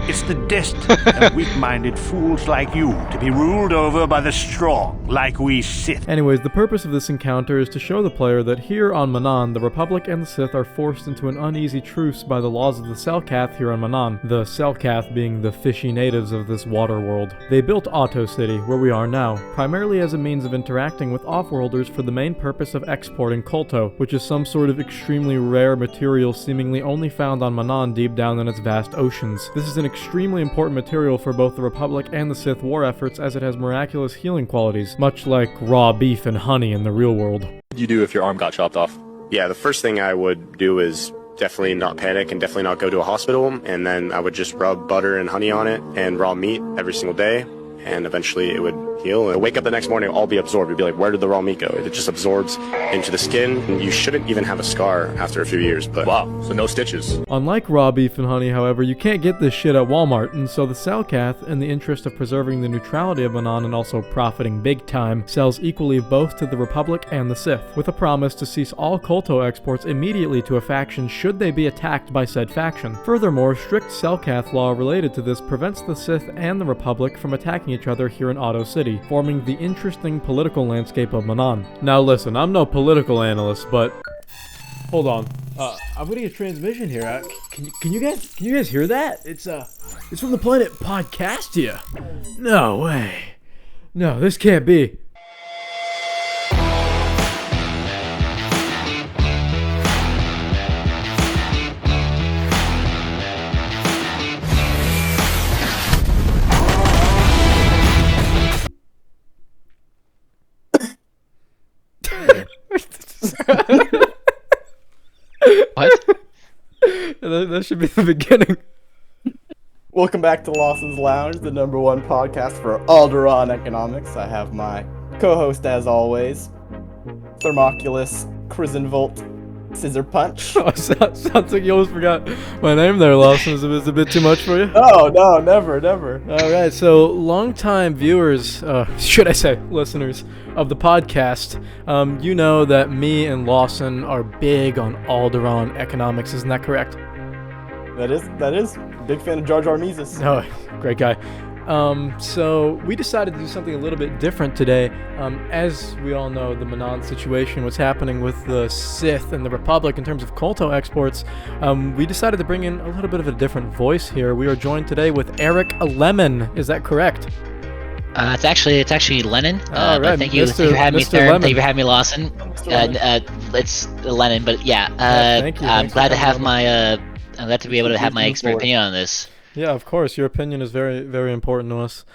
It's the destiny of weak-minded fools like you to be ruled over by the strong, like we Sith. Anyways, the purpose of this encounter is to show the player that here on Manaan, the Republic and the Sith are forced into an uneasy truce by the laws of the Selkath here on Manaan, the Selkath being the fishy natives of this water world. They built Auto City, where we are now, primarily as a means of interacting with off-worlders for the main purpose of exporting Kolto, which is some sort of extremely rare material seemingly only found on Manaan deep down in its vast oceans. This is an extremely important material for both the Republic and the Sith war efforts as it has miraculous healing qualities, much like raw beef and honey in the real world. What would you do if your arm got chopped off? Yeah, the first thing I would do is definitely not panic and definitely not go to a hospital, and then I would just rub butter and honey on it and raw meat every single day, and eventually it would heal. And wake up the next morning, it'll all be absorbed. You'd be like, where did the raw meat go? It just absorbs into the skin, and you shouldn't even have a scar after a few years, but... Wow, so no stitches. Unlike raw beef and honey, however, you can't get this shit at Walmart, and so the Selkath, in the interest of preserving the neutrality of Manaan and also profiting big time, sells equally both to the Republic and the Sith, with a promise to cease all Kolto exports immediately to a faction should they be attacked by said faction. Furthermore, strict Selkath law related to this prevents the Sith and the Republic from attacking each other here in Auto City, forming the interesting political landscape of Manaan. Now listen, I'm no political analyst, but... Hold on. I'm getting a transmission here. Can you guys hear that? It's from the planet Podcastia. No way. No, this can't be. What? That should be the beginning. Welcome back to Lawson's Lounge, the #1 podcast for Alderaan economics. I have my co-host, as always, Thermoculus Krisenvolt Scissor Punch. Oh, sounds like you almost forgot my name there, Lawson. Is it a bit too much for you? No, never. Alright, so longtime viewers, should I say listeners, of the podcast, you know that me and Lawson are big on Alderaan economics, isn't that correct? That is. Big fan of Jar Jar Meezus. Oh, great guy. So we decided to do something a little bit different today. As we all know, the Manaan situation, what's happening with the Sith and the Republic in terms of Kolto exports, we decided to bring in a little bit of a different voice here. We are joined today with Eric Lemon. Is that correct? It's actually Lennon. All right, thank you for having me, Therm. Thank you for having me, Lawson. It's Lennon, but yeah. Thank you. I'm glad to have I'm glad to be able to have my expert opinion on this. Yeah, of course. Your opinion is very, very important to us.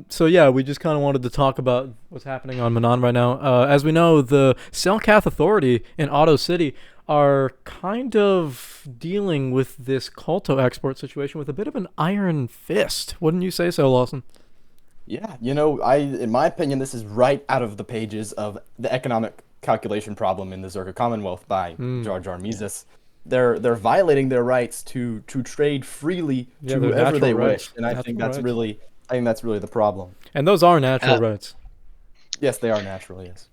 So yeah, we just kind of wanted to talk about what's happening on Manaan right now. As we know, the Selkath Authority in Otto City are kind of dealing with this Kolto export situation with a bit of an iron fist. Wouldn't you say so, Lawson? Yeah, in my opinion, this is right out of the pages of the economic calculation problem in the Zerka Commonwealth by Jar Jar Mises. They're violating their rights to trade freely to whoever they wish, and I think that's really the problem. And those are natural rights. Yes, they are natural. Yes.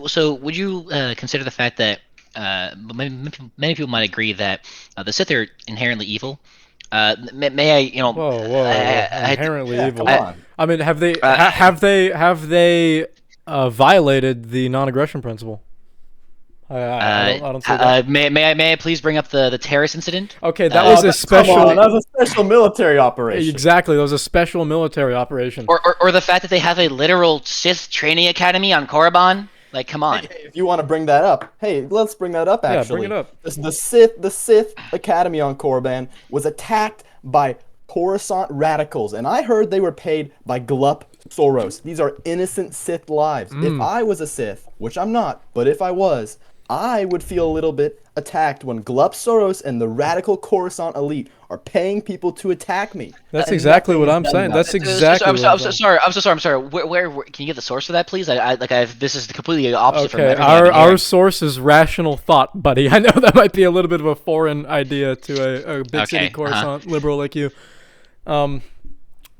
So, would you consider the fact that many people might agree that the Sith are inherently evil? May I, Whoa! Inherently evil. Come on. I mean, have they violated the non-aggression principle? I don't see that. May I please bring up the Taris incident? Okay, that was a special. Come on, that was a special military operation. Exactly, that was a special military operation. Or the fact that they have a literal Sith training academy on Korriban. Like, come on. Hey, if you want to bring that up, let's bring that up. Actually, yeah, bring it up. The Sith Academy on Korriban was attacked by Coruscant radicals, and I heard they were paid by Glup Soros. These are innocent Sith lives. If I was a Sith, which I'm not, but if I was, I would feel a little bit attacked when Glup Soros and the radical Coruscant elite are paying people to attack me. That's exactly what I'm saying. That's exactly. I'm so sorry. I'm sorry. Where can you get the source for that, please? This is completely opposite from everything I've been our hearing. source is rational thought, buddy. I know that might be a little bit of a foreign idea to a big city Coruscant liberal like you. So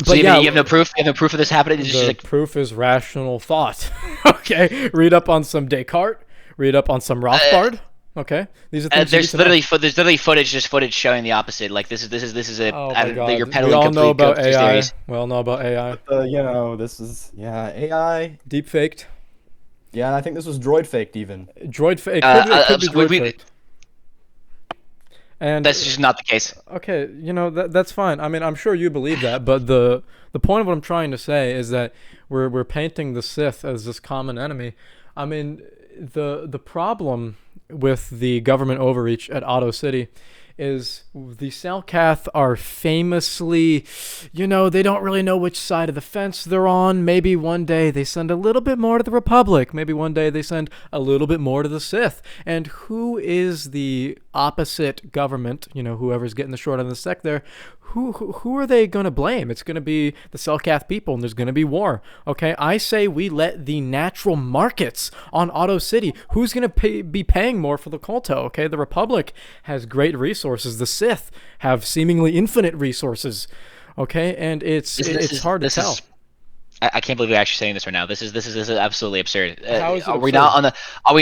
but you have no proof. You have no proof of this happening. The proof is rational thought. Okay, read up on some Descartes. Read up on some Rothbard. Okay, these are things. There's literally footage, just footage showing the opposite. Like this is a. Oh my God. You're peddling we all know about AI. theories. We all know about AI. This is AI. Deep faked. Yeah, and I think this was droid faked even. Droid faked. It could be droid faked. And that's just not the case. Okay, that's fine. I mean, I'm sure you believe that, but the point of what I'm trying to say is that we're painting the Sith as this common enemy. I mean, the problem with the government overreach at Otto City is the Selkath are famously, they don't really know which side of the fence they're on. Maybe one day they send a little bit more to the Republic. Maybe one day they send a little bit more to the Sith. And who is the opposite government, whoever's getting the short end of the stick there, who are they going to blame? It's going to be the Selkath people, and there's going to be war. Okay, I say we let the natural markets on Otto City. Who's going to be paying more for the Kolto? Okay, the Republic has great resources. The Sith have seemingly infinite resources. Okay, and it's hard to tell. I can't believe you're actually saying this right now. This is absolutely absurd. How is it Are absurd? we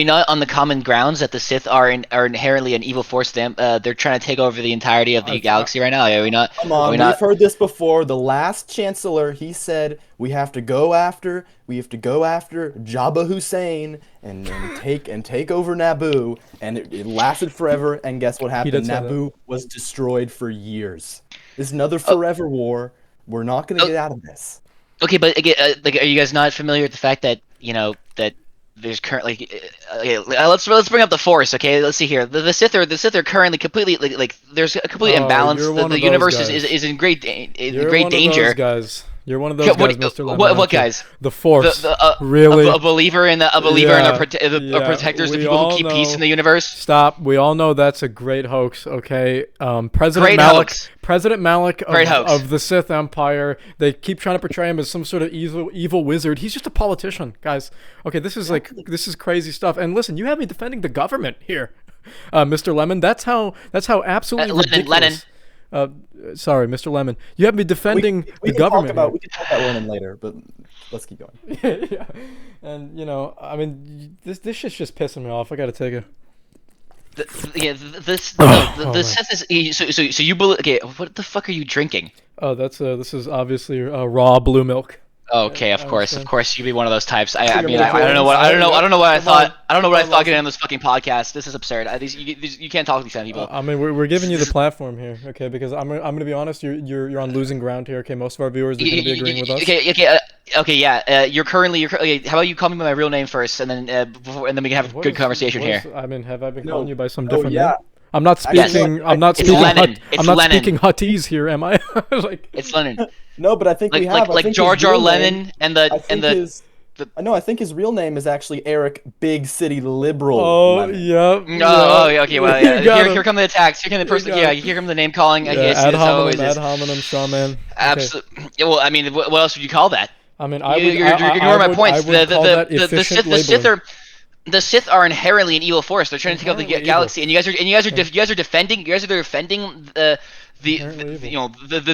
not on the common grounds that the Sith are inherently an evil force? They're trying to take over the entirety of the galaxy right now. Are we not? Come on, we've heard this before. The last Chancellor, he said we have to go after Jabba Hussein and take over Naboo, and it lasted forever. And guess what happened? Naboo was destroyed for years. This is another forever war. We're not going to get out of this. Okay, but again, are you guys not familiar with the fact that that there's currently? Let's bring up the Force. Okay, let's see here. The Sith are currently completely like there's a complete imbalance. The universe is in great danger. You're one of those guys, Mr. Lemon. What guys? The Force. Really? A believer in a protectors of people who keep peace in the universe. Stop. We all know that's a great hoax. Okay. President Malik of the Sith Empire. They keep trying to portray him as some sort of evil wizard. He's just a politician, guys. Okay. This is crazy stuff. And listen, you have me defending the government here, Mr. Lemon. That's how absolutely ridiculous. Sorry, Mr. Lemon. You have me defending the government. We can talk about Lemon later, but let's keep going. Yeah. And I mean, this shit's just pissing me off. I gotta take it. The Sith is so you believe. Okay, what the fuck are you drinking? Oh, this is obviously raw blue milk. Okay, of course, you'd be one of those types. I mean, Signature I don't know what I don't know. I don't know what I Come thought. on. I don't know what I Come on, thought getting Lawson. on this fucking podcast. This is absurd. You can't talk to these kind of people. I mean, we're giving you the platform here, okay? Because I'm gonna be honest, you're on losing ground here, okay? Most of our viewers are gonna be agreeing with us. Okay, yeah. You're currently. Okay, how about you call me by my real name first, and then and then we can have a good conversation here. I mean, have I been calling you by some different yeah. name? I'm not speaking. Yes. I'm not It's speaking. Lenin. I'm not speaking Huttese here, am I? Like it's Lenin. No, but I think we have. Like Jar Jar Lennon and the. No, I think his real name is actually Eric Big City Liberal. Oh, Lennon. yep. Oh, okay. Well, yeah. Here come the attacks. Here come the person. Yeah, here come the name calling. Yeah, Okay, ad hominem, ad strawman. Absolutely. Yeah, well, I mean, what else would you call that? I mean, you're ignoring my points. The Sith are inherently an evil force. They're trying to take over the galaxy, and you guys are defending the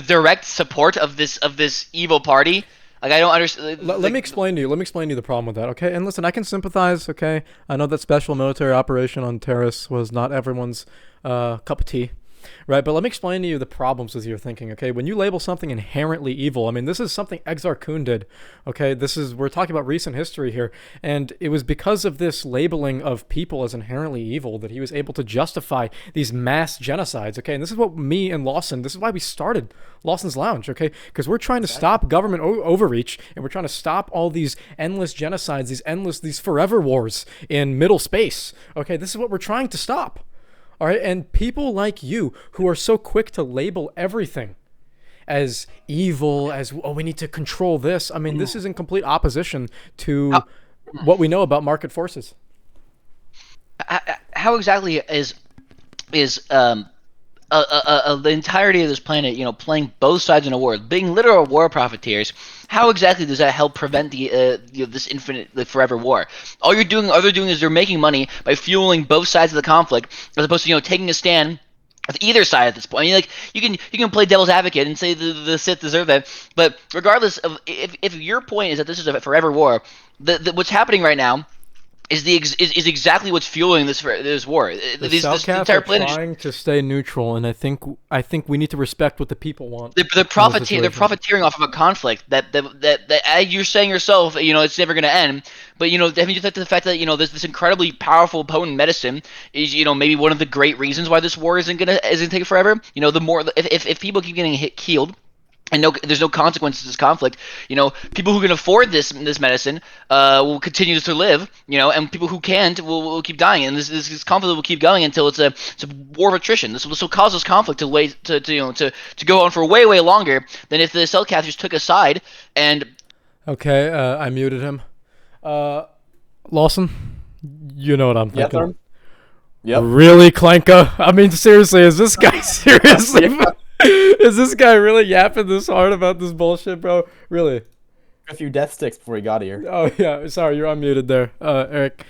direct support of this evil party. Like, I don't understand. Let me explain to you. Let me explain to you the problem with that, okay? And listen, I can sympathize, okay? I know that special military operation on Taris was not everyone's cup of tea, right? But let me explain to you the problems with your thinking, okay? When you label something inherently evil, I mean, this is something Exar Kun did, okay? We're talking about recent history here, and it was because of this labeling of people as inherently evil that he was able to justify these mass genocides, okay? And this is what me and Lawson, this is why we started Lawson's Lounge, okay? Because we're trying to stop government overreach, and we're trying to stop all these endless genocides, these forever wars in middle space, okay? This is what we're trying to stop. All right, and people like you who are so quick to label everything as evil, as, oh, we need to control this. I mean, this is in complete opposition to what we know about market forces. How exactly is the entirety of this planet, playing both sides in a war, being literal war profiteers? How exactly does that help prevent this infinite, forever war? All they're doing is they're making money by fueling both sides of the conflict, as opposed to taking a stand with either side at this point. I mean, like, you can play devil's advocate and say the Sith deserve that, but regardless of if your point is that this is a forever war, what's happening right now is exactly what's fueling this war. The Cellcats are trying to stay neutral, and I think we need to respect what the people want. They're profiteering off of a conflict that you're saying yourself, it's never going to end. But have you just looked at the fact that this incredibly powerful, potent medicine is maybe one of the great reasons why this war isn't gonna take forever. The more if people keep getting killed, and there's no consequences to this conflict, people who can afford this medicine will continue to live, and people who can't will keep dying, and this conflict will keep going until it's a war of attrition. This will cause this conflict to go on for way longer than if the Cellcats just took a side and. Okay, I muted him. Lawson, you know what I'm thinking. Yep. Really, Clanka? I mean, seriously, is this guy seriously? Is this guy really yapping this hard about this bullshit, bro? Really? A few death sticks before he got here. Oh yeah, sorry, you're unmuted there, Eric.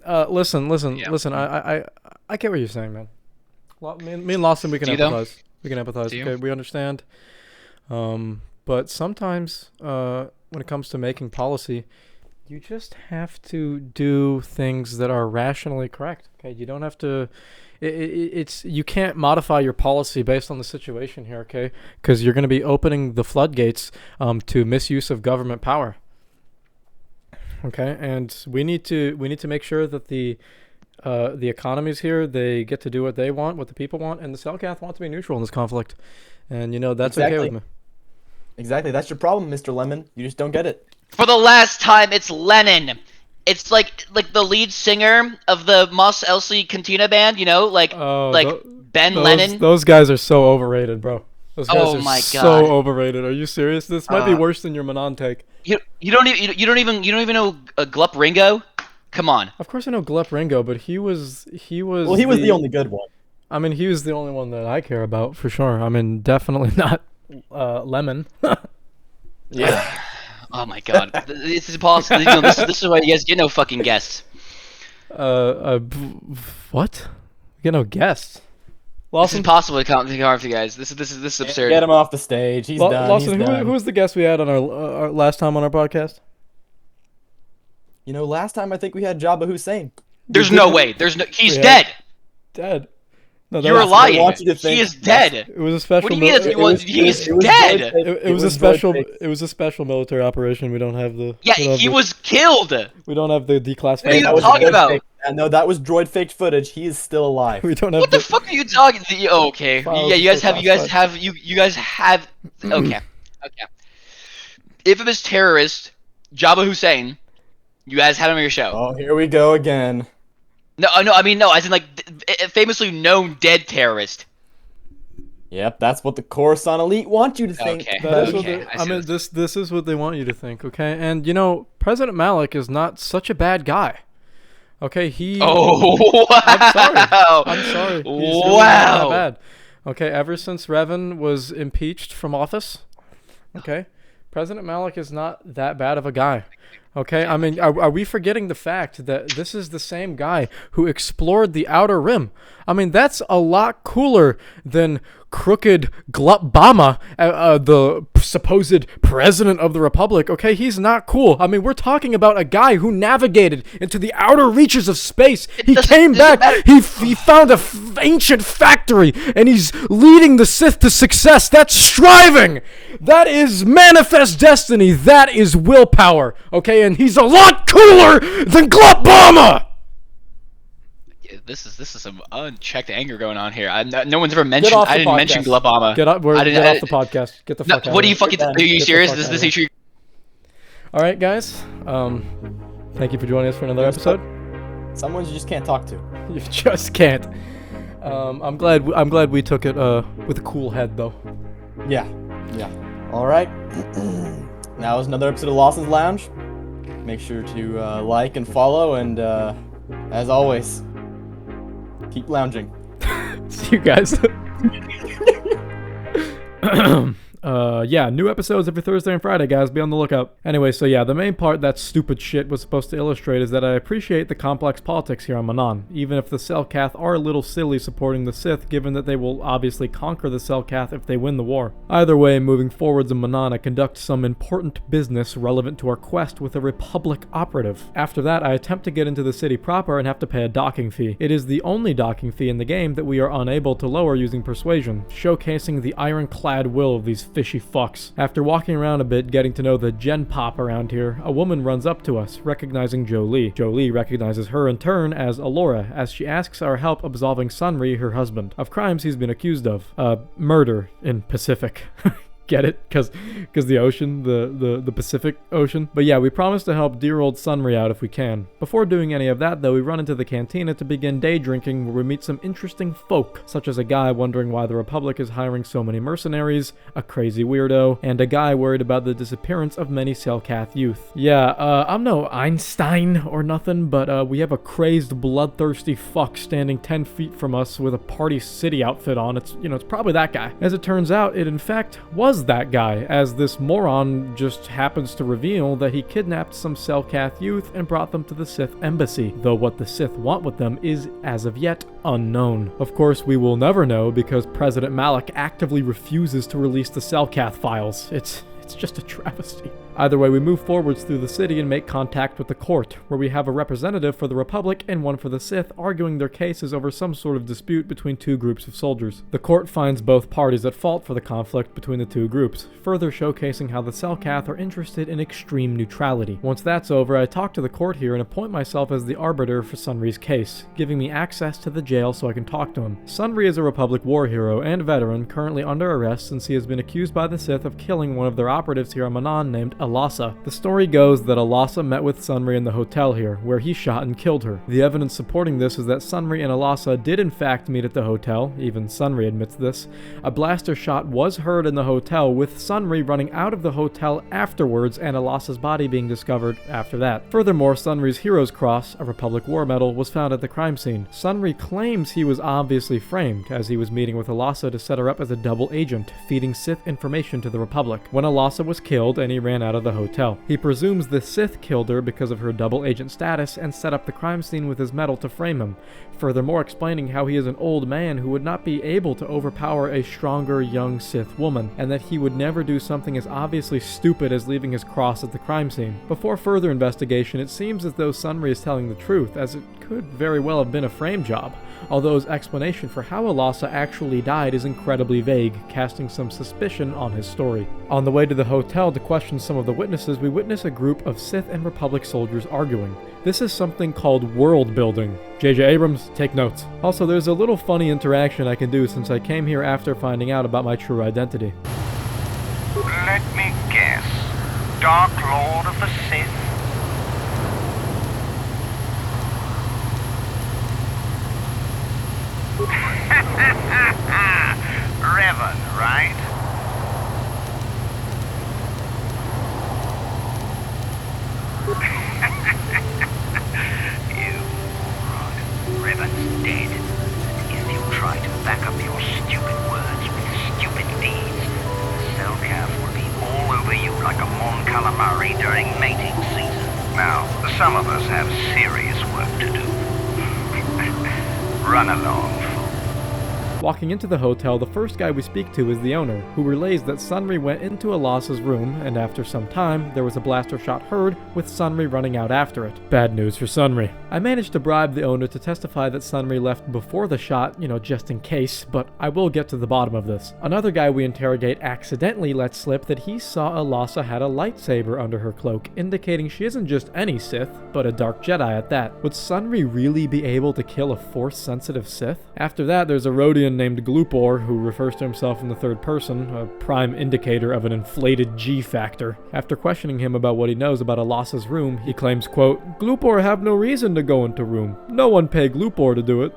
Listen. I get what you're saying, man. Me and Lawson, we can empathize. We can empathize. Okay, we understand. But sometimes, when it comes to making policy, you just have to do things that are rationally correct. Okay, you don't have to. You can't modify your policy based on the situation here, okay? Because you're going to be opening the floodgates to misuse of government power. Okay, and we need to make sure that the economies here, they get to do what they want, what the people want, and the Cellcath want to be neutral in this conflict, and that's exactly. okay with me. Exactly, that's your problem, Mr. Lemon. You just don't get it. For the last time, it's Lennon. It's like the lead singer of the Moss Elsie Cantina band, Ben Lennon. Those guys are so overrated, bro. Those guys are my God. So overrated. Are you serious? This might be worse than your Manaan take. You don't even know Glup Ringo? Come on. Of course I know Glup Ringo, but he was. Well, he was the only good one. I mean, he was the only one that I care about for sure. I mean, definitely not Lemon. Yeah. Oh my God, this is impossible. This is why you guys get no fucking guests. What? We get no guests. Lawson, it's impossible to count for you guys. This is absurd. Get him off the stage. He's done. Lawson, who was the guest we had on our last time on our podcast? Last time I think we had Jabba Hussein. There's no way. He's dead. Dead. No, You're lying. He is dead. It was a special. He's dead. It was a special. It was a special military operation. We don't have the. Yeah, he was killed. We don't have the declassified. What are you talking about? No, that was droid faked footage. He is still alive. We don't have. What the fuck are you talking? Okay. Yeah, you guys have. Okay. Okay. Infamous terrorist Jabba Hussein. You guys had him on your show. Oh, here we go again. No, I mean, no, as in, like, famously known dead terrorist. Yep, that's what the Coruscant elite want you to think. Okay. I mean, this is what they want you to think, okay? And, you know, President Malik is not such a bad guy. Okay, he... Oh, wow! I'm sorry. He's wow! Really not that bad. Okay, ever since Revan was impeached from office, okay, President Malik is not that bad of a guy. Okay, I mean, are we forgetting the fact that this is the same guy who explored the Outer Rim? I mean, that's a lot cooler than crooked Glupbama, the supposed president of the Republic. Okay, he's not cool. I mean, we're talking about a guy who navigated into the outer reaches of space. He came back, he found an ancient factory, and he's leading the Sith to success. That's striving. That is manifest destiny. That is willpower. Okay, and he's a lot cooler than Glupbama. This is some unchecked anger going on here. No one's ever mentioned. I didn't mention Glupbama. Get off the podcast. Get the fuck out. What are you fucking? Are you serious? Is this true? All right, guys. Thank you for joining us for another episode. Someone you just can't talk to. You just can't. I'm glad we took it with a cool head, though. Yeah. All right. Now is another episode of Lawson's Lounge. Make sure to like and follow, and as always, keep lounging. See you guys. Yeah, new episodes every Thursday and Friday, guys. Be on the lookout. Anyway, so yeah, the main part that stupid shit was supposed to illustrate is that I appreciate the complex politics here on Manaan, even if the Selkath are a little silly supporting the Sith, given that they will obviously conquer the Selkath if they win the war. Either way, moving forwards in Manaan, I conduct some important business relevant to our quest with a Republic operative. After that, I attempt to get into the city proper and have to pay a docking fee. It is the only docking fee in the game that we are unable to lower using persuasion, showcasing the ironclad will of these fishy fucks. After walking around a bit, getting to know the gen pop around here, a woman runs up to us, recognizing Jolie. Jolie recognizes her in turn as Alora, as she asks our help absolving Sunri, her husband, of crimes he's been accused of. Murder in Pacific. Get it? Because the ocean, the Pacific Ocean. But yeah, we promise to help dear old Sunri out if we can. Before doing any of that, though, we run into the cantina to begin day drinking, where we meet some interesting folk, such as a guy wondering why the Republic is hiring so many mercenaries, a crazy weirdo, and a guy worried about the disappearance of many Selkath youth. Yeah, I'm no Einstein or nothing, but we have a crazed, bloodthirsty fuck standing 10 feet from us with a Party City outfit on. It's probably that guy. As it turns out, it in fact was that guy, as this moron just happens to reveal that he kidnapped some Selkath youth and brought them to the Sith embassy, though what the Sith want with them is, as of yet, unknown. Of course, we will never know because President Malik actively refuses to release the Selkath files. It's just a travesty. Either way, we move forwards through the city and make contact with the court, where we have a representative for the Republic and one for the Sith arguing their cases over some sort of dispute between two groups of soldiers. The court finds both parties at fault for the conflict between the two groups, further showcasing how the Selkath are interested in extreme neutrality. Once that's over, I talk to the court here and appoint myself as the arbiter for Sunri's case, giving me access to the jail so I can talk to him. Sunri is a Republic war hero and veteran, currently under arrest since he has been accused by the Sith of killing one of their operatives here on Manaan named Alasa. The story goes that Alasa met with Sunri in the hotel here, where he shot and killed her. The evidence supporting this is that Sunri and Alasa did in fact meet at the hotel, even Sunri admits this. A blaster shot was heard in the hotel, with Sunri running out of the hotel afterwards and Alasa's body being discovered after that. Furthermore, Sunri's Hero's Cross, a Republic war medal, was found at the crime scene. Sunri claims he was obviously framed, as he was meeting with Alasa to set her up as a double agent, feeding Sith information to the Republic. When Alasa was killed and he ran out out of the hotel. He presumes the Sith killed her because of her double agent status and set up the crime scene with his metal to frame him, furthermore explaining how he is an old man who would not be able to overpower a stronger young Sith woman, and that he would never do something as obviously stupid as leaving his cross at the crime scene. Before further investigation, it seems as though Sunry is telling the truth, as it could very well have been a frame job, although his explanation for how Alasa actually died is incredibly vague, casting some suspicion on his story. On the way to the hotel to question some of the witnesses, we witness a group of Sith and Republic soldiers arguing. This is something called world building. J.J. Abrams, take notes. Also, there's a little funny interaction I can do since I came here after finding out about my true identity. Let me guess. Dark Lord of the Sith? Revan, right? You moron. Revan's dead. If you try to back up your stupid words with stupid deeds, the cell calf will be all over you like a Mon Calamari during mating season. Now, some of us have serious work to do. Run along. Walking into the hotel, the first guy we speak to is the owner, who relays that Sunry went into Alasa's room, and after some time, there was a blaster shot heard, with Sunry running out after it. Bad news for Sunry. I managed to bribe the owner to testify that Sunry left before the shot, just in case, but I will get to the bottom of this. Another guy we interrogate accidentally lets slip that he saw Alasa had a lightsaber under her cloak, indicating she isn't just any Sith, but a Dark Jedi at that. Would Sunry really be able to kill a Force-sensitive Sith? After that, there's a Rodian named Glupor, who refers to himself in the third person, a prime indicator of an inflated G-factor. After questioning him about what he knows about Alasa's room, he claims, quote, "Glupor have no reason to go into room. No one pay Glupor to do it."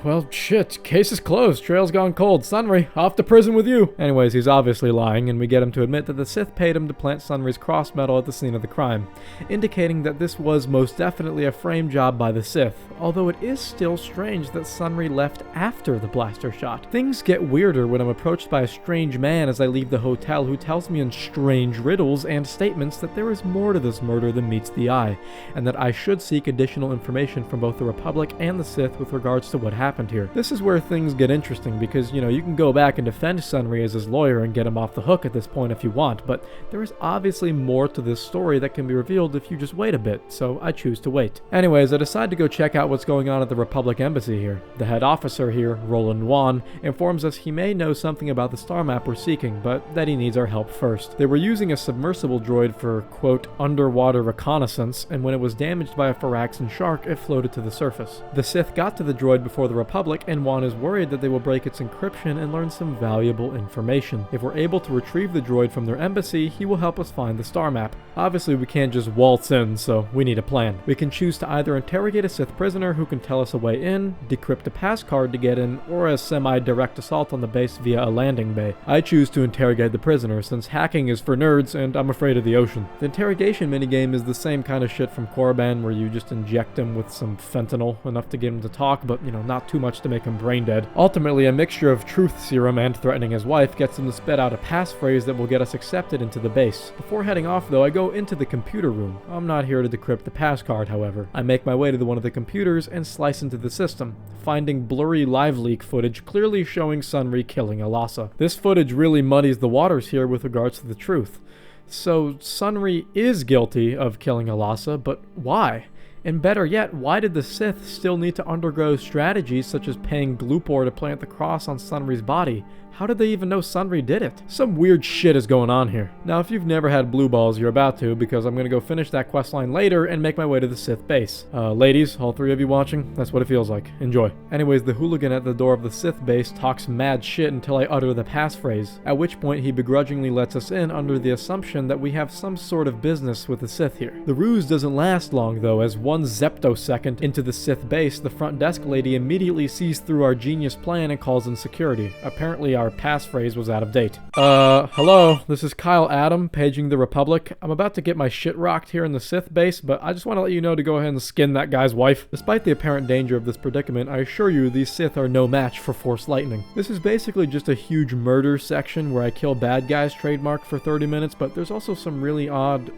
Well, shit, case is closed, trail's gone cold. Sunry, off to prison with you. Anyways, he's obviously lying, and we get him to admit that the Sith paid him to plant Sunry's cross metal at the scene of the crime, indicating that this was most definitely a frame job by the Sith, although it is still strange that Sunry left after the blaster shot. Things get weirder when I'm approached by a strange man as I leave the hotel who tells me in strange riddles and statements that there is more to this murder than meets the eye, and that I should seek additional information from both the Republic and the Sith with regards to what happened here. This is where things get interesting because, you can go back and defend Sunry as his lawyer and get him off the hook at this point if you want, but there is obviously more to this story that can be revealed if you just wait a bit, so I choose to wait. Anyways, I decide to go check out what's going on at the Republic Embassy here. The head officer here, Roland Wan, informs us he may know something about the star map we're seeking, but that he needs our help first. They were using a submersible droid for, quote, underwater reconnaissance, and when it was damaged by a Faraxan shark, it floated to the surface. The Sith got to the droid before the Republic, and Wan is worried that they will break its encryption and learn some valuable information. If we're able to retrieve the droid from their embassy, he will help us find the star map. Obviously, we can't just waltz in, so we need a plan. We can choose to either interrogate a Sith prisoner who can tell us a way in, decrypt a pass card to get in, or a semi-direct assault on the base via a landing bay. I choose to interrogate the prisoner, since hacking is for nerds and I'm afraid of the ocean. The interrogation minigame is the same kind of shit from Korriban, where you just inject him with some fentanyl, enough to get him to talk, but not too much to make him brain dead. Ultimately, a mixture of truth serum and threatening his wife gets him to spit out a passphrase that will get us accepted into the base. Before heading off though, I go into the computer room. I'm not here to decrypt the pass card, however. I make my way to one of the computers and slice into the system, finding blurry live leak footage clearly showing Sunry killing Alasa. This footage really muddies the waters here with regards to the truth. So Sunry is guilty of killing Alasa, but why? And better yet, why did the Sith still need to undergo strategies such as paying Glupor to plant the cross on Sunry's body? How did they even know Sunry did it? Some weird shit is going on here. Now, if you've never had blue balls, you're about to, because I'm gonna go finish that questline later and make my way to the Sith base. Ladies, all three of you watching, that's what it feels like. Enjoy. Anyways, the hooligan at the door of the Sith base talks mad shit until I utter the passphrase, at which point he begrudgingly lets us in under the assumption that we have some sort of business with the Sith here. The ruse doesn't last long though, as 1 zeptosecond into the Sith base, the front desk lady immediately sees through our genius plan and calls in security. Apparently our our passphrase was out of date. Hello, this is Kyle Adam, paging the Republic. I'm about to get my shit rocked here in the Sith base, but I just want to let you know to go ahead and skin that guy's wife. Despite the apparent danger of this predicament, I assure you these Sith are no match for Force lightning. This is basically just a huge murder section where I kill bad guys trademark for 30 minutes, but there's also some really odd,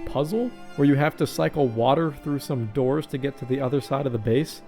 puzzle where you have to cycle water through some doors to get to the other side of the base.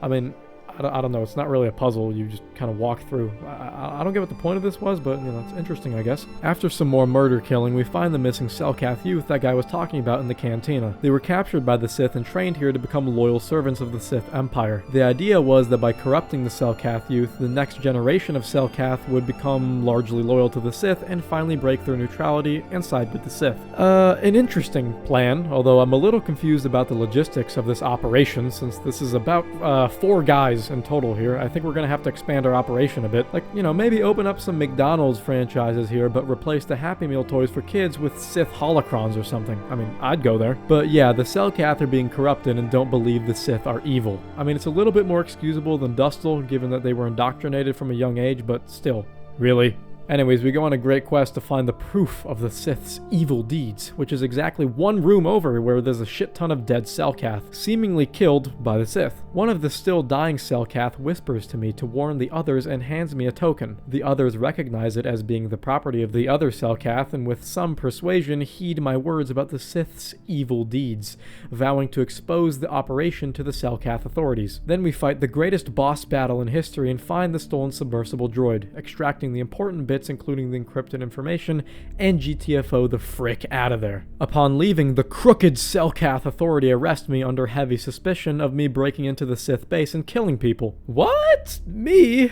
I mean, I don't know, it's not really a puzzle, you just kind of walk through. I don't get what the point of this was, but, you know, it's interesting, I guess. After some more murder killing, we find the missing Selkath youth that guy was talking about in the cantina. They were captured by the Sith and trained here to become loyal servants of the Sith Empire. The idea was that by corrupting the Selkath youth, the next generation of Selkath would become largely loyal to the Sith and finally break their neutrality and side with the Sith. An interesting plan, although I'm a little confused about the logistics of this operation, since this is about 4 guys in total here. I think we're gonna have to expand our operation a bit. Like, you know, maybe open up some McDonald's franchises here, but replace the Happy Meal toys for kids with Sith holocrons or something. I mean, I'd go there. But yeah, the Selkath are being corrupted and don't believe the Sith are evil. I mean, it's a little bit more excusable than Dustil, given that they were indoctrinated from a young age, but still. Really? Anyways, we go on a great quest to find the proof of the Sith's evil deeds, which is exactly one room over where there's a shit ton of dead Selkath, seemingly killed by the Sith. One of the still dying Selkath whispers to me to warn the others and hands me a token. The others recognize it as being the property of the other Selkath and with some persuasion heed my words about the Sith's evil deeds, vowing to expose the operation to the Selkath authorities. Then we fight the greatest boss battle in history and find the stolen submersible droid, extracting the important bits including the encrypted information, and GTFO the frick out of there. Upon leaving, the crooked Selkath authority arrest me under heavy suspicion of me breaking into the Sith base and killing people. What? Me?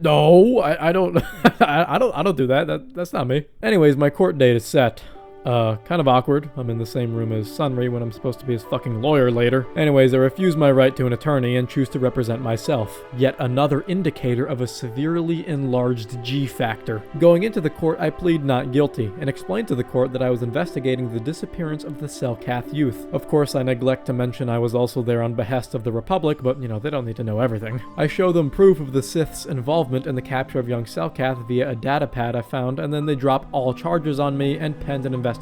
No, I don't I don't do that. That's not me. Anyways, my court date is set. Kind of awkward. I'm in the same room as Sunry when I'm supposed to be his fucking lawyer later. Anyways, I refuse my right to an attorney and choose to represent myself. Yet another indicator of a severely enlarged G factor. Going into the court, I plead not guilty and explain to the court that I was investigating the disappearance of the Selkath youth. Of course, I neglect to mention I was also there on behest of the Republic, but, you know, they don't need to know everything. I show them proof of the Sith's involvement in the capture of young Selkath via a datapad I found, and then they drop all charges on me and penned an investigation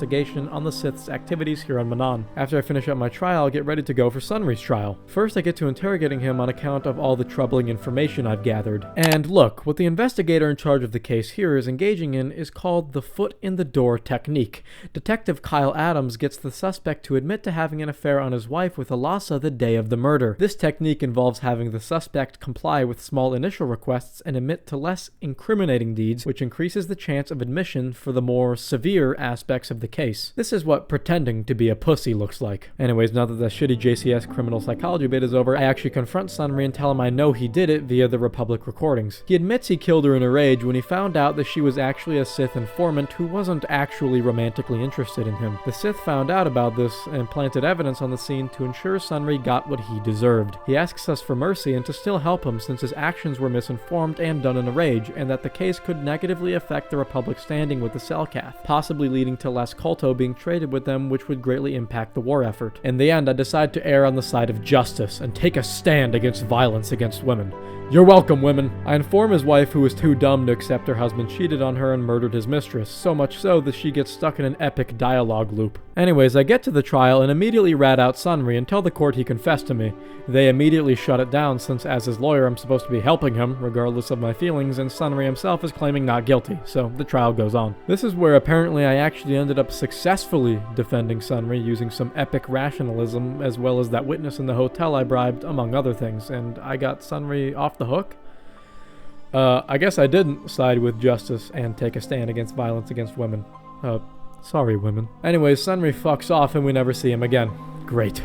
on the Sith's activities here on Manaan. After I finish up my trial, I'll get ready to go for Sunry's trial. First, I get to interrogating him on account of all the troubling information I've gathered. And look, what the investigator in charge of the case here is engaging in is called the foot in the door technique. Detective Kyle Adams gets the suspect to admit to having an affair on his wife with Alasa the day of the murder. This technique involves having the suspect comply with small initial requests and admit to less incriminating deeds, which increases the chance of admission for the more severe aspects of the case. This is what pretending to be a pussy looks like. Anyways, now that the shitty JCS criminal psychology bit is over, I actually confront Sunry and tell him I know he did it via the Republic recordings. He admits he killed her in a rage when he found out that she was actually a Sith informant who wasn't actually romantically interested in him. The Sith found out about this and planted evidence on the scene to ensure Sunry got what he deserved. He asks us for mercy and to still help him since his actions were misinformed and done in a rage, and that the case could negatively affect the Republic's standing with the Selkath, possibly leading to less Kolto being traded with them, which would greatly impact the war effort. In the end, I decide to err on the side of justice and take a stand against violence against women. You're welcome, women. I inform his wife, who was too dumb to accept her husband cheated on her and murdered his mistress, so much so that she gets stuck in an epic dialogue loop. Anyways, I get to the trial and immediately rat out Sunry and tell the court he confessed to me. They immediately shut it down since as his lawyer I'm supposed to be helping him, regardless of my feelings, and Sunry himself is claiming not guilty, so the trial goes on. This is where apparently I actually ended up successfully defending Sunry using some epic rationalism, as well as that witness in the hotel I bribed, among other things, and I got Sunry off the hook. I guess I didn't side with justice and take a stand against violence against women. Sorry, women. Anyways, Sunry fucks off and we never see him again. Great.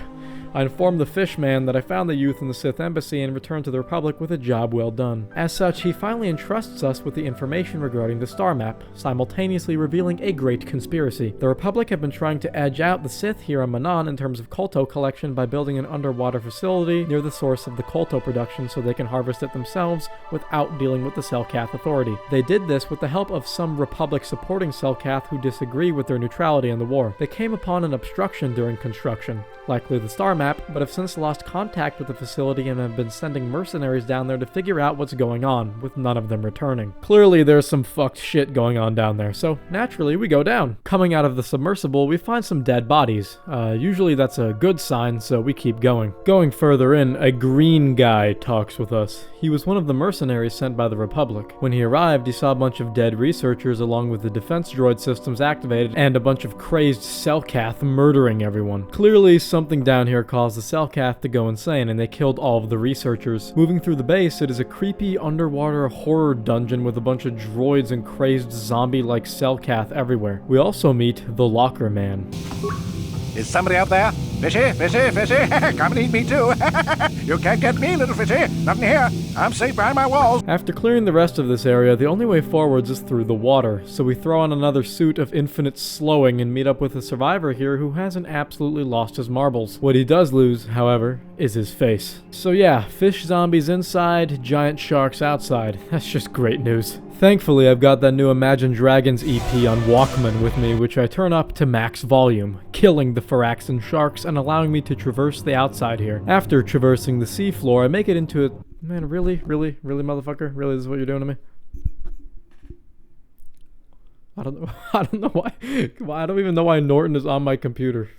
I informed the fish man that I found the youth in the Sith embassy and returned to the Republic with a job well done. As such, he finally entrusts us with the information regarding the star map, simultaneously revealing a great conspiracy. The Republic have been trying to edge out the Sith here on Manaan in terms of Kolto collection by building an underwater facility near the source of the Kolto production so they can harvest it themselves without dealing with the Selkath authority. They did this with the help of some Republic supporting Selkath who disagree with their neutrality in the war. They came upon an obstruction during construction, likely the star map map, but have since lost contact with the facility and have been sending mercenaries down there to figure out what's going on, with none of them returning. Clearly there's some fucked shit going on down there, so naturally we go down. Coming out of the submersible, we find some dead bodies. Usually that's a good sign, so we keep going. Going further in, a green guy talks with us. He was one of the mercenaries sent by the Republic. When he arrived, he saw a bunch of dead researchers along with the defense droid systems activated and a bunch of crazed Selkath murdering everyone. Clearly, something down here caused the Selkath to go insane and they killed all of the researchers. Moving through the base, it is a creepy underwater horror dungeon with a bunch of droids and crazed zombie-like Selkath everywhere. We also meet the Locker Man. Is somebody out there? Fishy, fishy, fishy! Come and eat me too! You can't get me, little fishy! Nothing here! I'm safe behind my walls! After clearing the rest of this area, the only way forwards is through the water, so we throw on another suit of infinite slowing and meet up with a survivor here who hasn't absolutely lost his marbles. What he does lose, however, is his face. So yeah, fish zombies inside, giant sharks outside. That's just great news. Thankfully, I've got that new Imagine Dragons EP on Walkman with me, which I turn up to max volume, killing the Phyraxan sharks and allowing me to traverse the outside here. After traversing the seafloor, I make it into a... Man, really, motherfucker? Really, this is what you're doing to me? I don't know why. I don't even know why Norton is on my computer.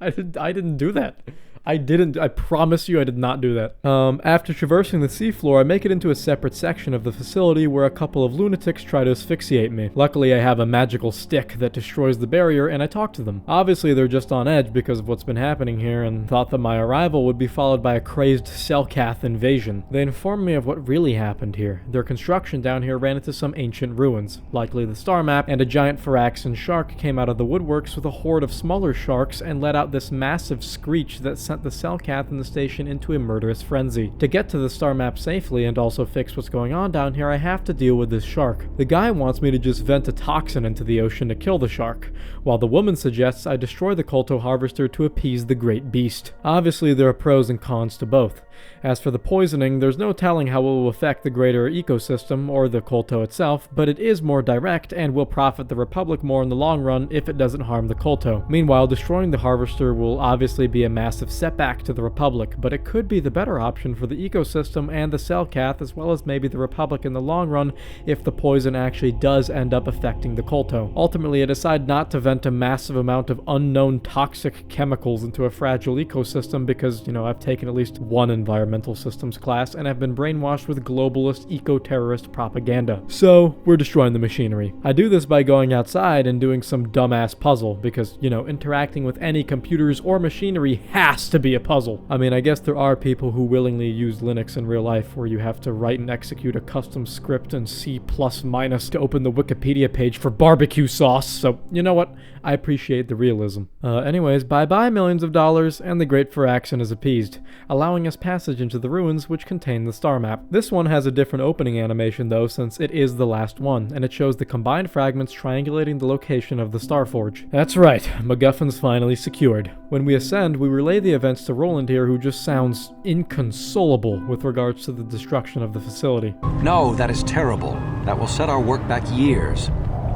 I didn't do that. I promise you I did not do that. After traversing the seafloor, I make it into a separate section of the facility where a couple of lunatics try to asphyxiate me. Luckily, I have a magical stick that destroys the barrier and I talk to them. Obviously, they're just on edge because of what's been happening here and thought that my arrival would be followed by a crazed Selkath invasion. They informed me of what really happened here. Their construction down here ran into some ancient ruins, likely the star map, and a giant Phyraxan shark came out of the woodworks with a horde of smaller sharks and let out this massive screech that sent the Selkath in the station into a murderous frenzy. To get to the star map safely and also fix what's going on down here, I have to deal with this shark. The guy wants me to just vent a toxin into the ocean to kill the shark, while the woman suggests I destroy the Kolto harvester to appease the great beast. Obviously, there are pros and cons to both. As for the poisoning, there's no telling how it will affect the greater ecosystem or the Kolto itself, but it is more direct and will profit the Republic more in the long run if it doesn't harm the Kolto. Meanwhile, destroying the harvester will obviously be a massive setback to the Republic, but it could be the better option for the ecosystem and the Selkath as well as maybe the Republic in the long run if the poison actually does end up affecting the Kolto. Ultimately, I decide not to vent a massive amount of unknown toxic chemicals into a fragile ecosystem because, you know, I've taken at least one environmental systems class and have been brainwashed with globalist eco-terrorist propaganda. So, we're destroying the machinery. I do this by going outside and doing some dumbass puzzle because, you know, interacting with any computers or machinery has to be a puzzle. I mean, I guess there are people who willingly use Linux in real life where you have to write and execute a custom script in C++ to open the Wikipedia page for barbecue sauce, so you know what? I appreciate the realism. Anyways, bye-bye millions of dollars, and the great Phyraxan is appeased, allowing us passage into the ruins which contain the star map. This one has a different opening animation though, since it is the last one, and it shows the combined fragments triangulating the location of the Starforge. That's right, MacGuffin's finally secured. When we ascend, we relay the events to Roland here, who just sounds inconsolable with regards to the destruction of the facility. No, that is terrible. That will set our work back years.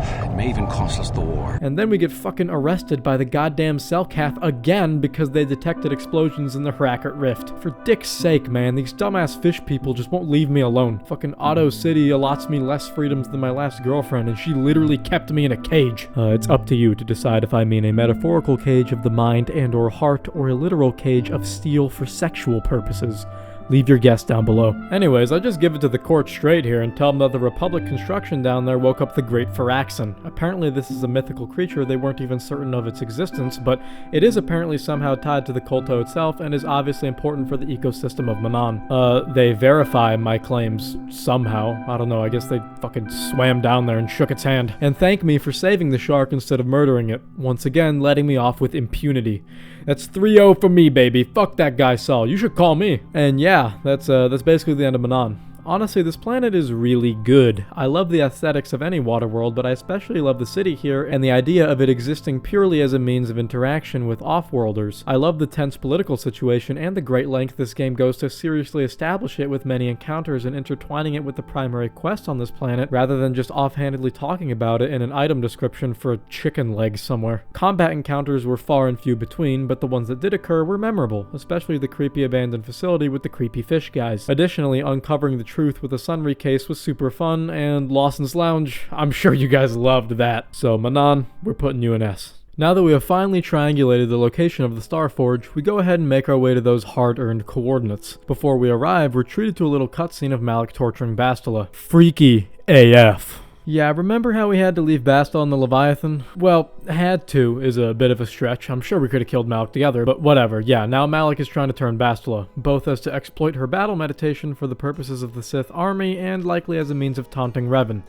It may even cost us the war. And then we get fucking arrested by the goddamn Selkath again because they detected explosions in the Harakert Rift. For dick's sake, man, these dumbass fish people just won't leave me alone. Fucking Otto City allots me less freedoms than my last girlfriend, and she literally kept me in a cage. It's up to you to decide if I mean a metaphorical cage of the mind and or heart, or a literal cage of steel for sexual purposes. Leave your guess down below. Anyways, I just give it to the court straight here and tell them that the Republic construction down there woke up the Great Phyraxan. Apparently this is a mythical creature, they weren't even certain of its existence, but it is apparently somehow tied to the Kolto itself and is obviously important for the ecosystem of Manaan. They verify my claims somehow. I don't know, I guess they fucking swam down there and shook its hand. And thank me for saving the shark instead of murdering it. Once again, letting me off with impunity. That's 3-0 for me, baby. Fuck that guy, Soule. You should call me. And yeah, that's basically the end of Manaan. Honestly, this planet is really good. I love the aesthetics of any water world, but I especially love the city here and the idea of it existing purely as a means of interaction with off-worlders. I love the tense political situation and the great length this game goes to seriously establish it with many encounters and intertwining it with the primary quest on this planet, rather than just offhandedly talking about it in an item description for a chicken leg somewhere. Combat encounters were far and few between, but the ones that did occur were memorable, especially the creepy abandoned facility with the creepy fish guys. Additionally, uncovering the truth with a Sunry case was super fun, and Lawson's Lounge, I'm sure you guys loved that. So Manaan, we're putting you an S. Now that we have finally triangulated the location of the Starforge, we go ahead and make our way to those hard-earned coordinates. Before we arrive, we're treated to a little cutscene of Malik torturing Bastila. Freaky AF. Yeah, remember how we had to leave Bastila and the Leviathan? Well, had to is a bit of a stretch. I'm sure we could have killed Malik together, but whatever. Yeah, now Malik is trying to turn Bastila, both as to exploit her battle meditation for the purposes of the Sith army, and likely as a means of taunting Revan.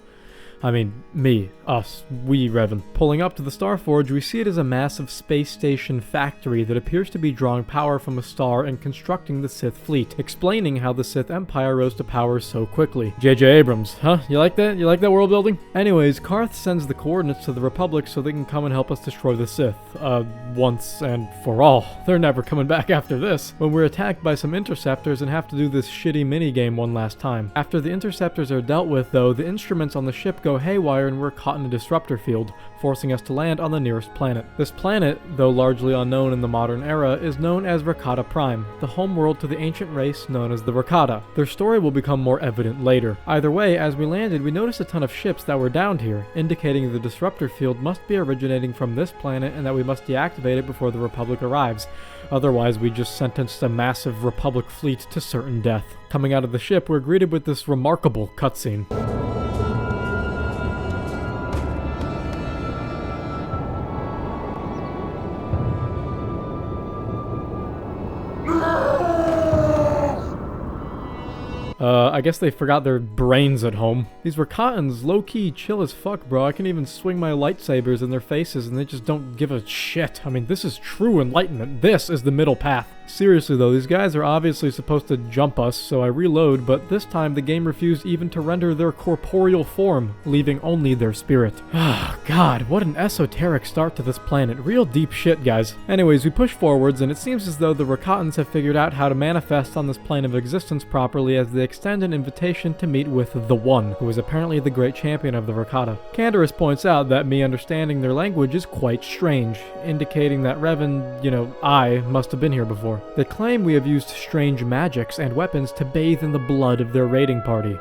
I mean, me, us, we Revan. Pulling up to the Starforge, we see it as a massive space station factory that appears to be drawing power from a star and constructing the Sith fleet, explaining how the Sith Empire rose to power so quickly. J.J. Abrams, huh? You like that? You like that world building? Anyways, Karth sends the coordinates to the Republic so they can come and help us destroy the Sith. Once and for all. They're never coming back after this. When we're attacked by some interceptors and have to do this shitty minigame one last time. After the interceptors are dealt with, though, the instruments on the ship go haywire and we're caught in a disruptor field, forcing us to land on the nearest planet. This planet, though largely unknown in the modern era, is known as Rakata Prime, the homeworld to the ancient race known as the Rakata. Their story will become more evident later. Either way, as we landed, we noticed a ton of ships that were downed here, indicating the disruptor field must be originating from this planet and that we must deactivate it before the Republic arrives. Otherwise, we just sentenced a massive Republic fleet to certain death. Coming out of the ship, we're greeted with this remarkable cutscene. I guess they forgot their brains at home. These Rakatans, low-key chill as fuck, bro. I can even swing my lightsabers in their faces and they just don't give a shit. I mean, this is true enlightenment. This is the middle path. Seriously though, these guys are obviously supposed to jump us, so I reload, but this time the game refused even to render their corporeal form, leaving only their spirit. Ah, God, what an esoteric start to this planet. Real deep shit, guys. Anyways, we push forwards, and it seems as though the Rakatans have figured out how to manifest on this plane of existence properly as they extend an invitation to meet with the One, who is apparently the great champion of the Rakata. Cantorus points out that me understanding their language is quite strange, indicating that Revan, I must have been here before. They claim we have used strange magics and weapons to bathe in the blood of their raiding party.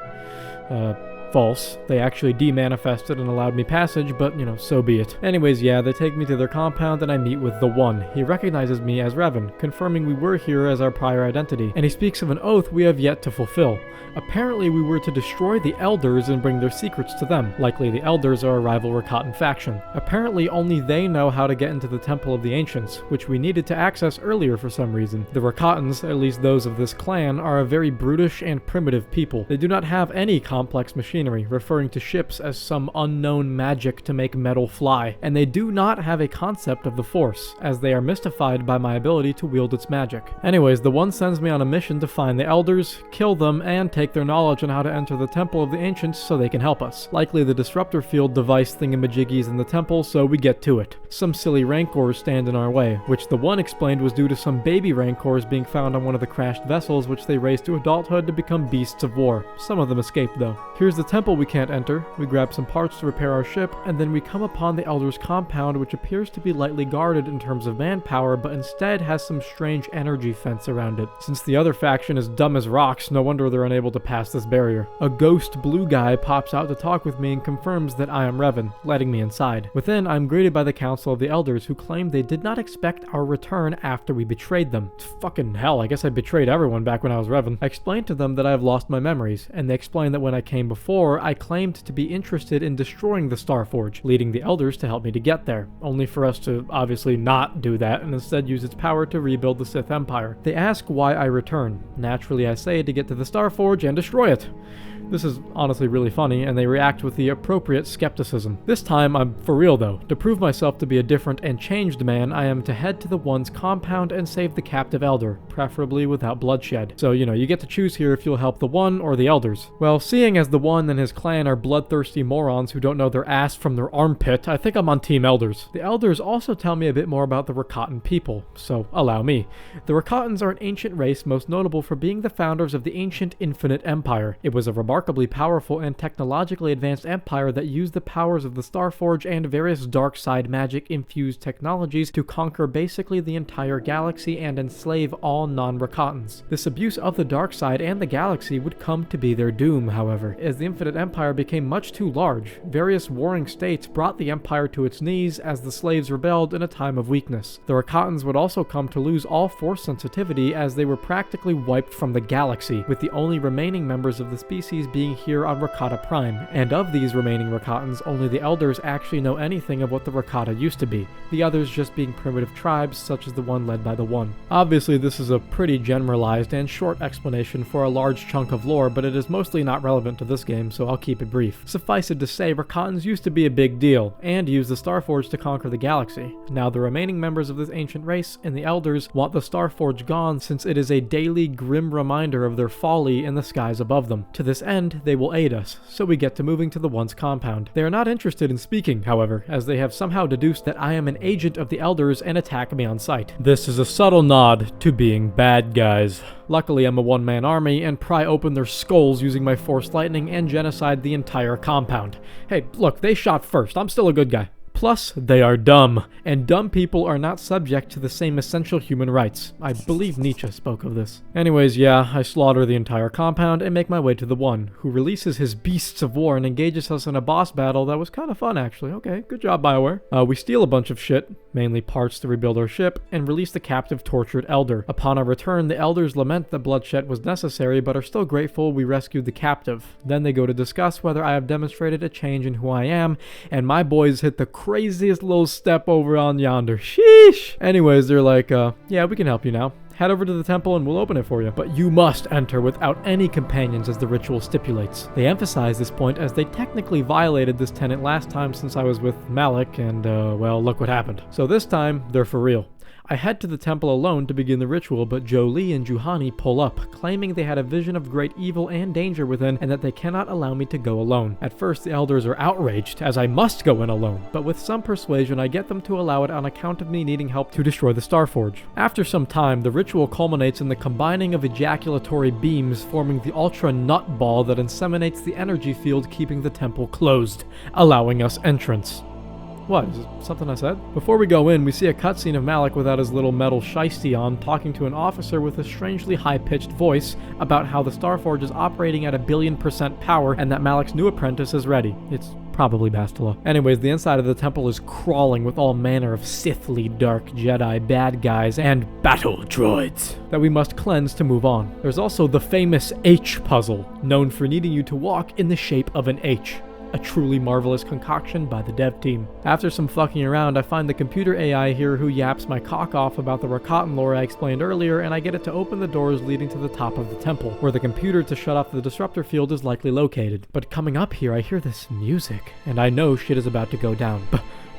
False. They actually demanifested and allowed me passage, but, so be it. Anyways, yeah, they take me to their compound and I meet with the One. He recognizes me as Revan, confirming we were here as our prior identity, and he speaks of an oath we have yet to fulfill. Apparently we were to destroy the Elders and bring their secrets to them. Likely the Elders are a rival Rakatan faction. Apparently only they know how to get into the Temple of the Ancients, which we needed to access earlier for some reason. The Rakatans, at least those of this clan, are a very brutish and primitive people. They do not have any complex machinery, referring to ships as some unknown magic to make metal fly, and they do not have a concept of the Force, as they are mystified by my ability to wield its magic. Anyways, the One sends me on a mission to find the Elders, kill them, and take their knowledge on how to enter the Temple of the Ancients so they can help us. Likely the disruptor field device thingamajiggies in the temple, so we get to it. Some silly rancors stand in our way, which the One explained was due to some baby rancors being found on one of the crashed vessels which they raised to adulthood to become beasts of war. Some of them escaped though. Here's the temple we can't enter. We grab some parts to repair our ship, and then we come upon the Elders' compound, which appears to be lightly guarded in terms of manpower, but instead has some strange energy fence around it. Since the other faction is dumb as rocks, no wonder they're unable to pass this barrier. A ghost blue guy pops out to talk with me and confirms that I am Revan, letting me inside. Within, I'm greeted by the Council of the Elders, who claim they did not expect our return after we betrayed them. Fucking hell, I guess I betrayed everyone back when I was Revan. I explained to them that I have lost my memories, and they explained that when I came before, lore, I claimed to be interested in destroying the Starforge, leading the Elders to help me to get there, only for us to obviously not do that and instead use its power to rebuild the Sith Empire. They ask why I return. Naturally, I say to get to the Starforge and destroy it. This is honestly really funny, and they react with the appropriate skepticism. This time, I'm for real though. To prove myself to be a different and changed man, I am to head to the One's compound and save the captive Elder, preferably without bloodshed. So, you get to choose here if you'll help the One or the Elders. Well, seeing as the One and his clan are bloodthirsty morons who don't know their ass from their armpit, I think I'm on Team Elders. The Elders also tell me a bit more about the Recanting people, so allow me. The Recantings are an ancient race most notable for being the founders of the ancient Infinite Empire. It was a remarkably powerful and technologically advanced empire that used the powers of the Starforge and various dark side magic-infused technologies to conquer basically the entire galaxy and enslave all non-Recantings. This abuse of the dark side and the galaxy would come to be their doom, however. As the Infinite Empire became much too large, various warring states brought the empire to its knees as the slaves rebelled in a time of weakness. The Recantings would also come to lose all force sensitivity as they were practically wiped from the galaxy, with the only remaining members of the species being here on Rakata Prime, and of these remaining Recantings, only the Elders actually know anything of what the Rakata used to be, the others just being primitive tribes such as the one led by the One. Obviously this is a pretty generalized and short explanation for a large chunk of lore, but it is mostly not relevant to this game, so I'll keep it brief. Suffice it to say, Recantings used to be a big deal, and used the Starforge to conquer the galaxy. Now the remaining members of this ancient race and the Elders want the Starforge gone since it is a daily grim reminder of their folly in the skies above them. To this end, they will aid us, so we get to moving to the One's compound. They are not interested in speaking, however, as they have somehow deduced that I am an agent of the Elders and attack me on sight. This is a subtle nod to being bad guys. Luckily, I'm a one-man army and pry open their skulls using my Force Lightning and genocide the entire compound. Hey, look, they shot first. I'm still a good guy. Plus, they are dumb, and dumb people are not subject to the same essential human rights. I believe Nietzsche spoke of this. Anyways, yeah, I slaughter the entire compound and make my way to the One, who releases his beasts of war and engages us in a boss battle that was kind of fun, actually. Okay, good job, BioWare. We steal a bunch of shit, mainly parts to rebuild our ship, and release the captive tortured Elder. Upon our return, the Elders lament that bloodshed was necessary, but are still grateful we rescued the captive. Then they go to discuss whether I have demonstrated a change in who I am, and my boys hit the craziest little step over on yonder. Sheesh! Anyways, they're like, yeah, we can help you now. Head over to the temple and we'll open it for you. But you must enter without any companions as the ritual stipulates. They emphasize this point as they technically violated this tenet last time since I was with Malik and, well, look what happened. So this time, they're for real. I head to the temple alone to begin the ritual, but Jolie and Juhani pull up, claiming they had a vision of great evil and danger within, and that they cannot allow me to go alone. At first, the Elders are outraged, as I must go in alone, but with some persuasion, I get them to allow it on account of me needing help to destroy the Starforge. After some time, the ritual culminates in the combining of ejaculatory beams forming the ultra nut ball that inseminates the energy field keeping the temple closed, allowing us entrance. What, is it something I said? Before we go in, we see a cutscene of Malik without his little metal shiesty on, talking to an officer with a strangely high-pitched voice about how the Starforge is operating at 1,000,000,000% power and that Malik's new apprentice is ready. It's probably Bastila. Anyways, the inside of the temple is crawling with all manner of Sithly dark Jedi bad guys and battle droids that we must cleanse to move on. There's also the famous H puzzle, known for needing you to walk in the shape of an H. A truly marvelous concoction by the dev team. After some fucking around, I find the computer AI here who yaps my cock off about the Rakatan lore I explained earlier, and I get it to open the doors leading to the top of the temple, where the computer to shut off the disruptor field is likely located. But coming up here, I hear this music, and I know shit is about to go down.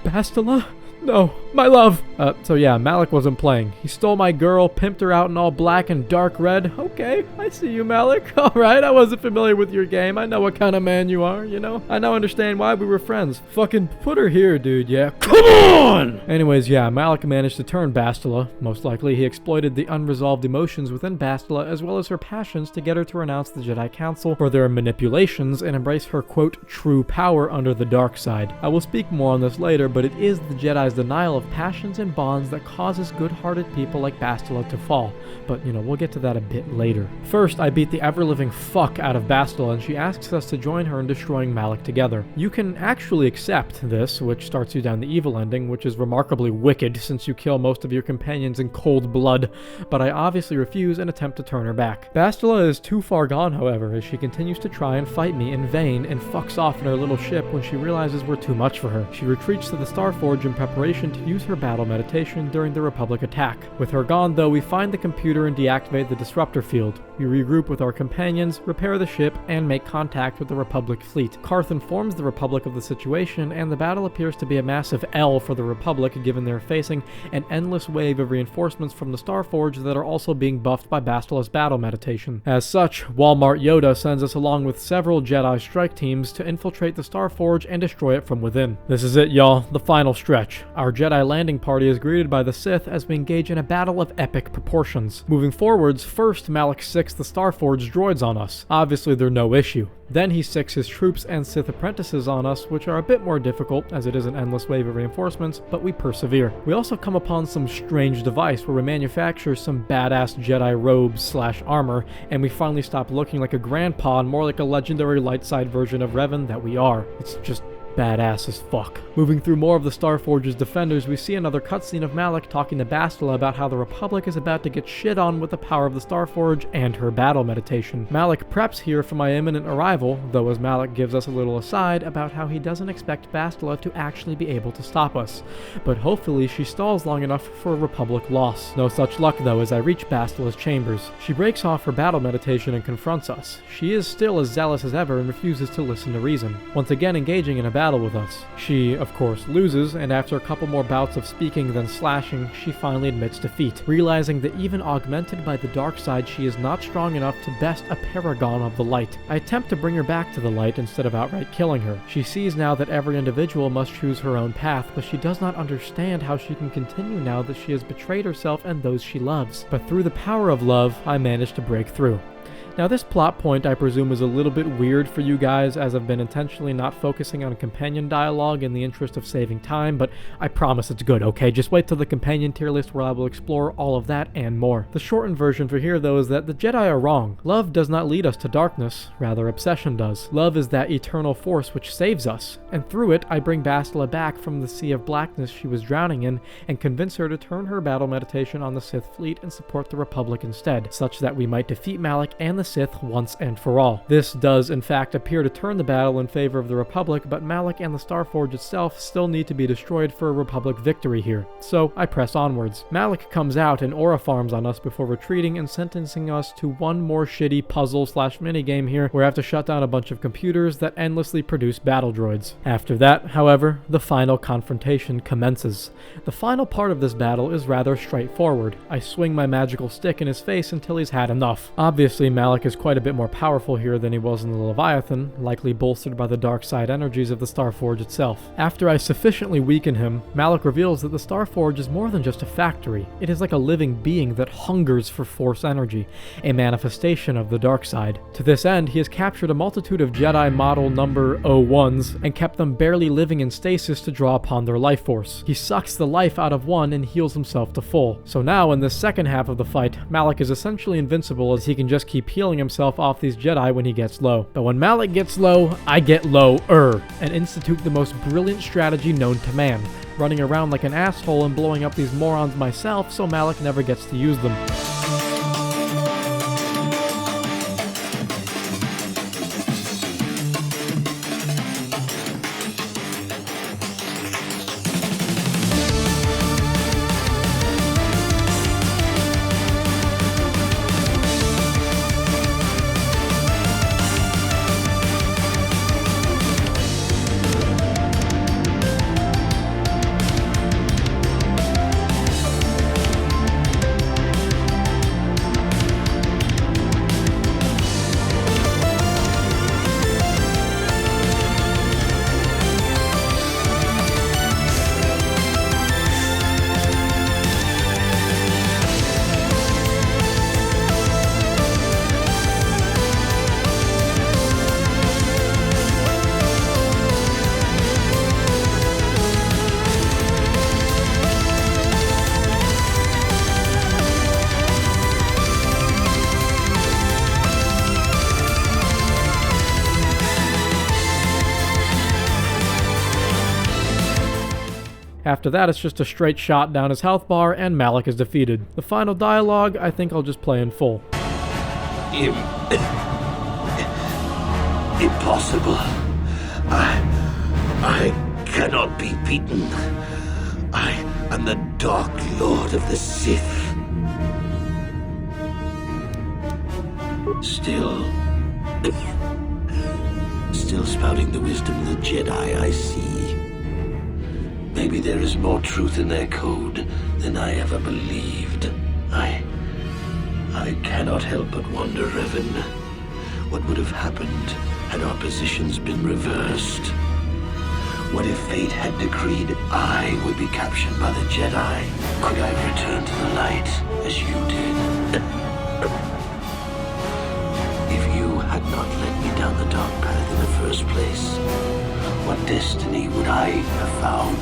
Bastila? No, my love! So yeah, Malik wasn't playing. He stole my girl, pimped her out in all black and dark red. Okay, I see you, Malik. Alright, I wasn't familiar with your game. I know what kind of man you are, you know? I now understand why we were friends. Fucking put her here, dude, yeah? Come on! Anyways, yeah, Malik managed to turn Bastila. Most likely, he exploited the unresolved emotions within Bastila as well as her passions to get her to renounce the Jedi Council for their manipulations and embrace her, quote, true power under the dark side. I will speak more on this later, but it is the Jedi's implies denial of passions and bonds that causes good-hearted people like Bastila to fall, but we'll get to that a bit later. First, I beat the ever-living fuck out of Bastila, and she asks us to join her in destroying Malak together. You can actually accept this, which starts you down the evil ending, which is remarkably wicked since you kill most of your companions in cold blood, but I obviously refuse and attempt to turn her back. Bastila is too far gone, however, as she continues to try and fight me in vain and fucks off in her little ship when she realizes we're too much for her. She retreats to the Starforge in preparation to use her battle meditation during the Republic attack. With her gone, though, we find the computer and deactivate the disruptor field. We regroup with our companions, repair the ship, and make contact with the Republic fleet. Karth informs the Republic of the situation, and the battle appears to be a massive L for the Republic, given they're facing an endless wave of reinforcements from the Starforge that are also being buffed by Bastila's battle meditation. As such, Walmart Yoda sends us along with several Jedi strike teams to infiltrate the Starforge and destroy it from within. This is it, y'all, the final stretch. Our Jedi landing party is greeted by the Sith as we engage in a battle of epic proportions. Moving forwards, first Malak sicks the Starforge droids on us. Obviously they're no issue. Then he sicks his troops and Sith apprentices on us, which are a bit more difficult as it is an endless wave of reinforcements, but we persevere. We also come upon some strange device where we manufacture some badass Jedi robes / armor, and we finally stop looking like a grandpa and more like a legendary light side version of Revan that we are. It's just badass as fuck. Moving through more of the Starforge's defenders, we see another cutscene of Malak talking to Bastila about how the Republic is about to get shit on with the power of the Starforge and her battle meditation. Malak preps here for my imminent arrival, though as Malak gives us a little aside about how he doesn't expect Bastila to actually be able to stop us. But hopefully she stalls long enough for a Republic loss. No such luck though as I reach Bastila's chambers. She breaks off her battle meditation and confronts us. She is still as zealous as ever and refuses to listen to reason, once again engaging in a battle with us. She, of course, loses, and after a couple more bouts of speaking then slashing, she finally admits defeat, realizing that even augmented by the dark side, she is not strong enough to best a paragon of the light. I attempt to bring her back to the light instead of outright killing her. She sees now that every individual must choose her own path, but she does not understand how she can continue now that she has betrayed herself and those she loves. But through the power of love, I managed to break through. Now this plot point I presume is a little bit weird for you guys, as I've been intentionally not focusing on companion dialogue in the interest of saving time, but I promise it's good, okay? Just wait till the companion tier list where I will explore all of that and more. The shortened version for here though is that the Jedi are wrong. Love does not lead us to darkness, rather obsession does. Love is that eternal force which saves us, and through it I bring Bastila back from the sea of blackness she was drowning in and convince her to turn her battle meditation on the Sith fleet and support the Republic instead, such that we might defeat Malak and the Sith once and for all. This does in fact appear to turn the battle in favor of the Republic, but Malak and the Starforge itself still need to be destroyed for a Republic victory here, so I press onwards. Malak comes out and aura farms on us before retreating and sentencing us to one more shitty puzzle / minigame here where I have to shut down a bunch of computers that endlessly produce battle droids. After that, however, the final confrontation commences. The final part of this battle is rather straightforward. I swing my magical stick in his face until he's had enough. Obviously, Malak is quite a bit more powerful here than he was in the Leviathan, likely bolstered by the dark side energies of the Starforge itself. After I sufficiently weaken him, Malak reveals that the Starforge is more than just a factory. It is like a living being that hungers for force energy, a manifestation of the dark side. To this end, he has captured a multitude of Jedi model number 01s and kept them barely living in stasis to draw upon their life force. He sucks the life out of one and heals himself to full. So now in the second half of the fight, Malak is essentially invincible as he can just keep healing himself off these Jedi when he gets low. But when Malak gets low, I get lower and institute the most brilliant strategy known to man, running around like an asshole and blowing up these morons myself so Malak never gets to use them. After that, it's just a straight shot down his health bar, and Malak is defeated. The final dialogue, I think I'll just play in full. Impossible. I cannot be beaten. I am the Dark Lord of the Sith. Still spouting the wisdom of the Jedi, I see. Maybe there is more truth in their code than I ever believed. I cannot help but wonder, Revan, what would have happened had our positions been reversed? What if fate had decreed I would be captured by the Jedi? Could I have returned to the light as you did? If you had not led me down the dark path in the first place, what destiny would I have found?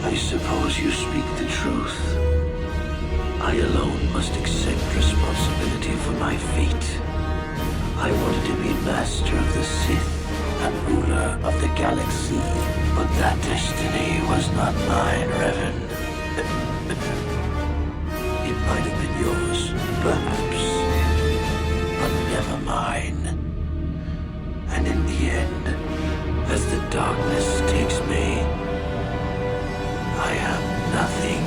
I suppose you speak the truth. I alone must accept responsibility for my fate. I wanted to be master of the Sith and ruler of the galaxy, but that destiny was not mine, Revan. It might have been yours, perhaps, but never mine. And in the end, as the darkness takes me, I am nothing.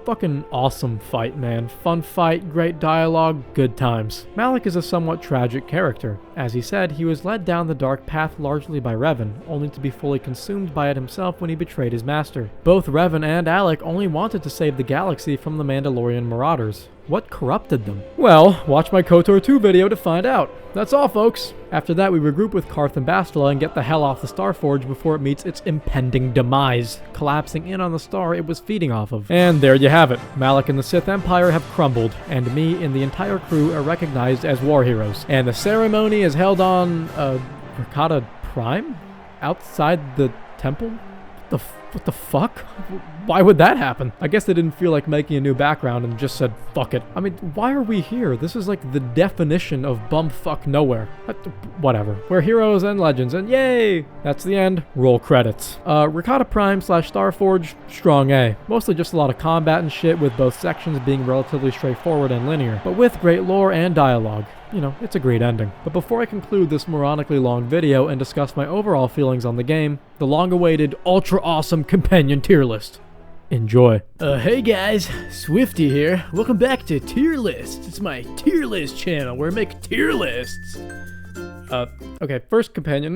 Fucking awesome fight, man. Fun fight, great dialogue, good times. Malak is a somewhat tragic character. As he said, he was led down the dark path largely by Revan, only to be fully consumed by it himself when he betrayed his master. Both Revan and Alec only wanted to save the galaxy from the Mandalorian marauders. What corrupted them? Well, watch my KOTOR 2 video to find out. That's all, folks. After that, we regroup with Carth and Bastila and get the hell off the Starforge before it meets its impending demise, collapsing in on the star it was feeding off of. And there you have it. Malak and the Sith Empire have crumbled, and me and the entire crew are recognized as war heroes. And the ceremony is held on, Rakata Prime? Outside the temple? What the fuck? Why would that happen? I guess they didn't feel like making a new background and just said, fuck it. I mean, why are we here? This is like the definition of bumfuck nowhere. Whatever. We're heroes and legends, and yay! That's the end. Roll credits. Rakata Prime / Starforge, strong A. Mostly just a lot of combat and shit, with both sections being relatively straightforward and linear, but with great lore and dialogue. You know, it's a great ending. But before I conclude this moronically long video and discuss my overall feelings on the game, the long-awaited, ultra-awesome companion tier list. Enjoy. Hey guys, Swifty here. Welcome back to Tier List. It's my tier list channel where I make tier lists. Okay, first companion,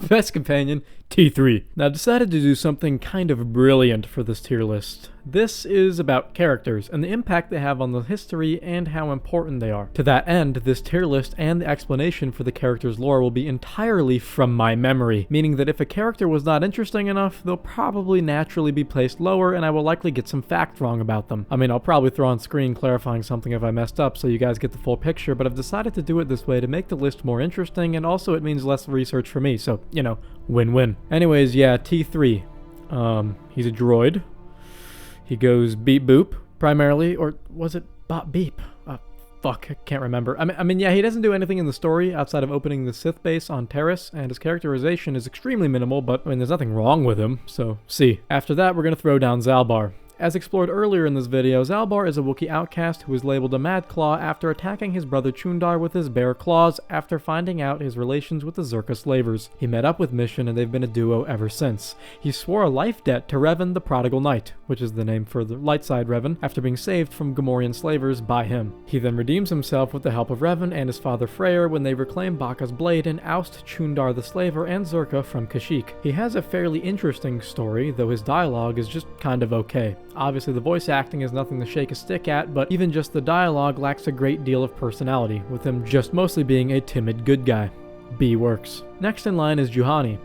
best companion, T3. Now, I decided to do something kind of brilliant for this tier list. This is about characters and the impact they have on the history and how important they are. To that end, this tier list and the explanation for the character's lore will be entirely from my memory, meaning that if a character was not interesting enough, they'll probably naturally be placed lower and I will likely get some fact wrong about them. I mean, I'll probably throw on screen clarifying something if I messed up so you guys get the full picture, but I've decided to do it this way to make the list more interesting, and also it means less research for me, so, you know, win-win. Anyways, yeah, T3. He's a droid. He goes beep boop, primarily, or was it bop beep? Fuck, I can't remember. I mean, yeah, he doesn't do anything in the story outside of opening the Sith base on Taris, and his characterization is extremely minimal, but, I mean, there's nothing wrong with him, so, see. After that, we're gonna throw down Zalbar. As explored earlier in this video, Zalbar is a Wookiee outcast who is labeled a Mad Claw after attacking his brother Chundar with his bare claws after finding out his relations with the Zerka slavers. He met up with Mission and they've been a duo ever since. He swore a life debt to Revan the Prodigal Knight, which is the name for the light side Revan, after being saved from Gamorrean slavers by him. He then redeems himself with the help of Revan and his father Freyr when they reclaim Baka's blade and oust Chundar the slaver and Zerka from Kashyyyk. He has a fairly interesting story, though his dialogue is just kind of okay. Obviously the voice acting is nothing to shake a stick at, but even just the dialogue lacks a great deal of personality, with him just mostly being a timid good guy. B works. Next in line is Juhani.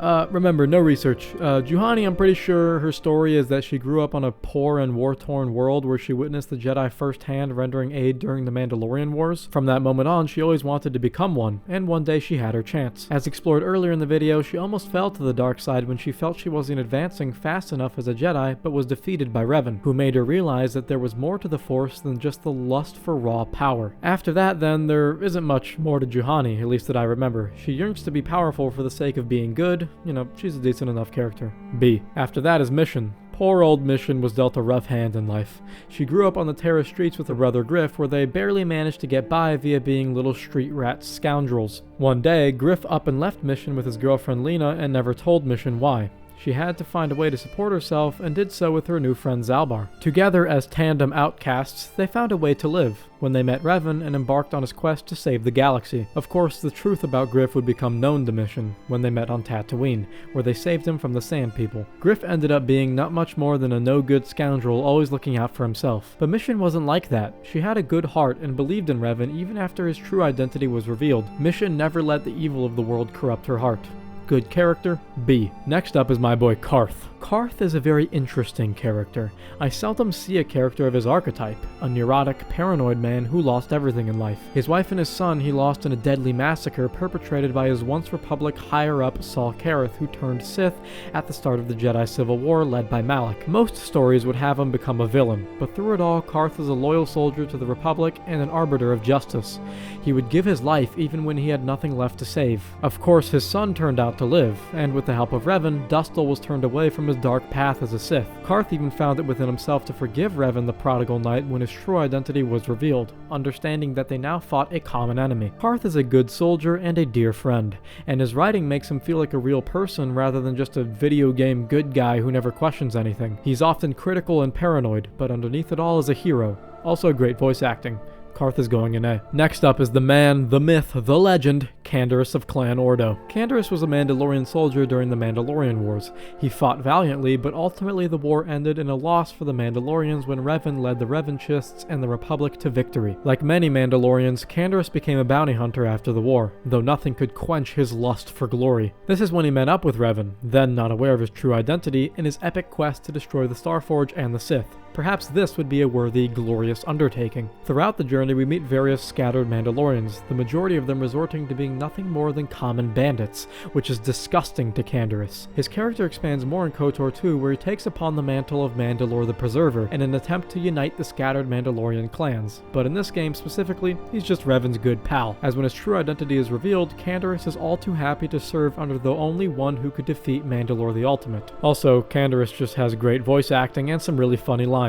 Remember, no research. Juhani, I'm pretty sure her story is that she grew up on a poor and war-torn world where she witnessed the Jedi firsthand rendering aid during the Mandalorian Wars. From that moment on, she always wanted to become one, and one day she had her chance. As explored earlier in the video, she almost fell to the dark side when she felt she wasn't advancing fast enough as a Jedi, but was defeated by Revan, who made her realize that there was more to the Force than just the lust for raw power. After that, then, there isn't much more to Juhani, at least that I remember. She yearns to be powerful for the sake of being good. You know, she's a decent enough character. B. After that is Mission. Poor old Mission was dealt a rough hand in life. She grew up on the Taris streets with her brother Griff, where they barely managed to get by via being little street rat scoundrels. One day, Griff up and left Mission with his girlfriend Lena and never told Mission why. She had to find a way to support herself and did so with her new friend Zalbar. Together as tandem outcasts, they found a way to live when they met Revan and embarked on his quest to save the galaxy. Of course, the truth about Griff would become known to Mission when they met on Tatooine, where they saved him from the Sand People. Griff ended up being not much more than a no-good scoundrel always looking out for himself. But Mission wasn't like that. She had a good heart and believed in Revan even after his true identity was revealed. Mission never let the evil of the world corrupt her heart. Good character? B. Next up is my boy Carth. Carth is a very interesting character. I seldom see a character of his archetype, a neurotic, paranoid man who lost everything in life. His wife and his son he lost in a deadly massacre perpetrated by his once Republic higher-up Saul Kareth, who turned Sith at the start of the Jedi Civil War led by Malak. Most stories would have him become a villain, but through it all, Carth is a loyal soldier to the Republic and an arbiter of justice. He would give his life even when he had nothing left to save. Of course, his son turned out to live, and with the help of Revan, Dustil was turned away from his dark path as a Sith. Carth even found it within himself to forgive Revan the prodigal knight when his true identity was revealed, understanding that they now fought a common enemy. Carth is a good soldier and a dear friend, and his writing makes him feel like a real person rather than just a video game good guy who never questions anything. He's often critical and paranoid, but underneath it all is a hero. Also great voice acting. Carth is going in A. Next up is the man, the myth, the legend, Canderous of Clan Ordo. Canderous was a Mandalorian soldier during the Mandalorian Wars. He fought valiantly, but ultimately the war ended in a loss for the Mandalorians when Revan led the Revanchists and the Republic to victory. Like many Mandalorians, Canderous became a bounty hunter after the war, though nothing could quench his lust for glory. This is when he met up with Revan, then not aware of his true identity, in his epic quest to destroy the Starforge and the Sith. Perhaps this would be a worthy, glorious undertaking. Throughout the journey, we meet various scattered Mandalorians, the majority of them resorting to being nothing more than common bandits, which is disgusting to Canderous. His character expands more in KOTOR 2, where he takes upon the mantle of Mandalore the Preserver in an attempt to unite the scattered Mandalorian clans. But in this game specifically, he's just Revan's good pal, as when his true identity is revealed, Canderous is all too happy to serve under the only one who could defeat Mandalore the Ultimate. Also, Canderous just has great voice acting and some really funny lines.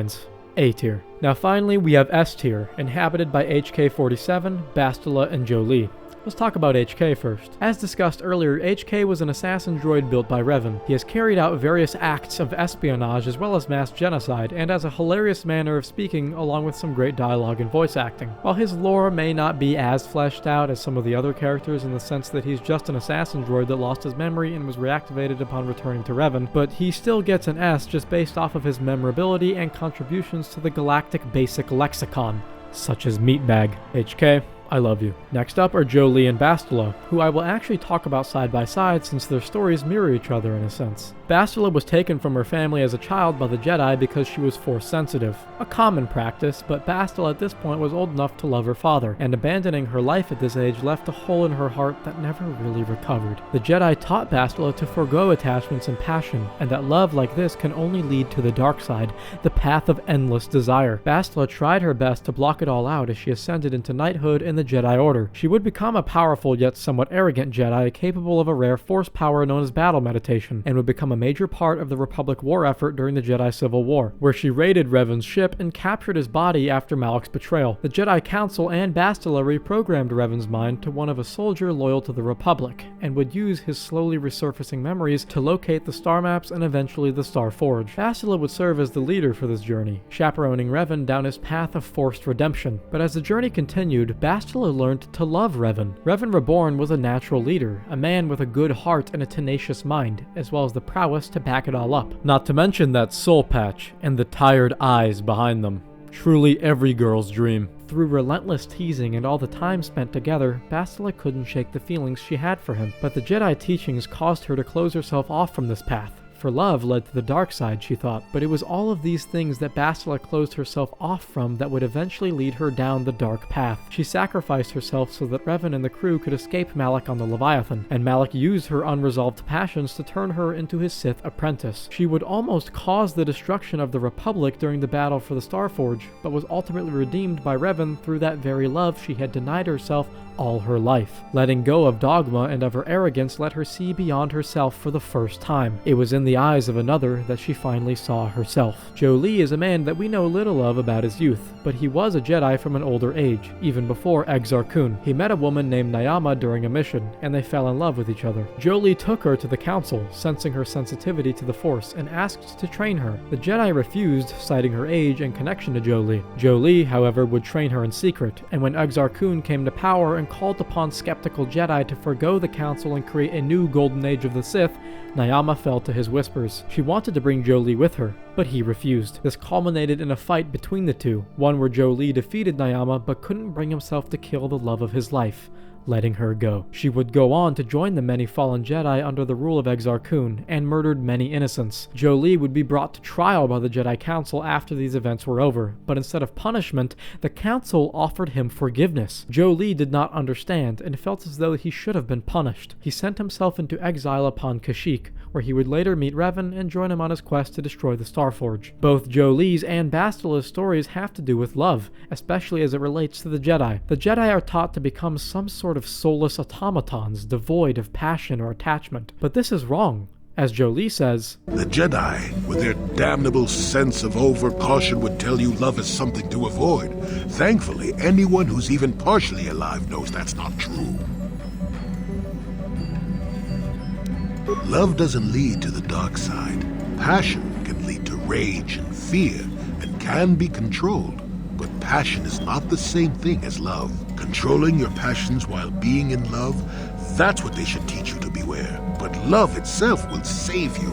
A tier. Now finally, we have S tier, inhabited by HK-47, Bastila, and Jolee. Let's talk about HK first. As discussed earlier, HK was an assassin droid built by Revan. He has carried out various acts of espionage as well as mass genocide, and has a hilarious manner of speaking along with some great dialogue and voice acting. While his lore may not be as fleshed out as some of the other characters in the sense that he's just an assassin droid that lost his memory and was reactivated upon returning to Revan, but he still gets an S just based off of his memorability and contributions to the galactic basic lexicon, such as Meatbag. HK, I love you. Next up are Jolee and Bastila, who I will actually talk about side by side since their stories mirror each other in a sense. Bastila was taken from her family as a child by the Jedi because she was Force sensitive. A common practice, but Bastila at this point was old enough to love her father, and abandoning her life at this age left a hole in her heart that never really recovered. The Jedi taught Bastila to forego attachments and passion, and that love like this can only lead to the dark side, the path of endless desire. Bastila tried her best to block it all out as she ascended into knighthood in the Jedi Order. She would become a powerful yet somewhat arrogant Jedi capable of a rare force power known as battle meditation, and would become a major part of the Republic war effort during the Jedi Civil War, where she raided Revan's ship and captured his body after Malak's betrayal. The Jedi Council and Bastila reprogrammed Revan's mind to one of a soldier loyal to the Republic, and would use his slowly resurfacing memories to locate the star maps and eventually the Star Forge. Bastila would serve as the leader for this journey, chaperoning Revan down his path of forced redemption. But as the journey continued, Bastila learned to love Revan. Revan Reborn was a natural leader, a man with a good heart and a tenacious mind, as well as the prowess to back it all up. Not to mention that soul patch and the tired eyes behind them. Truly every girl's dream. Through relentless teasing and all the time spent together, Bastila couldn't shake the feelings she had for him, but the Jedi teachings caused her to close herself off from this path. For love led to the dark side, she thought, but it was all of these things that Bastila closed herself off from that would eventually lead her down the dark path. She sacrificed herself so that Revan and the crew could escape Malak on the Leviathan, and Malak used her unresolved passions to turn her into his Sith apprentice. She would almost cause the destruction of the Republic during the battle for the Starforge, but was ultimately redeemed by Revan through that very love she had denied herself all her life. Letting go of dogma and of her arrogance let her see beyond herself for the first time. It was in the eyes of another that she finally saw herself. Jolee is a man that we know little of about his youth, but he was a Jedi from an older age, even before Exar Kun. He met a woman named Nyama during a mission, and they fell in love with each other. Jolee took her to the Council, sensing her sensitivity to the Force, and asked to train her. The Jedi refused, citing her age and connection to Jolee. Jolee, however, would train her in secret, and when Exar Kun came to power and called upon skeptical Jedi to forgo the Council and create a new Golden Age of the Sith, Nyama fell to his whispers. She wanted to bring Jolee with her, but he refused. This culminated in a fight between the two, one where Jolee defeated Nyama but couldn't bring himself to kill the love of his life, letting her go. She would go on to join the many fallen Jedi under the rule of Exar Kun, and murdered many innocents. Jolee would be brought to trial by the Jedi Council after these events were over, but instead of punishment, the Council offered him forgiveness. Jolee did not understand, and felt as though he should have been punished. He sent himself into exile upon Kashyyyk, where he would later meet Revan and join him on his quest to destroy the Starforge. Both Jolee's and Bastila's stories have to do with love, especially as it relates to the Jedi. The Jedi are taught to become some sort of soulless automatons devoid of passion or attachment. But this is wrong. As Jolee says, "The Jedi, with their damnable sense of overcaution, would tell you love is something to avoid. Thankfully, anyone who's even partially alive knows that's not true. Love doesn't lead to the dark side. Passion can lead to rage and fear, and can be controlled. But passion is not the same thing as love. Controlling your passions while being in love, that's what they should teach you to beware. But love itself will save you,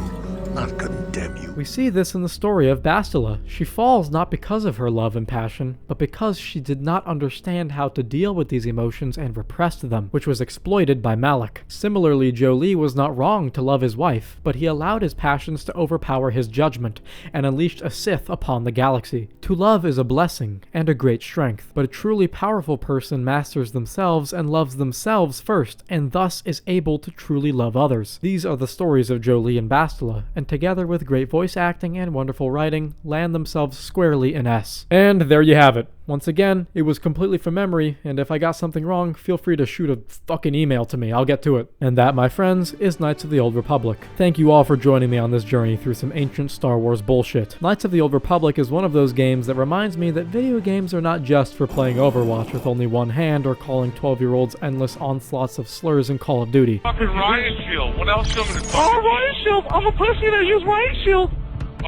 not condemn you." We see this in the story of Bastila. She falls not because of her love and passion, but because she did not understand how to deal with these emotions and repressed them, which was exploited by Malak. Similarly, Jolee was not wrong to love his wife, but he allowed his passions to overpower his judgment, and unleashed a Sith upon the galaxy. To love is a blessing, and a great strength, but a truly powerful person masters themselves and loves themselves first, and thus is able to truly love others. These are the stories of Jolee and Bastila, and together with great voice acting and wonderful writing, land themselves squarely in S. And there you have it. Once again, it was completely from memory, and if I got something wrong, feel free to shoot a fucking email to me, I'll get to it. And that, my friends, is Knights of the Old Republic. Thank you all for joining me on this journey through some ancient Star Wars bullshit. Knights of the Old Republic is one of those games that reminds me that video games are not just for playing Overwatch with only one hand or calling 12-year-olds endless onslaughts of slurs in Call of Duty. Fucking riot shield. What else do you want me to do? Oh, riot shield. I'm a pussy that use riot shield.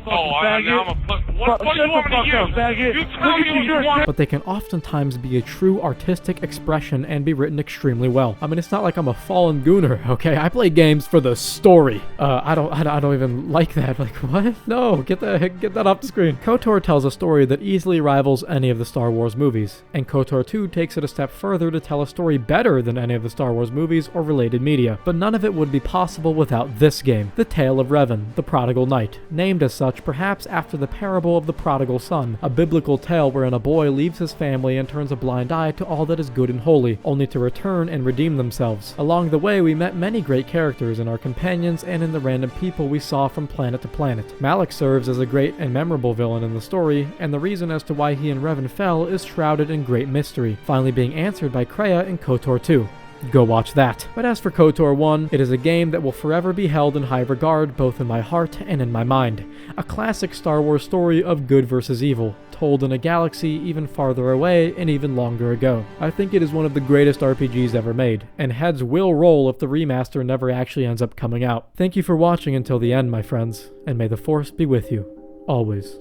Oh, now I'm a what do you want me to use? You tell me what you want. But they can oftentimes be a true artistic expression and be written extremely well. I mean, it's not like I'm a fallen gooner, okay? I play games for the story. I don't even like that. Like, what? No, get that off the screen. KOTOR tells a story that easily rivals any of the Star Wars movies, and KOTOR 2 takes it a step further to tell a story better than any of the Star Wars movies or related media. But none of it would be possible without this game, The Tale of Revan, the Prodigal Knight, named as such perhaps after the parable of the prodigal son, a biblical tale wherein a boy leaves his family and turns a blind eye to all that is good and holy, only to return and redeem themselves. Along the way, we met many great characters in our companions and in the random people we saw from planet to planet. Malak serves as a great and memorable villain in the story, and the reason as to why he and Revan fell is shrouded in great mystery, finally being answered by Kreia in KOTOR 2. Go watch that. But as for KOTOR 1, it is a game that will forever be held in high regard both in my heart and in my mind. A classic Star Wars story of good versus evil, told in a galaxy even farther away and even longer ago. I think it is one of the greatest RPGs ever made, and heads will roll if the remaster never actually ends up coming out. Thank you for watching until the end, my friends, and may the Force be with you, always.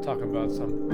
Talking about some